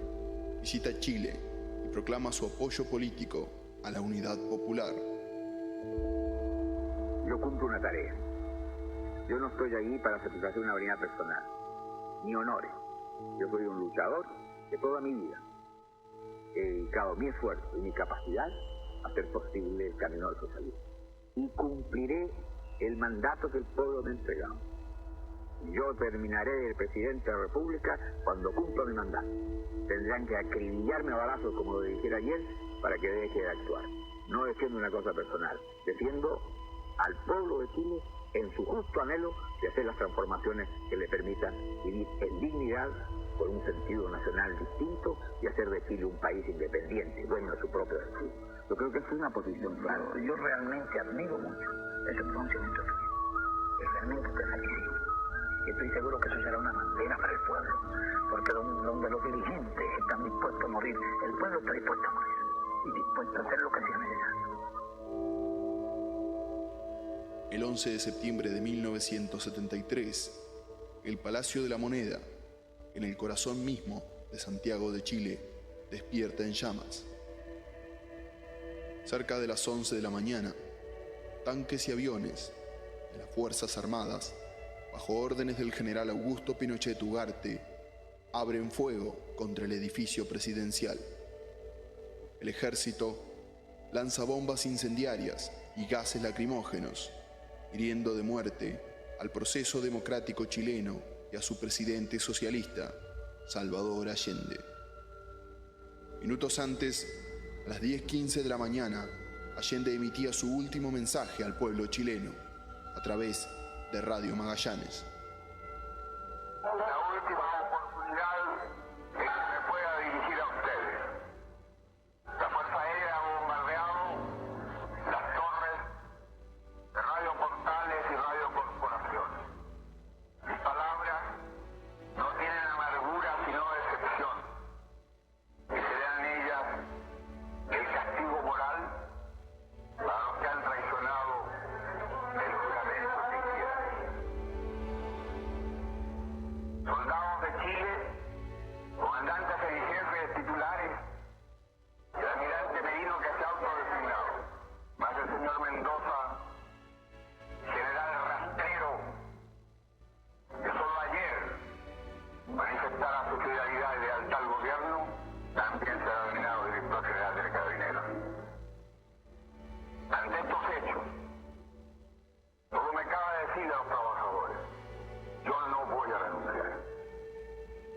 [SPEAKER 19] visita Chile y proclama su apoyo político a la Unidad Popular.
[SPEAKER 14] Yo cumplo una tarea. Yo no estoy allí para satisfacer una vanidad personal, ni honores. Yo soy un luchador de toda mi vida. He dedicado mi esfuerzo y mi capacidad a hacer posible el camino al socialismo. Y cumpliré el mandato que el pueblo me ha entregado. Yo terminaré de presidente de la República cuando cumpla mi mandato. Tendrán que acribillarme a balazos, como lo dijera ayer, para que deje de actuar. No defiendo una cosa personal, defiendo al pueblo de Chile en su justo anhelo de hacer las transformaciones que le permitan vivir en dignidad, con un sentido nacional distinto, y hacer de Chile un país independiente, dueño de su propio destino. Yo creo que es una posición clara. Yo realmente admiro mucho ese pronunciamiento suyo. Es realmente satisfecho. Y estoy seguro que eso será una bandera para el pueblo, porque donde los dirigentes están dispuestos a morir, el pueblo está dispuesto a morir y dispuesto a hacer lo que sea necesario.
[SPEAKER 19] El 11 de septiembre de 1973, el Palacio de la Moneda, en el corazón mismo de Santiago de Chile, despierta en llamas. Cerca de las 11 de la mañana, tanques y aviones de las Fuerzas Armadas, bajo órdenes del general Augusto Pinochet Ugarte, abren fuego contra el edificio presidencial. El ejército lanza bombas incendiarias y gases lacrimógenos, hiriendo de muerte al proceso democrático chileno y a su presidente socialista, Salvador Allende. Minutos antes, a las 10:15 de la mañana, Allende emitía su último mensaje al pueblo chileno a través de Radio Magallanes.
[SPEAKER 20] La última oportunidad es que me pueda dirigir a ustedes. La Fuerza Aérea ha bombardeado las torres de Radio Portales y Radio Corporaciones. Mis palabras no tienen amargura sino decepción. Y serán ellas el castigo moral para los que han traicionado el juramento que hicieron. Soldados de Chile, comandantes en jefes titulares, y el almirante Merino que se ha autodesignado, más el señor Mendoza, general rastrero, que solo ayer manifestara su fidelidad y lealtad al gobierno, también se ha denominado director general de Carabineros. Ante estos hechos, todo me cabe decir a los trabajadores: yo no voy a renunciar.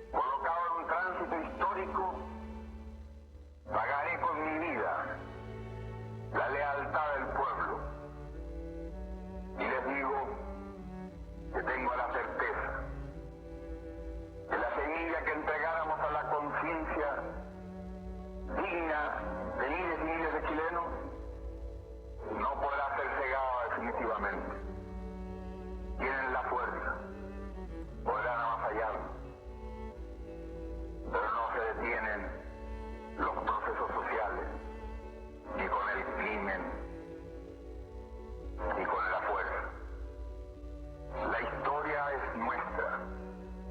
[SPEAKER 20] Colocado en un tránsito histórico, pagaré con mi vida la lealtad del pueblo. Y les digo que tengo la certeza que la semilla que entregáramos a la conciencia digna de miles y miles de chilenos no podrá ser cegada definitivamente. Tienen la fuerza, podrán avasallarnos, pero no se detienen los procesos sociales, ni con el crimen, ni con la fuerza. La historia es nuestra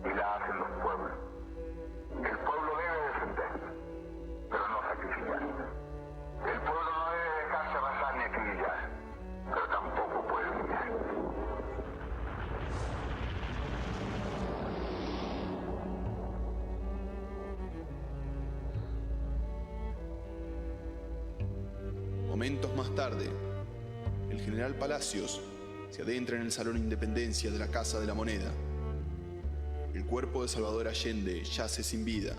[SPEAKER 20] y la hacen los pueblos. El pueblo debe defenderla, pero no sacrificarla. El pueblo no debe dejarse arrasar ni acribillar, pero tampoco puede humillar.
[SPEAKER 19] Momentos más tarde, el general Palacios se adentra en el Salón Independencia de la Casa de la Moneda. El cuerpo de Salvador Allende yace sin vida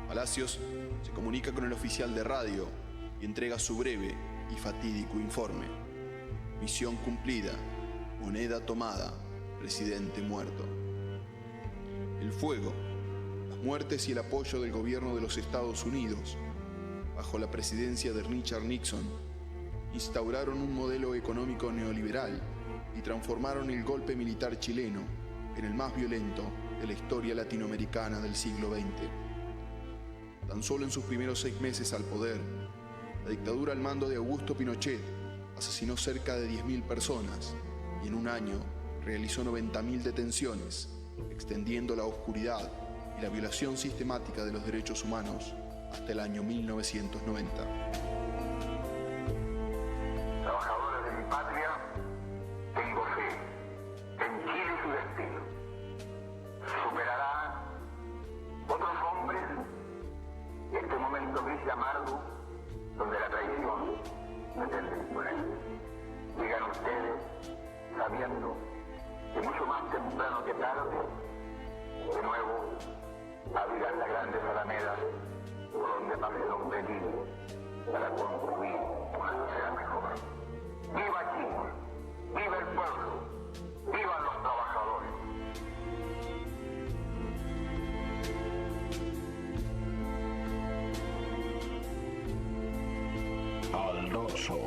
[SPEAKER 19] Palacios se comunica con el oficial de radio y entrega su breve y fatídico informe. Misión cumplida, moneda tomada, presidente muerto. El fuego, las muertes y el apoyo del gobierno de los Estados Unidos, bajo la presidencia de Richard Nixon, instauraron un modelo económico neoliberal y transformaron el golpe militar chileno en el más violento de la historia latinoamericana del siglo XX. Tan solo en sus primeros 6 meses al poder, la dictadura al mando de Augusto Pinochet asesinó cerca de 10.000 personas y en un año realizó 90.000 detenciones, extendiendo la oscuridad y la violación sistemática de los derechos humanos hasta el año 1990.
[SPEAKER 20] Trabajadores de mi patria, tengo fe en Chile y su destino. Superará otros hombres este momento gris y amargo donde la traición pretende imponer. Digan ustedes, sabiendo que mucho más temprano que tarde, de nuevo abrirán las grandes alamedas por donde pase el hombre libre para construir una sociedad mejor. ¡Viva Chile! ¡Viva el pueblo! ¡Vivan los trabajadores!
[SPEAKER 18] Aldoso.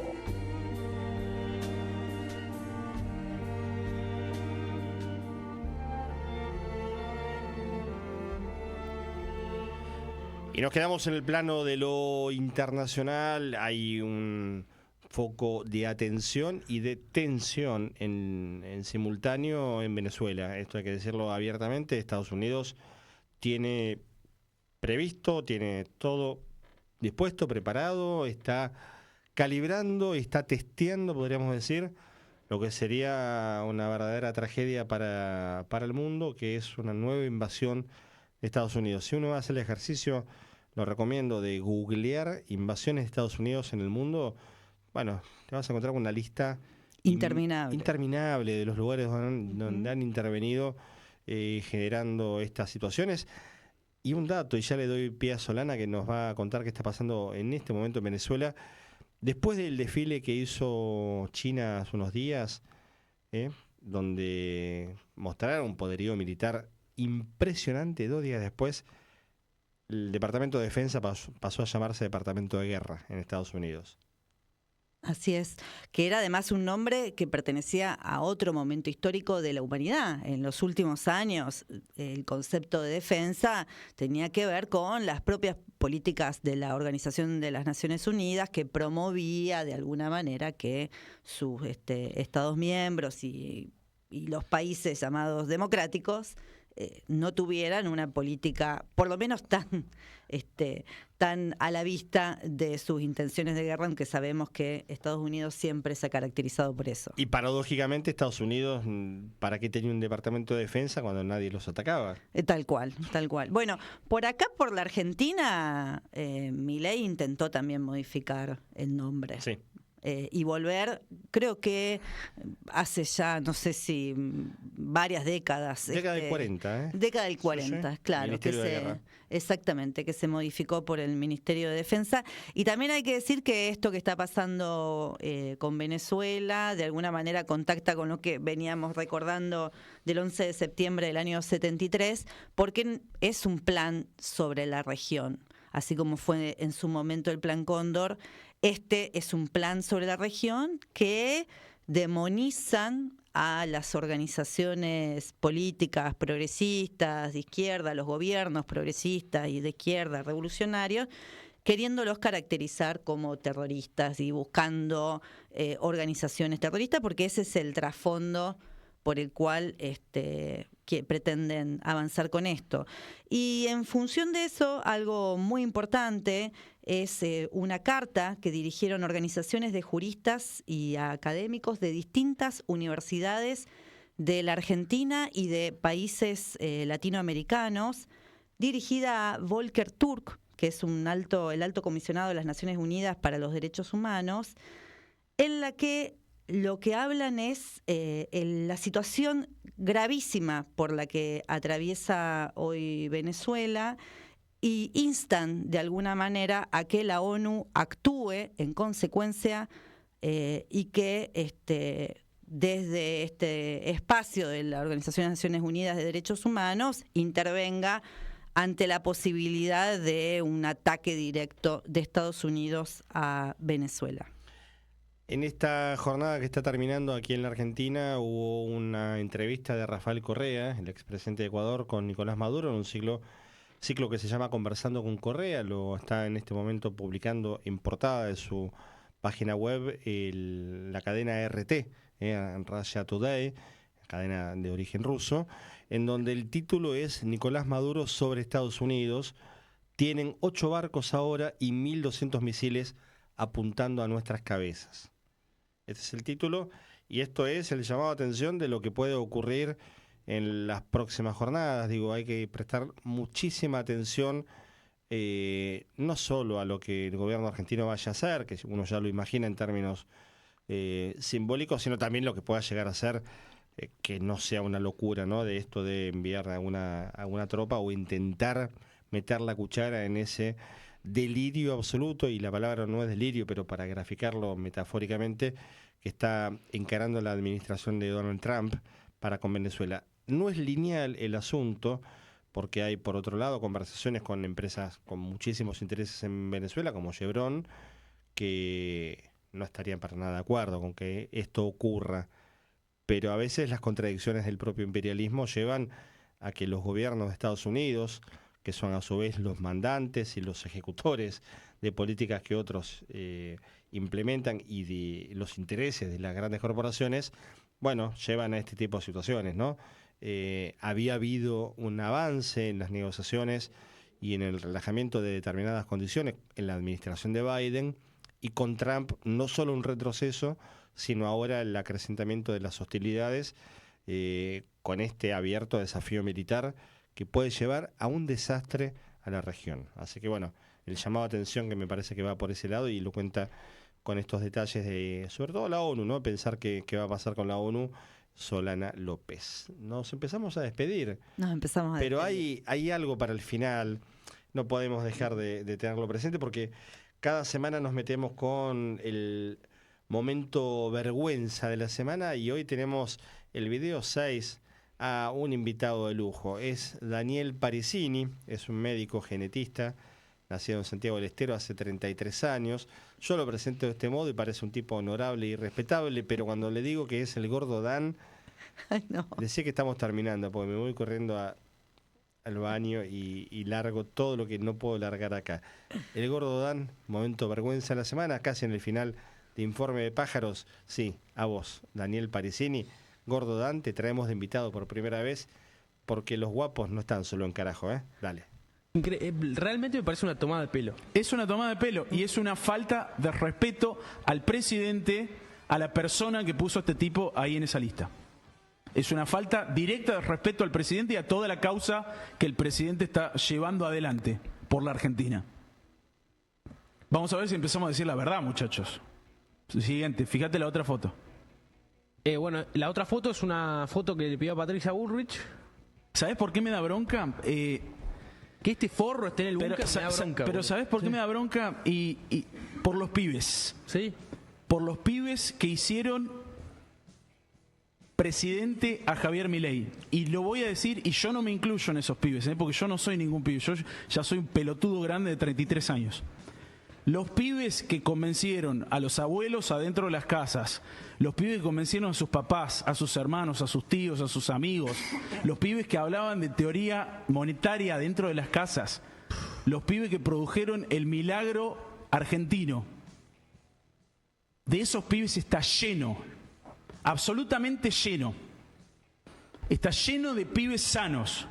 [SPEAKER 2] Y nos quedamos en el plano de lo internacional. Hay un foco de atención y de tensión en simultáneo en Venezuela. Esto hay que decirlo abiertamente. Estados Unidos tiene previsto, tiene todo dispuesto, preparado, está calibrando, está testeando, podríamos decir, lo que sería una verdadera tragedia para el mundo, que es una nueva invasión de Estados Unidos. Si uno hace el ejercicio, lo recomiendo, de googlear invasiones de Estados Unidos en el mundo, bueno, te vas a encontrar con una lista interminable de los lugares donde han intervenido generando estas situaciones. Y un dato, y ya le doy pie a Solana, que nos va a contar qué está pasando en este momento en Venezuela. Después del desfile que hizo China hace unos días, donde mostraron un poderío militar impresionante, 2 días después, el Departamento de Defensa pasó a llamarse Departamento de Guerra en Estados Unidos.
[SPEAKER 3] Así es, que era además un nombre que pertenecía a otro momento histórico de la humanidad. En los últimos años, el concepto de defensa tenía que ver con las propias políticas de la Organización de las Naciones Unidas, que promovía de alguna manera que sus Estados miembros y los países llamados democráticos no tuvieran una política, por lo menos tan a la vista de sus intenciones de guerra, aunque sabemos que Estados Unidos siempre se ha caracterizado por eso.
[SPEAKER 2] Y paradójicamente Estados Unidos, ¿para qué tenía un departamento de defensa cuando nadie los atacaba?
[SPEAKER 3] Tal cual. Bueno, por acá, por la Argentina, Milei intentó también modificar el nombre.
[SPEAKER 2] Sí.
[SPEAKER 3] Y volver, creo que hace ya, no sé si varias décadas.
[SPEAKER 2] Década del 40, ¿eh?
[SPEAKER 3] Década del 40, sí. Claro.
[SPEAKER 2] Ministerio de Guerra.
[SPEAKER 3] Exactamente, que se modificó por el Ministerio de Defensa. Y también hay que decir que esto que está pasando con Venezuela, de alguna manera contacta con lo que veníamos recordando del 11 de septiembre del año 73, porque es un plan sobre la región. Así como fue en su momento el Plan Cóndor, este es un plan sobre la región que demonizan a las organizaciones políticas progresistas de izquierda, los gobiernos progresistas y de izquierda revolucionarios, queriéndolos caracterizar como terroristas y buscando organizaciones terroristas, porque ese es el trasfondo por el cual que pretenden avanzar con esto. Y en función de eso, algo muy importante es una carta que dirigieron organizaciones de juristas y académicos de distintas universidades de la Argentina y de países latinoamericanos, dirigida a Volker Turk, que es el alto comisionado de las Naciones Unidas para los Derechos Humanos, en la que lo que hablan es la situación gravísima por la que atraviesa hoy Venezuela y instan de alguna manera a que la ONU actúe en consecuencia y que desde este espacio de la Organización de Naciones Unidas de Derechos Humanos intervenga ante la posibilidad de un ataque directo de Estados Unidos a Venezuela.
[SPEAKER 2] En esta jornada que está terminando aquí en la Argentina hubo una entrevista de Rafael Correa, el expresidente de Ecuador, con Nicolás Maduro en un ciclo que se llama Conversando con Correa. Lo está en este momento publicando en portada de su página web la cadena RT, Russia Today, cadena de origen ruso, en donde el título es Nicolás Maduro sobre Estados Unidos. Tienen 8 barcos ahora y 1.200 misiles apuntando a nuestras cabezas. Este es el título y esto es el llamado a atención de lo que puede ocurrir en las próximas jornadas. Digo, hay que prestar muchísima atención no solo a lo que el gobierno argentino vaya a hacer, que uno ya lo imagina en términos simbólicos, sino también lo que pueda llegar a ser, que no sea una locura, ¿no?, de esto de enviar a alguna tropa o intentar meter la cuchara en ese delirio absoluto, y la palabra no es delirio, pero para graficarlo metafóricamente, que está encarando la administración de Donald Trump para con Venezuela. No es lineal el asunto, porque hay, por otro lado, conversaciones con empresas con muchísimos intereses en Venezuela, como Chevron, que no estarían para nada de acuerdo con que esto ocurra. Pero a veces las contradicciones del propio imperialismo llevan a que los gobiernos de Estados Unidos, que son a su vez los mandantes y los ejecutores de políticas que otros implementan y de los intereses de las grandes corporaciones, bueno, llevan a este tipo de situaciones, ¿no? Había habido un avance en las negociaciones y en el relajamiento de determinadas condiciones en la administración de Biden, y con Trump no solo un retroceso, sino ahora el acrecentamiento de las hostilidades con este abierto desafío militar que puede llevar a un desastre a la región. Así que bueno, el llamado a atención que me parece que va por ese lado, y lo cuenta con estos detalles de, sobre todo la ONU, ¿no? Pensar qué va a pasar con la ONU, Solana López. Nos empezamos a despedir. Pero hay algo para el final, no podemos dejar de tenerlo presente, porque cada semana nos metemos con el momento vergüenza de la semana, y hoy tenemos el video 6 a un invitado de lujo. Es Daniel Parisini, es un médico genetista, nacido en Santiago del Estero hace 33 años. Yo lo presento de este modo y parece un tipo honorable y respetable, pero cuando le digo que es el gordo Dan,
[SPEAKER 3] no.
[SPEAKER 2] Decía que estamos terminando, porque me voy corriendo al baño y largo todo lo que no puedo largar acá. El gordo Dan, momento vergüenza de la semana, casi en el final de Informe de Pájaros. Sí, a vos, Daniel Parisini. Gordo Dan, te traemos de invitado por primera vez, porque los guapos no están solo en carajo, ¿eh? Dale.
[SPEAKER 21] Realmente me parece una tomada de pelo.
[SPEAKER 22] Es una tomada de pelo y es una falta de respeto al presidente, a la persona que puso a este tipo ahí en esa lista. Es una falta directa de respeto al presidente y a toda la causa que el presidente está llevando adelante por la Argentina. Vamos a ver si empezamos a decir la verdad, muchachos. Siguiente, fíjate la otra foto.
[SPEAKER 21] Bueno, la otra foto es una foto que le pidió a Patricia Bullrich.
[SPEAKER 22] ¿Sabés por qué me da bronca?
[SPEAKER 21] Que este forro esté en el búnker me da bronca.
[SPEAKER 22] Pero ¿sabés por qué me da bronca? Y por los pibes.
[SPEAKER 21] Sí.
[SPEAKER 22] Por los pibes que hicieron presidente a Javier Milei. Y lo voy a decir, y yo no me incluyo en esos pibes, porque yo no soy ningún pibe. Yo ya soy un pelotudo grande de 33 años. Los pibes que convencieron a los abuelos adentro de las casas, los pibes que convencieron a sus papás, a sus hermanos, a sus tíos, a sus amigos, los pibes que hablaban de teoría monetaria dentro de las casas, los pibes que produjeron el milagro argentino. De esos pibes está lleno, absolutamente lleno. Está lleno de pibes sanos.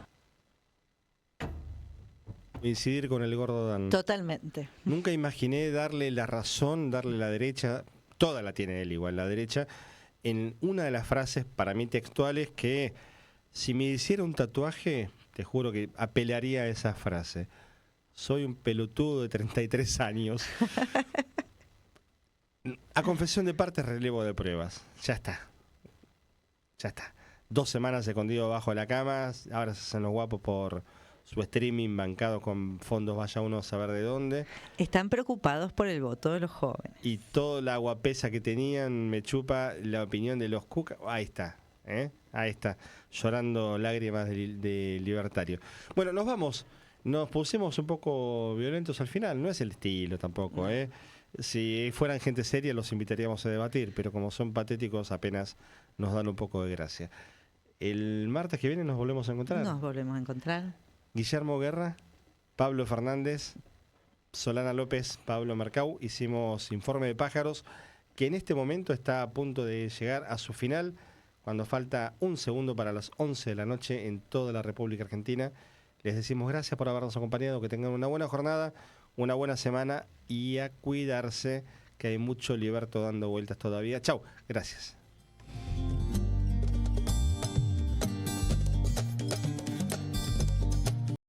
[SPEAKER 2] Coincidir con el gordo Dan.
[SPEAKER 3] Totalmente.
[SPEAKER 2] Nunca imaginé darle la razón, darle la derecha, toda la tiene él igual, la derecha, en una de las frases para mí textuales que, si me hiciera un tatuaje, te juro que apelaría a esa frase. Soy un pelotudo de 33 años. A confesión de parte, relevo de pruebas. Ya está. 2 semanas escondido bajo la cama, ahora se hacen los guapos por su streaming bancado con fondos, vaya uno a saber de dónde.
[SPEAKER 3] Están preocupados por el voto de los jóvenes.
[SPEAKER 2] Y toda la guapesa que tenían, me chupa la opinión de los cucas. Ahí está, ahí está, llorando lágrimas de libertario. Bueno, nos vamos. Nos pusimos un poco violentos al final, no es el estilo tampoco, Si fueran gente seria los invitaríamos a debatir, pero como son patéticos apenas nos dan un poco de gracia. El martes que viene nos volvemos a encontrar.
[SPEAKER 3] Nos volvemos a encontrar.
[SPEAKER 2] Guillermo Guerra, Pablo Fernández, Solana López, Pablo Mercau. Hicimos Informe de Pájaros, que en este momento está a punto de llegar a su final, cuando falta un segundo para las 11 de la noche en toda la República Argentina. Les decimos gracias por habernos acompañado, que tengan una buena jornada, una buena semana y a cuidarse, que hay mucho liberto dando vueltas todavía. Chau, gracias.